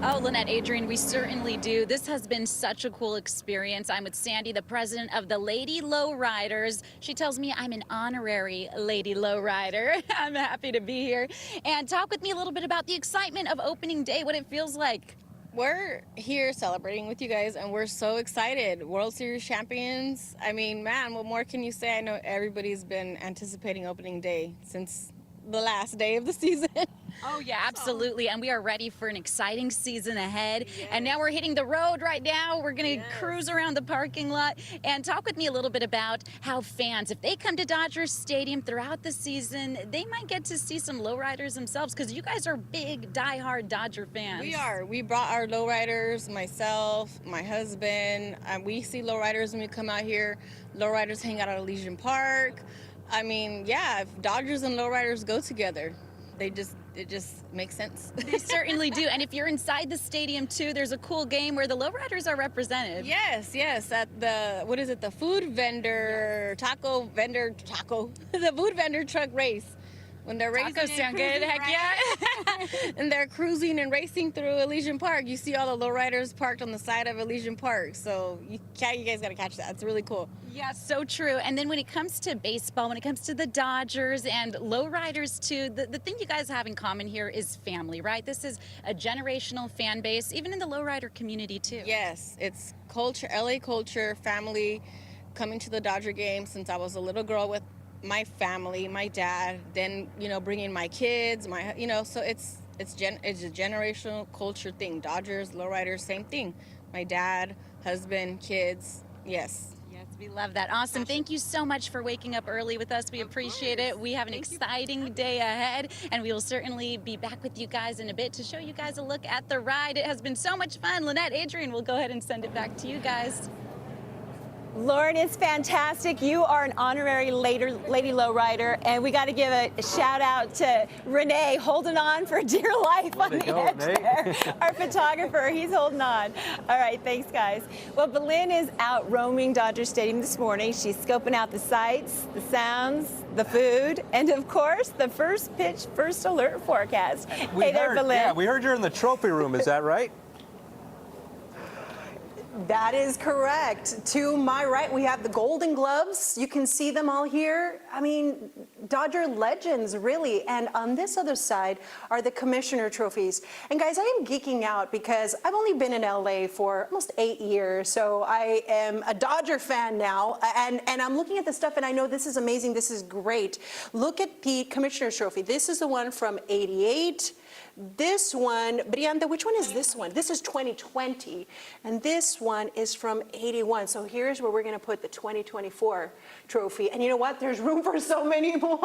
Oh, Lynette, Adrian, we certainly do. This has been such a cool experience. I'm with Sandy, the president of the Lady Lowriders. She tells me I'm an honorary Lady Lowrider. I'm happy to be here. And talk with me a little bit about the excitement of opening day, what it feels like. We're here celebrating with you guys, and we're so excited. World Series champions. I mean, man, what more can you say? I know everybody's been anticipating opening day since the last day of the season. Oh, yeah, absolutely. And we are ready for an exciting season ahead. Yes. And now we're hitting the road right now. We're going to cruise around the parking lot. And talk with me a little bit about how fans, if they come to Dodger Stadium throughout the season, they might get to see some lowriders themselves, because you guys are big, diehard Dodger fans. We are. We brought our lowriders, myself, my husband. We see lowriders when we come out here. Lowriders hang out at Elysian Park. I mean, yeah, if Dodgers and lowriders go together, it just makes sense. They certainly do. And if you're inside the stadium too, there's a cool game where the lowriders are represented. Yes, at the food vendor, the food vendor truck race. When they're racing Tacos sound good. cruising, Heck yeah. And they're cruising and racing through Elysian Park. You see all the lowriders parked on the side of Elysian Park. So you guys got to catch that. It's really cool. Yeah, so true. And then when it comes to baseball, when it comes to the Dodgers and lowriders too, the thing you guys have in common here is family, right? This is a generational fan base, even in the lowrider community too. Yes, it's culture, LA culture, family, coming to the Dodger game since I was a little girl with my family, my dad, then, you know, bringing my kids, so it's a generational culture thing. Dodgers, lowriders, same thing. My dad, husband, kids, yes. Yes, we love that. Awesome. Thank you so much for waking up early with us. We appreciate it. We have an exciting day ahead, and we will certainly be back with you guys in a bit to show you guys a look at the ride. It has been so much fun. Lynette, Adrian, we'll go ahead and send it back to you guys. Lauren, it's fantastic. You are an honorary Lady Lowrider, and we got to give a shout out to Renee, holding on for dear life on the edge there. Our photographer, he's holding on. All right, thanks, guys. Well, Belen is out roaming Dodger Stadium this morning. She's scoping out the sights, the sounds, the food, and of course, the first pitch, first alert forecast. Hey there, Belen. Yeah, we heard you're in the trophy room. Is that right? That is correct. To my right, we have the Golden Gloves. You can see them all here. I mean, Dodger legends, really. And on this other side are the Commissioner trophies. And guys, I am geeking out because I've only been in LA for almost 8 years. So I am a Dodger fan now. And I'm looking at the stuff and I know this is amazing. This is great. Look at the Commissioner trophy. This is the one from '88. This one, Brianda, which one is this one? This is 2020, and this one is from '81. So here's where we're going to put the 2024 trophy. And you know what? There's room for so many more.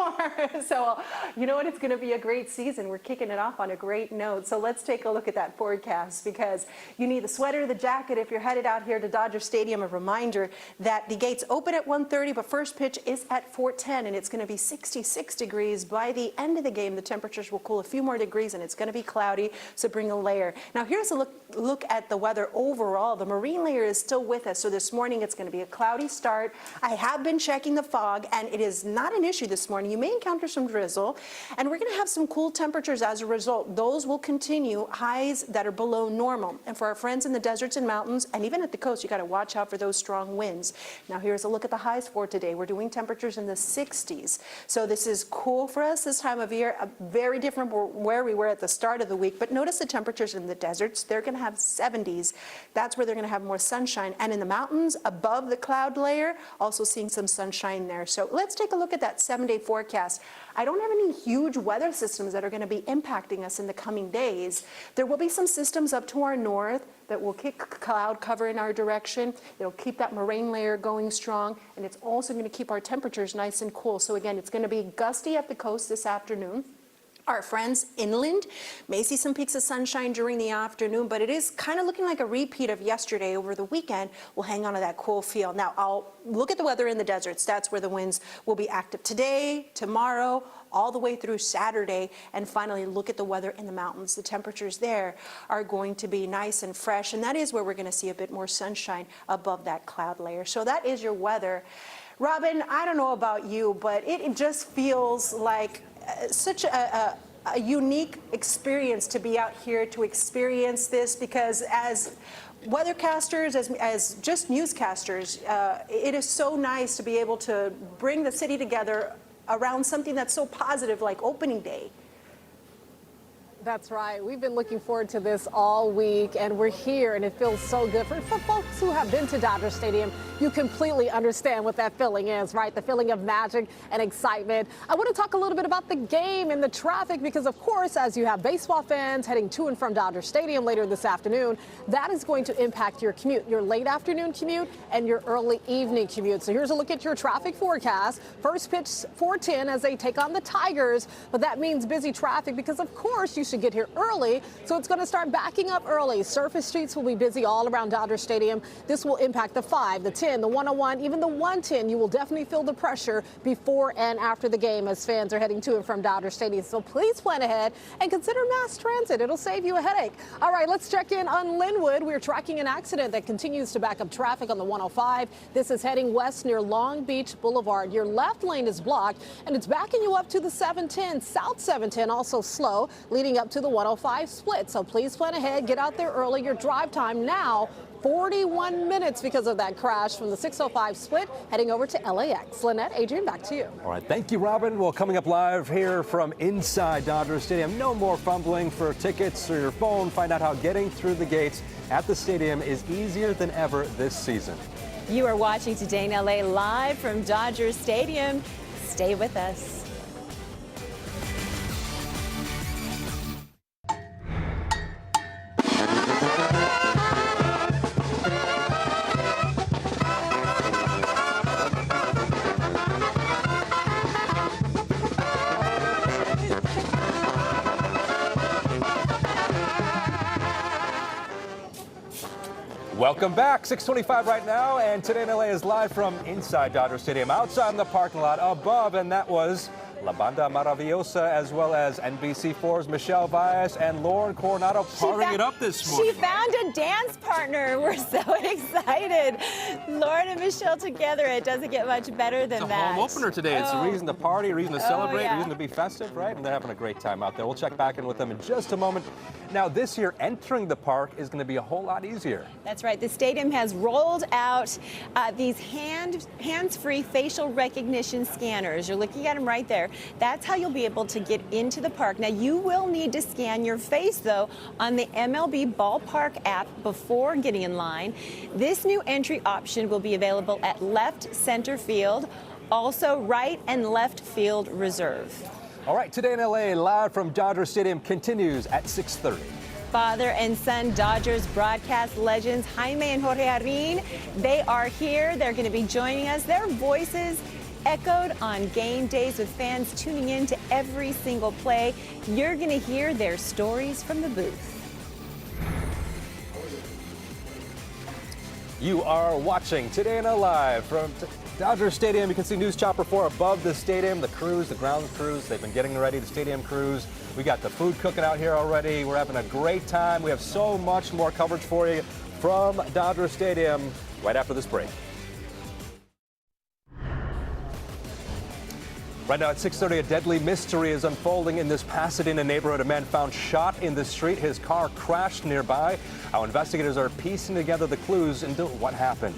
So you know what? It's going to be a great season. We're kicking it off on a great note. So let's take a look at that forecast because you need the sweater, the jacket if you're headed out here to Dodger Stadium. A reminder that the gates open at 1:30, but first pitch is at 4:10, and it's going to be 66 degrees. By the end of the game, the temperatures will cool a few more degrees, and it's going to be cloudy, so bring a layer. Now here's a look at the weather overall. The marine layer is still with us, so this morning it's going to be a cloudy start. I have been checking the fog, and it is not an issue this morning. You may encounter some drizzle, and we're going to have some cool temperatures as a result. Those will continue, highs that are below normal. And for our friends in the deserts and mountains, and even at the coast, you got to watch out for those strong winds. Now here's a look at the highs for today. We're doing temperatures in the 60s, so this is cool for us this time of year. Very different from where we were at the start of the week, but notice the temperatures in the deserts. They're going to have 70s. That's where they're going to have more sunshine. And in the mountains above the cloud layer, also seeing some sunshine there. So let's take a look at that 7-day forecast. I don't have any huge weather systems that are going to be impacting us in the coming days. There will be some systems up to our north that will kick cloud cover in our direction. It'll keep that moraine layer going strong, and it's also going to keep our temperatures nice and cool. So again, it's going to be gusty at the coast this afternoon. Our friends inland may see some peaks of sunshine during the afternoon, but it is kind of looking like a repeat of yesterday. Over the weekend, we'll hang on to that cool feel. Now, I'll look at the weather in the deserts. That's where the winds will be active today, tomorrow, all the way through Saturday, and finally look at the weather in the mountains. The temperatures there are going to be nice and fresh, and that is where we're going to see a bit more sunshine above that cloud layer. So that is your weather. Robin, I don't know about you, but it just feels like such a unique experience to be out here to experience this, because as weathercasters, as just newscasters, it is so nice to be able to bring the city together around something that's so positive like opening day. That's right. We've been looking forward to this all week, and we're here, and it feels so good. For folks who have been to Dodger Stadium, you completely understand what that feeling is, right? The feeling of magic and excitement. I want to talk a little bit about the game and the traffic because, of course, as you have baseball fans heading to and from Dodger Stadium later this afternoon, that is going to impact your commute, your late afternoon commute and your early evening commute. So here's a look at your traffic forecast. First pitch 4:10 as they take on the Tigers, but that means busy traffic because, of course, you to get here early, so it's going to start backing up early. Surface streets will be busy all around Dodger Stadium. This will impact the 5, the 10, the 101, even the 110. You will definitely feel the pressure before and after the game as fans are heading to and from Dodger Stadium. So please plan ahead and consider mass transit. It'll save you a headache. All right, let's check in on Linwood. We're tracking an accident that continues to back up traffic on the 105. This is heading west near Long Beach Boulevard. Your left lane is blocked, and it's backing you up to the 710. South 710 also slow, leading up to the 105 split. So please plan ahead. Get out there early. Your drive time now 41 minutes because of that crash from the 605 split heading over to LAX. Lynette, Adrian, back to you. All right, thank you, Robin. Well, coming up live here from inside Dodger Stadium, no more fumbling for tickets or your phone. Find out how getting through the gates at the stadium is easier than ever this season. You are watching Today in LA live from Dodger Stadium. Stay with us. Welcome back. 6:25 right now, and Today in LA is live from inside Dodger Stadium, outside in the parking lot above, and that was La Banda Maravillosa, as well as NBC4's Michelle Valles and Lauren Coronado partying it up this morning. She found a dance partner. We're so excited. Lauren and Michelle together. It doesn't get much better than It's a that. home opener today. It's a reason to party, a reason to celebrate, yeah. a reason to be festive, right? And they're having a great time out there. We'll check back in with them in just a moment. Now, this year, entering the park is going to be a whole lot easier. That's right. The stadium has rolled out these hands-free facial recognition scanners. You're looking at them right there. That's how you'll be able to get into the park. Now, you will need to scan your face, though, on the MLB Ballpark app before getting in line. This new entry option will be available at left center field, also right and left field reserve. All right, Today in LA, live from Dodger Stadium, continues at 6:30. Father and son Dodgers broadcast legends Jaime and Jorge Arin, they are here. They're going to be joining us. Their voices echoed on game days with fans tuning in to every single play. You're going to hear their stories from the booth. You are watching Today in LA live from Dodger Stadium. You can see News Chopper 4 above the stadium. The crews, the ground crews, they've been getting ready, the stadium crews. We got the food cooking out here already. We're having a great time. We have so much more coverage for you from Dodger Stadium right after this break. Right now at 6:30, a deadly mystery is unfolding in this Pasadena neighborhood. A man found shot in the street. His car crashed nearby. Our investigators are piecing together the clues into what happened.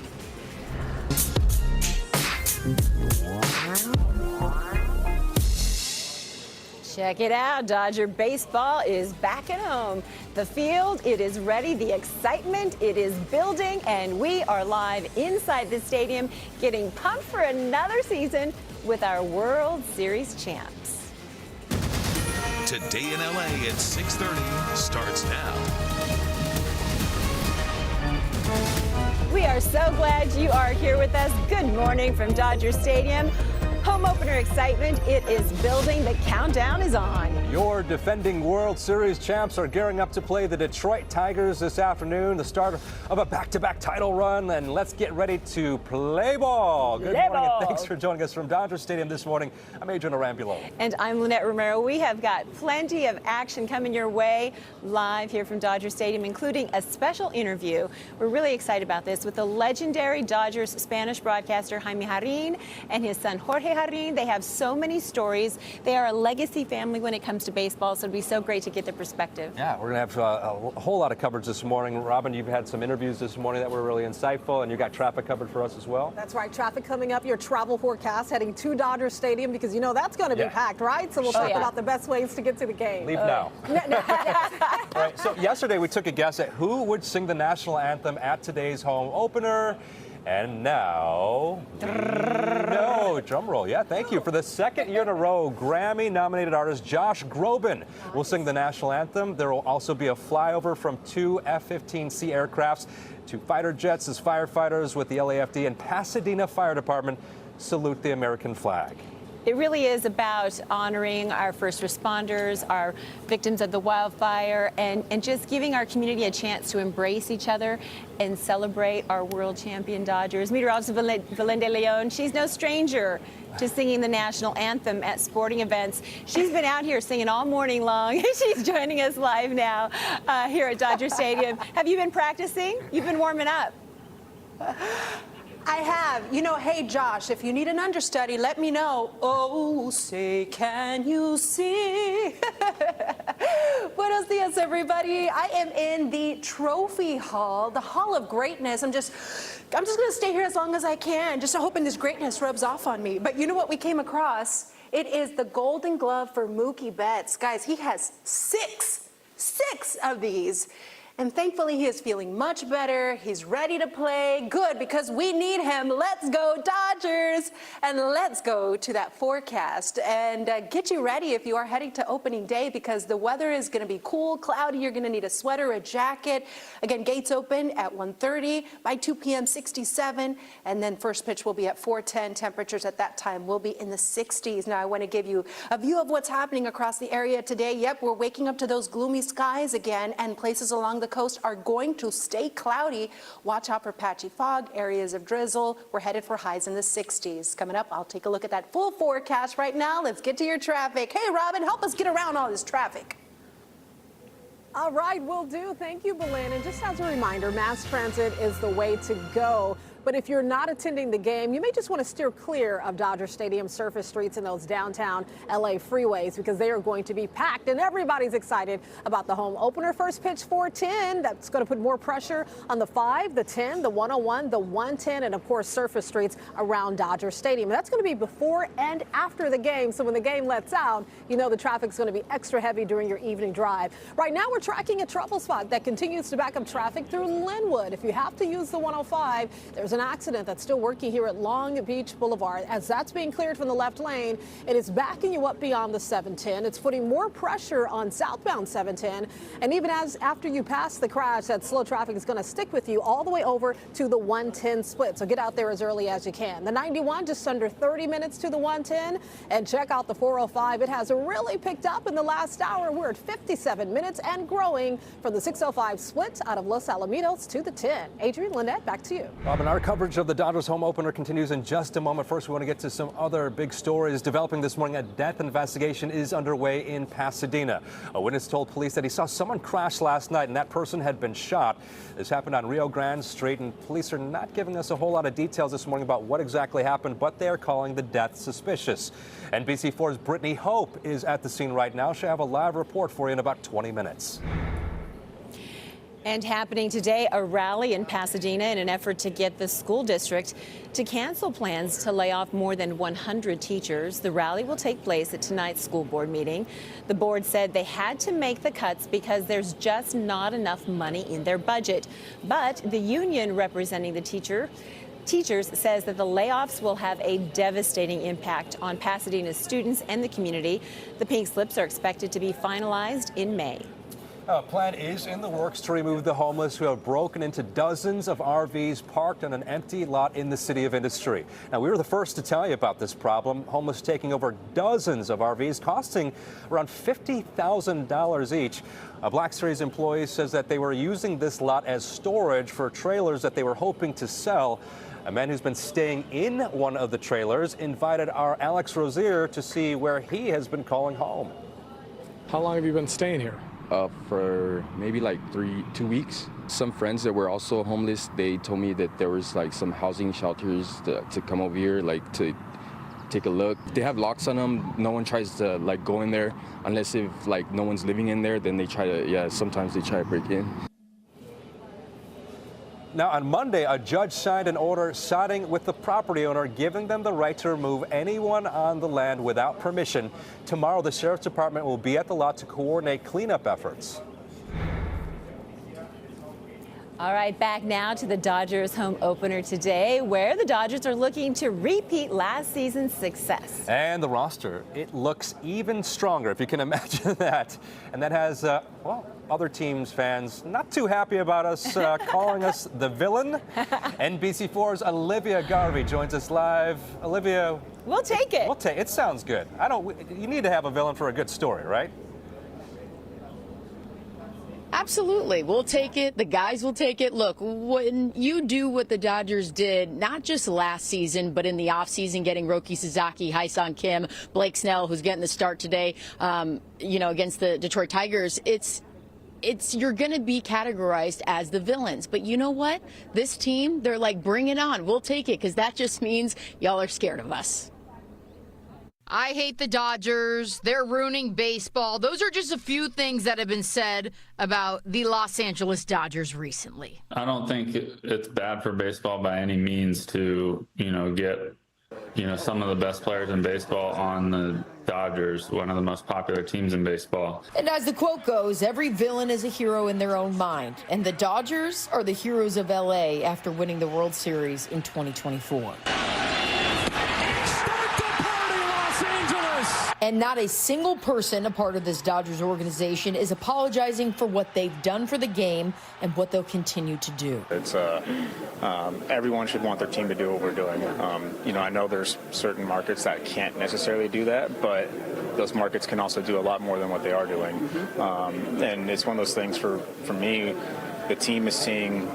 Check it out. Dodger baseball is back at home. The field, it is ready. The excitement, it is building. And we are live inside the stadium getting pumped for another season with our World Series champs. Today in LA at 6:30 starts now. We are so glad you are here with us. Good morning from Dodger Stadium. Home opener excitement, it is building. The countdown is on. Your defending World Series champs are gearing up to play the Detroit Tigers this afternoon, the start of a back-to-back title run, and let's get ready to play ball. Good morning, and thanks for joining us from Dodger Stadium this morning. I'm Adrian Arambulo. And I'm Lynette Romero. We have got plenty of action coming your way live here from Dodger Stadium, including a special interview. We're really excited about this with the legendary Dodgers Spanish broadcaster Jaime Arin and his son Jorge Arin. They have so many stories. They are a legacy family when it comes to baseball, so it'd be so great to get their perspective. Yeah, we're going to have a whole lot of coverage this morning. Robin, you've had some interviews this morning that were really insightful, and you got traffic covered for us as well. That's right. Traffic coming up, your travel forecast heading to Dodger Stadium, because you know that's going to be packed, right? So we'll talk about the best ways to get to the game. Leave now. Right, so yesterday we took a guess at who would sing the national anthem at today's home opener. And now, no, drum roll. Yeah, thank you. For the second year in a row, Grammy-nominated artist Josh Groban will sing the national anthem. There will also be a flyover from 2 F-15C aircrafts to fighter jets as firefighters with the LAFD and Pasadena Fire Department salute the American flag. It really is about honoring our first responders, our victims of the wildfire, and just giving our community a chance to embrace each other and celebrate our world champion Dodgers. Meteorologist Valende Leon, she's no stranger to singing the national anthem at sporting events. She's been out here singing all morning long. She's joining us live now here at Dodger Stadium. Have you been practicing? You've been warming up. I have. You know, hey, Josh, if you need an understudy, let me know. Oh, say, can you see? Buenos dias, everybody. I am in the Trophy Hall, the Hall of Greatness. I'm just going to stay here as long as I can, just hoping this greatness rubs off on me. But you know what we came across? It is the Golden Glove for Mookie Betts. Guys, he has six of these. And thankfully, he is feeling much better. He's ready to play. Good, because we need him. Let's go, Dodgers. And let's go to that forecast and get you ready if you are heading to opening day, because the weather is going to be cool, cloudy. You're going to need a sweater, a jacket. Again, gates open at 1:30. By 2 p.m., 67. And then first pitch will be at 4:10. Temperatures at that time will be in the 60s. Now, I want to give you a view of what's happening across the area today. Yep, we're waking up to those gloomy skies again, and places along the coast are going to stay cloudy. Watch out for patchy fog, areas of drizzle. We're headed for highs in the 60s. Coming up, I'll take a look at that full forecast right now. Let's get to your traffic. Hey, Robin, help us get around all this traffic. All right, will do. Thank you, Belen. And just as a reminder, mass transit is the way to go. But if you're not attending the game, you may just want to steer clear of Dodger Stadium surface streets and those downtown LA freeways, because they are going to be packed, and everybody's excited about the home opener. First pitch 4:10. That's going to put more pressure on the 5, the 10, the 101, the 110, and of course surface streets around Dodger Stadium. That's going to be before and after the game. So when the game lets out, you know the traffic's going to be extra heavy during your evening drive. Right now, we're tracking a trouble spot that continues to back up traffic through Linwood. If you have to use the 105, there's an accident that's still working here at Long Beach Boulevard. As that's being cleared from the left lane, it is backing you up beyond the 710. It's putting more pressure on southbound 710. And even after you pass the crash, that slow traffic is going to stick with you all the way over to the 110 split. So get out there as early as you can. The 91, just under 30 minutes to the 110. And check out the 405. It has really picked up in the last hour. We're at 57 minutes and growing from the 605 split out of Los Alamitos to the 10. Adrian, Lynette, back to you. Robin, our coverage of the Dodgers home opener continues in just a moment. First, we want to get to some other big stories developing this morning. A death investigation is underway in Pasadena. A witness told police that he saw someone crash last night, and that person had been shot. This happened on Rio Grande Street, and police are not giving us a whole lot of details this morning about what exactly happened, but they are calling the death suspicious. NBC4's Brittany Hope is at the scene right now. She'll have a live report for you in about 20 minutes. And happening today, a rally in Pasadena in an effort to get the school district to cancel plans to lay off more than 100 teachers. The rally will take place at tonight's school board meeting. The board said they had to make the cuts because there's just not enough money in their budget. But the union representing the teachers says that the layoffs will have a devastating impact on Pasadena's students and the community. The pink slips are expected to be finalized in May. A plan is in the works to remove the homeless who have broken into dozens of RVs parked on an empty lot in the city of Industry. Now, we were the first to tell you about this problem. Homeless taking over dozens of RVs, costing around $50,000 each. A Black Series employee says that they were using this lot as storage for trailers that they were hoping to sell. A man who's been staying in one of the trailers invited our Alex Rozier to see where he has been calling home. How long have you been staying here? For maybe like 2 weeks. Some friends that were also homeless, they told me that there was like some housing shelters to come over here, like to take a look. They have locks on them. No one tries to like go in there unless if like no one's living in there, then they try to, sometimes they try to break in. Now, on Monday, a judge signed an order siding with the property owner, giving them the right to remove anyone on the land without permission. Tomorrow, the Sheriff's Department will be at the lot to coordinate cleanup efforts. All right, back now to the Dodgers home opener today, where the Dodgers are looking to repeat last season's success. And the roster, it looks even stronger, if you can imagine that. And that has, other teams' fans not too happy about us calling us the villain. NBC4's Olivia Garvey joins us live. Olivia, We'll take it. We'll take it. Sounds good. You need to have a villain for a good story, right? Absolutely. We'll take it. The guys will take it. Look, when you do what the Dodgers did, not just last season, but in the offseason, getting Roki Sasaki, Hyun Kim, Blake Snell, who's getting the start today, against the Detroit Tigers, you're going to be categorized as the villains. But you know what? This team, they're like, bring it on. We'll take it, because that just means y'all are scared of us. I hate the Dodgers. They're ruining baseball. Those are just a few things that have been said about the Los Angeles Dodgers recently. I don't think it's bad for baseball by any means to, get, some of the best players in baseball on the Dodgers, one of the most popular teams in baseball. And as the quote goes, every villain is a hero in their own mind. And the Dodgers are the heroes of LA after winning the World Series in 2024. And not a single person a part of this Dodgers organization is apologizing for what they've done for the game and what they'll continue to do. It's everyone should want their team to do what we're doing. I know there's certain markets that can't necessarily do that, but those markets can also do a lot more than what they are doing. And it's one of those things for me, the team is seeing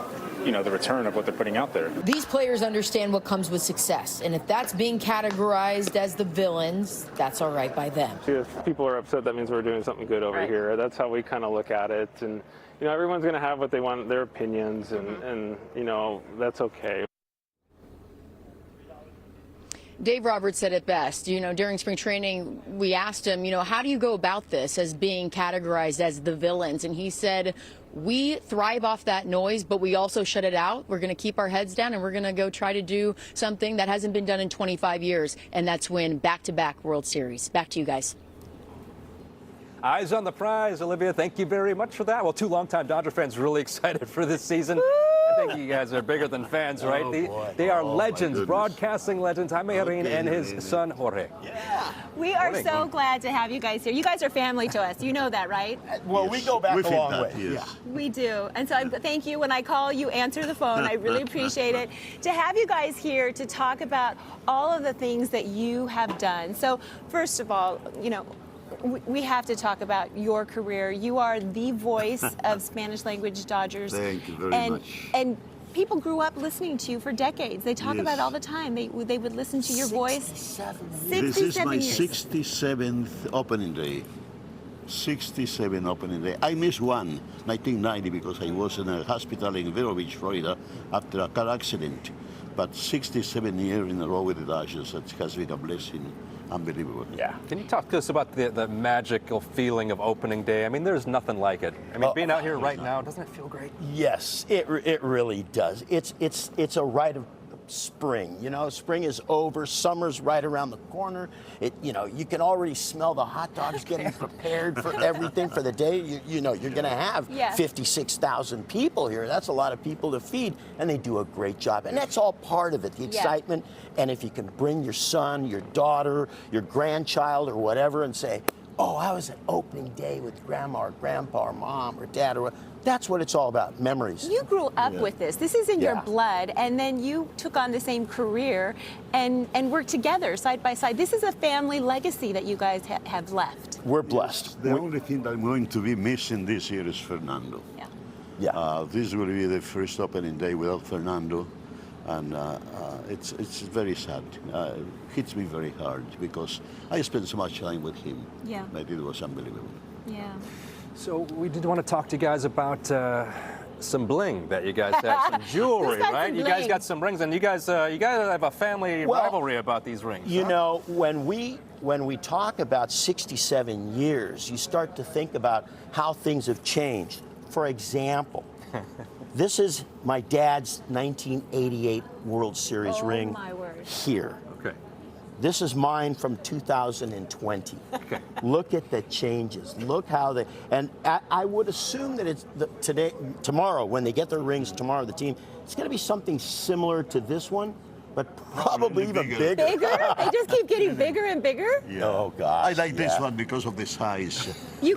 the return of what they're putting out there. These players understand what comes with success, and if that's being categorized as the villains, that's all right by them. If people are upset, that means we're doing something good over here. That's how we kind of look at it, and everyone's going to have what they want, their opinions, and that's okay. Dave Roberts said it best. During spring training, we asked him, how do you go about this as being categorized as the villains? And he said, we thrive off that noise, but we also shut it out. We're going to keep our heads down, and we're going to go try to do something that hasn't been done in 25 years, and that's win back-to-back World Series. Back to you guys. Eyes on the prize, Olivia. Thank you very much for that. Well, two longtime Dodger fans really excited for this season. Woo! I think you guys are bigger than fans, right? They are legends, broadcasting legends. Jaime Herrin and his son, Jorge. Yeah. We are so glad to have you guys here. You guys are family to us. You know that, right? Well, we go back a long way. Yeah. We do. And so thank you. When I call, you answer the phone. I really appreciate it. To have you guys here to talk about all of the things that you have done. So first of all, we have to talk about your career. You are the voice of Spanish language Dodgers. Thank you very much. And people grew up listening to you for decades. They talk about it all the time. They would listen to your voice. 67 This is my years. 67th opening day. 67 opening day. I missed one, 1990, because I was in a hospital in Vero Beach, Florida, after a car accident. But 67 years in a row with the Dodgers, that has been a blessing. Unbelievable. Yeah. Can you talk to us about the magical feeling of opening day? I mean, there's nothing like it. I mean, being out here right now, doesn't it feel great? Yes, it really does. It's a rite of spring. Spring is over. Summer's right around the corner. You can already smell the hot dogs getting prepared for everything for the day. You're going to have 56,000 people here. That's a lot of people to feed, and they do a great job. And that's all part of it, the excitement. And if you can bring your son, your daughter, your grandchild, or whatever, and say, oh, I was at opening day with grandma or grandpa or mom or dad or that's what it's all about, memories. You grew up with this. This is in your blood, and then you took on the same career and worked together side by side. This is a family legacy that you guys have left. We're blessed. The only thing that I'm going to be missing this year is Fernando. This will be the first opening day without Fernando, and it's very sad. It hits me very hard because I spent so much time with him. Yeah. That it was unbelievable. Yeah. So we did want to talk to you guys about some bling that you guys have, some jewelry, right? You guys got some rings, and you guys have a family rivalry about these rings. When we talk about 67 years, you start to think about how things have changed. For example, this is my dad's 1988 World Series ring here. Okay. This is mine from 2020. Okay. Look at the changes. Look how they, and I would assume that it's tomorrow, when they get their rings tomorrow, the team, it's going to be something similar to this one, but probably even bigger. Bigger? They just keep getting bigger and bigger? Yeah. Oh, gosh. I like this one because of the size. You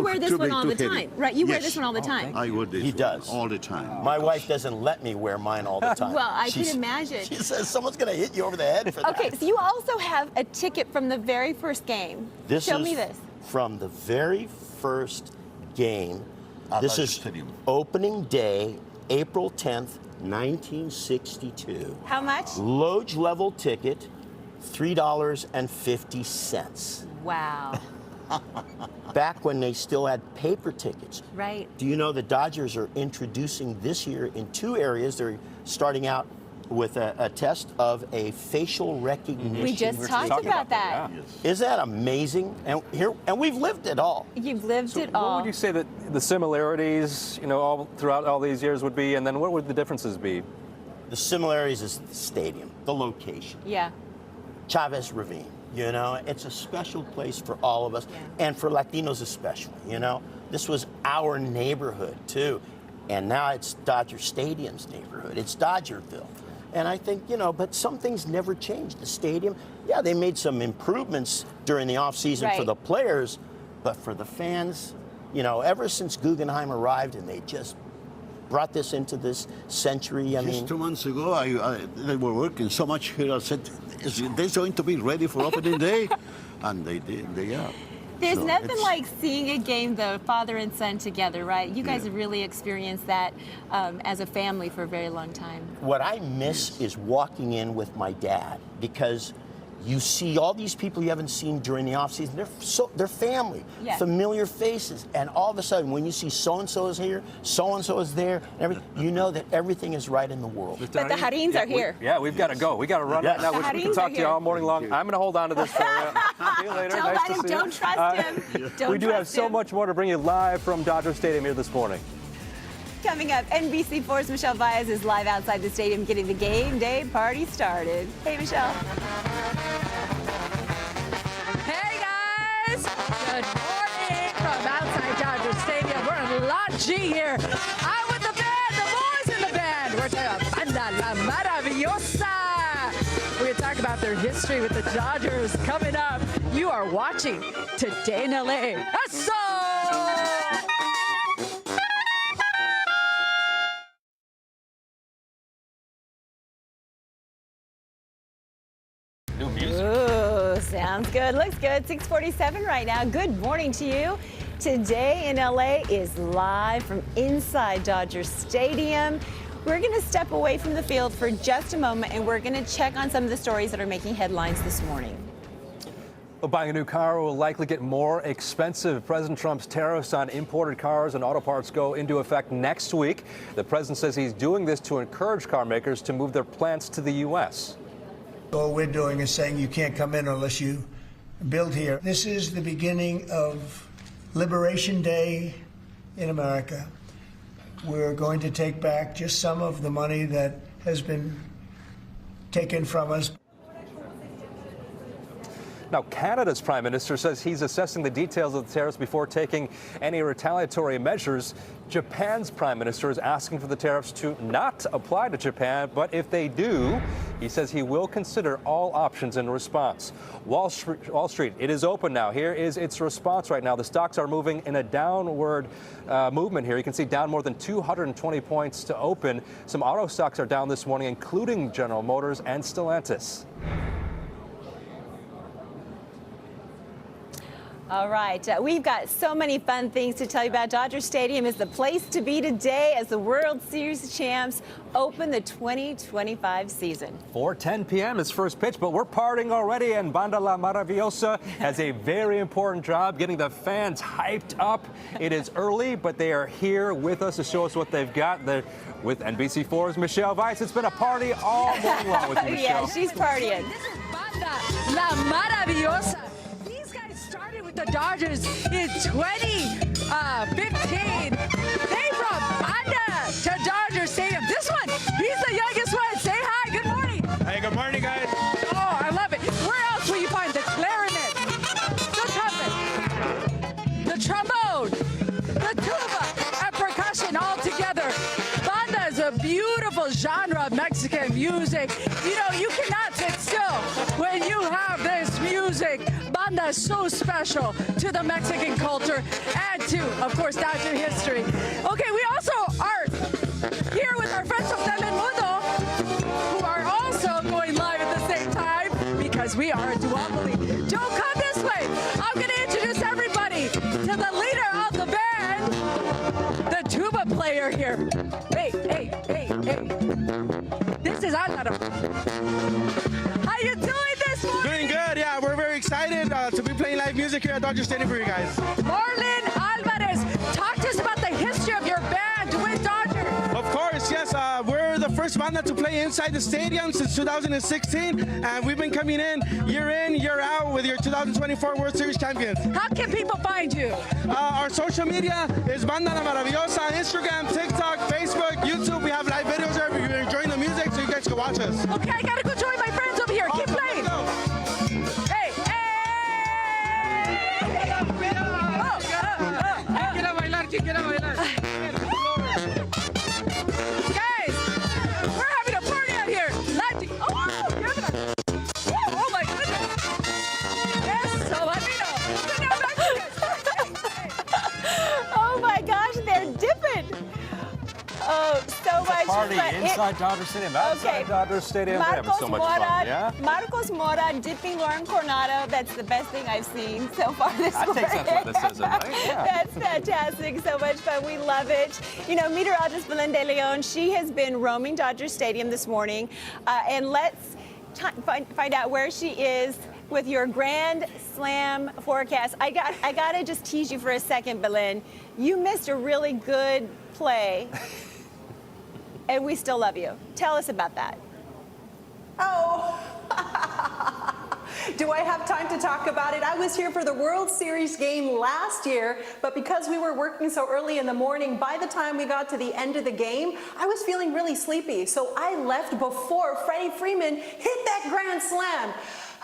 wear this one all the time, right? You wear this one all the time. I wear this He does. all the time. My wife doesn't let me wear mine all the time. Well, I can imagine. She says someone's going to hit you over the head for that. Okay, so you also have a ticket from the very first game. Show me this. From the very first game. This is opening day, April 10th, 1962. How much? Loge level ticket, $3.50. Wow. Back when they still had paper tickets. Right. Do you know the Dodgers are introducing this year in 2 areas? They're starting out with a test of a facial recognition. We just talked about that. Is that amazing? And we've lived it all. You've lived it all. What would you say that the similarities, all throughout all these years would be, and then what would the differences be? The similarities is the stadium, the location. Yeah. Chavez Ravine, it's a special place for all of us, and for Latinos especially, This was our neighborhood, too. And now it's Dodger Stadium's neighborhood. It's Dodgerville. And I think, but some things never changed. The stadium, they made some improvements during the offseason for the players, but for the fans, ever since Guggenheim arrived and they just brought this into this century, I mean... 2 months ago, they were working so much here. I said, is this going to be ready for opening day? And they did, they are. There's nothing like seeing a game, the father and son together, right? You guys have really experienced that as a family for a very long time. What I miss is walking in with my dad, because you see all these people you haven't seen during the offseason. They're family, familiar faces, and all of a sudden, when you see so-and-so is here, so-and-so is there, you know that everything is right in the world. But the Harins are here. We've got to go. We got to run right now. We can talk to you all morning long. I'm going to hold on to this for you. See you later. Don't let him. Don't trust him. We do have so much more to bring you live from Dodger Stadium here this morning. Coming up, NBC4's Michelle Baez is live outside the stadium getting the game day party started. Hey, Michelle. Hey, guys. Good morning from outside Dodger Stadium. We're in Lot G here. I'm with the band, the boys in the band. We're talking about Banda La Maravillosa. We're going to talk about their history with the Dodgers coming up. You are watching Today in LA. That's Ooh, sounds good. Looks good. 6:47 right now. Good morning to you. Today in LA is live from inside Dodger Stadium. We're going to step away from the field for just a moment, and we're going to check on some of the stories that are making headlines this morning. Well, buying a new car will likely get more expensive. President Trump's tariffs on imported cars and auto parts go into effect next week. The president says he's doing this to encourage car makers to move their plants to the U.S. All we're doing is saying you can't come in unless you build here. This is the beginning of Liberation Day in America. We're going to take back just some of the money that has been taken from us. Now, Canada's prime minister says he's assessing the details of the tariffs before taking any retaliatory measures. Japan's prime minister is asking for the tariffs to not apply to Japan, but if they do, he says he will consider all options in response. Wall Street, it is open now. Here is its response right now. The stocks are moving in a downward movement here. You can see down more than 220 points to open. Some auto stocks are down this morning, including General Motors and Stellantis. All right, we've got so many fun things to tell you about. Dodger Stadium is the place to be today as the World Series champs open the 2025 season. 4:10 p.m. is first pitch, but we're partying already, and Banda La Maravillosa has a very important job getting the fans hyped up. It is early, but they are here with us to show us what they've got. They're with NBC4's Michelle Baez. It's been a party all morning long with you, Michelle. Yeah, she's partying. This is Banda La Maravillosa. The Dodgers in 2015. They brought Banda to Dodger Stadium. This one, he's the youngest one. Say hi. Good morning. Hey, good morning, guys. Oh, I love it. Where else will you find the clarinet, the trumpet, the trombone, the tuba, and percussion all together? Banda is a beautiful genre of Mexican music. You know, you cannot sit still when you have this music. Banda is so special to the Mexican culture and to, of course, Dodger history. Okay, we also are here with our friends from Telemundo, who are also going live at the same time because we are a duopoly. Joe, come this way. I'm going to introduce everybody to the leader of the band, the tuba player here. Hey. This is Álvaro. How you doing this morning? Doing good, yeah. We're very excited to be playing live music here at Dodger Stadium for you guys. Marlon Alvarez, talk to us about the history of your band with Dodger. Of course, yes. We're the first band to play inside the stadium since 2016, and we've been coming in, year out with your 2024 World Series champions. How can people find you? Our social media is Banda La Maravillosa, Instagram, TikTok, Facebook, YouTube. We have live videos there. You're enjoying the music, so you guys can watch us. Okay, I gotta go join my friends over here. Keep playing. Hey. Guys, we're having a party out here. Oh my goodness. Eso, Latino. Oh my gosh, they're dipping. Oh, so much Party fun. inside Dodger Stadium, outside Dodger Stadium. They're having so much fun, yeah? Marcos Mora dipping Lauren Coronado. That's the best thing I've seen so far this morning. I think that's what it says, right? Yeah. That's fantastic. So much fun. We love it. You know, meteorologist Belen de Leon, she has been roaming Dodger Stadium this morning. And let's find out where she is with your Grand Slam forecast. I gotta just tease you for a second, Belen. You missed a really good play. And we still love you. Tell us about that. Oh, do I have time to talk about it? I was here for the World Series game last year, but because we were working so early in the morning, by the time we got to the end of the game, I was feeling really sleepy. So I left before Freddie Freeman hit that grand slam.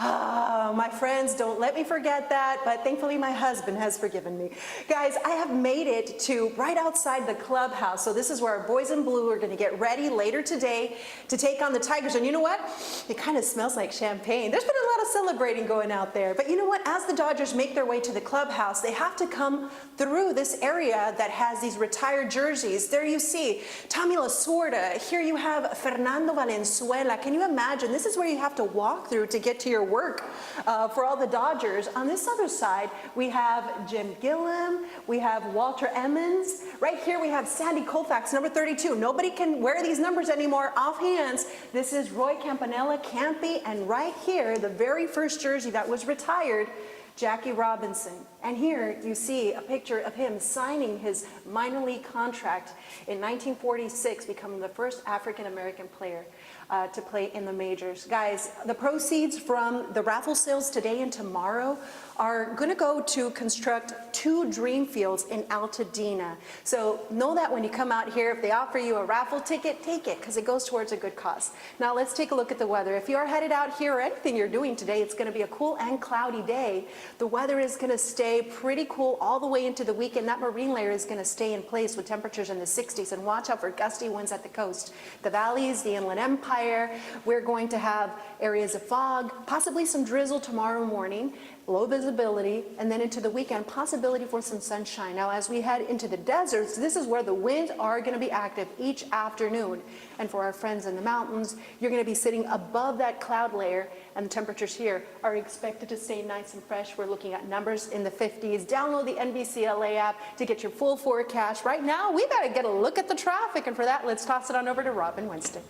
My friends, don't let me forget that, but thankfully my husband has forgiven me. Guys, I have made it to right outside the clubhouse, so this is where our boys in blue are going to get ready later today to take on the Tigers. And you know what? It kind of smells like champagne. There's been a lot of celebrating going out there, but you know what? As the Dodgers make their way to the clubhouse, they have to come through this area that has these retired jerseys. There you see Tommy Lasorda. Here you have Fernando Valenzuela. Can you imagine? This is where you have to walk through to get to your work for all the Dodgers. On this other side, we have Jim Gillum, we have Walter Emmons. Right here we have Sandy Koufax, number 32. Nobody can wear these numbers anymore offhands. This is Roy Campanella, Campy, and right here, the very first jersey that was retired, Jackie Robinson. And here you see a picture of him signing his minor league contract in 1946, becoming the first African-American player to play in the majors. Guys, the proceeds from the raffle sales today and tomorrow are going to go to construct 2 dream fields in Altadena. So know that when you come out here, if they offer you a raffle ticket, take it, because it goes towards a good cause. Now let's take a look at the weather. If you are headed out here or anything you're doing today, it's going to be a cool and cloudy day. The weather is going to stay pretty cool all the way into the weekend. That marine layer is going to stay in place with temperatures in the 60s, and watch out for gusty winds at the coast. The valleys, the Inland Empire, we're going to have areas of fog, possibly some drizzle tomorrow morning, low visibility, and then into the weekend, possibility for some sunshine. Now, as we head into the deserts, this is where the winds are going to be active each afternoon. And for our friends in the mountains, you're going to be sitting above that cloud layer, and the temperatures here are expected to stay nice and fresh. We're looking at numbers in the 50s. Download the NBC LA app to get your full forecast. Right now, we got to get a look at the traffic, and for that, let's toss it on over to Robin Winston.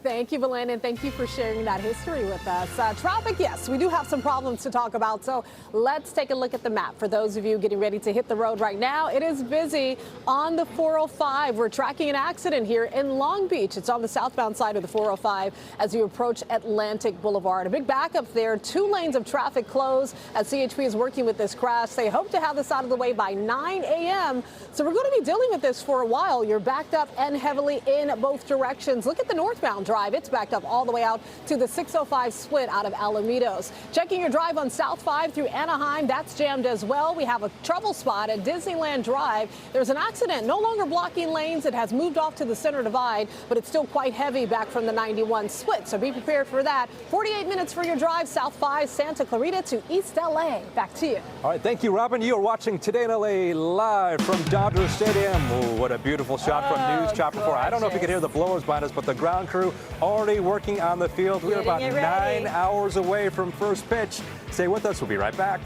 Thank you, Belen, and thank you for sharing that history with us. Traffic, yes, we do have some problems to talk about, so let's take a look at the map. For those of you getting ready to hit the road right now, it is busy on the 405. We're tracking an accident here in Long Beach. It's on the southbound side of the 405 as you approach Atlantic Boulevard. A big backup there. 2 lanes of traffic closed as CHP is working with this crash. They hope to have this out of the way by 9 a.m., so we're going to be dealing with this for a while. You're backed up and heavily in both directions. Look at the northbound Drive. It's backed up all the way out to the 605 split out of Alamitos. Checking your drive on South 5 through Anaheim, that's jammed as well. We have a trouble spot at Disneyland Drive. There's an accident, no longer blocking lanes. It has moved off to the center divide, but it's still quite heavy back from the 91 split. So be prepared for that. 48 minutes for your drive, South 5, Santa Clarita to East LA. Back to you. All right, thank you, Robin. You are watching Today in LA live from Dodger Stadium. Oh, what a beautiful shot from News Chopper 4. I don't know if you can hear the blowers behind us, but the ground crew already working on the field. We're about 9 hours away from first pitch. Stay with us. We'll be right back.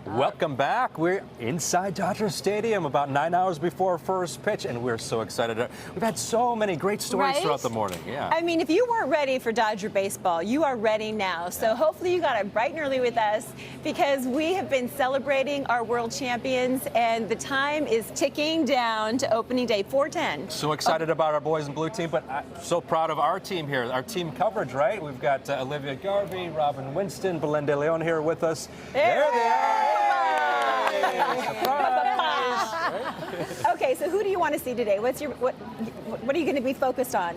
Welcome back. We're inside Dodger Stadium about 9 hours before first pitch, and we're so excited. We've had so many great stories throughout the morning. Yeah. I mean, if you weren't ready for Dodger baseball, you are ready now. So hopefully you got up bright and early with us, because we have been celebrating our world champions, and the time is ticking down to opening day, 4:10. So excited about our boys in blue team, but I'm so proud of our team here, our team coverage, right? We've got Olivia Garvey, Robin Winston, Belinda Leon here with us. There they are. Okay, so who do you want to see today? What are you going to be focused on?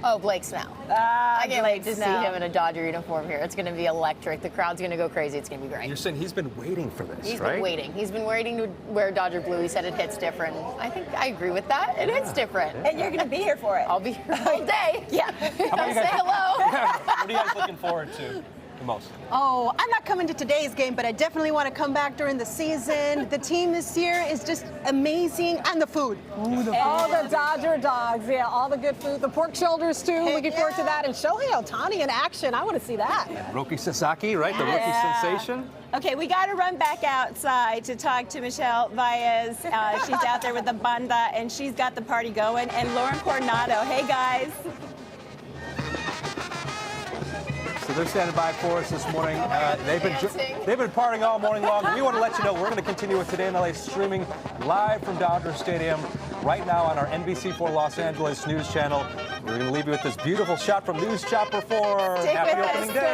Oh, Blake Snell. I can't wait to see him in a Dodger uniform here. It's going to be electric. The crowd's going to go crazy. It's going to be great. You're saying he's been waiting for this, He's right? been waiting. He's been waiting to wear Dodger blue. He said it hits different. I think I agree with that. It hits different. And you're going to be here for it. I'll be here all day. Yeah. about you guys? Say hello. What are you guys looking forward to the most? Oh, I'm not coming to today's game, but I definitely want to come back during the season. The team this year is just amazing, and the food. Ooh, all the Dodger dogs, yeah, all the good food. The pork shoulders, too. Looking forward to that. And Shohei Ohtani in action. I want to see that. Roki Sasaki, right? The rookie sensation. Okay, we got to run back outside to talk to Michelle Baez. She's out there with the banda, and she's got the party going. And Lauren Coronado. Hey, guys. So they're standing by for us this morning. They've been partying all morning long. We want to let you know we're going to continue with Today in LA streaming live from Dodger Stadium right now on our NBC4 Los Angeles news channel. We're going to leave you with this beautiful shot from News Chopper 4. Happy opening day.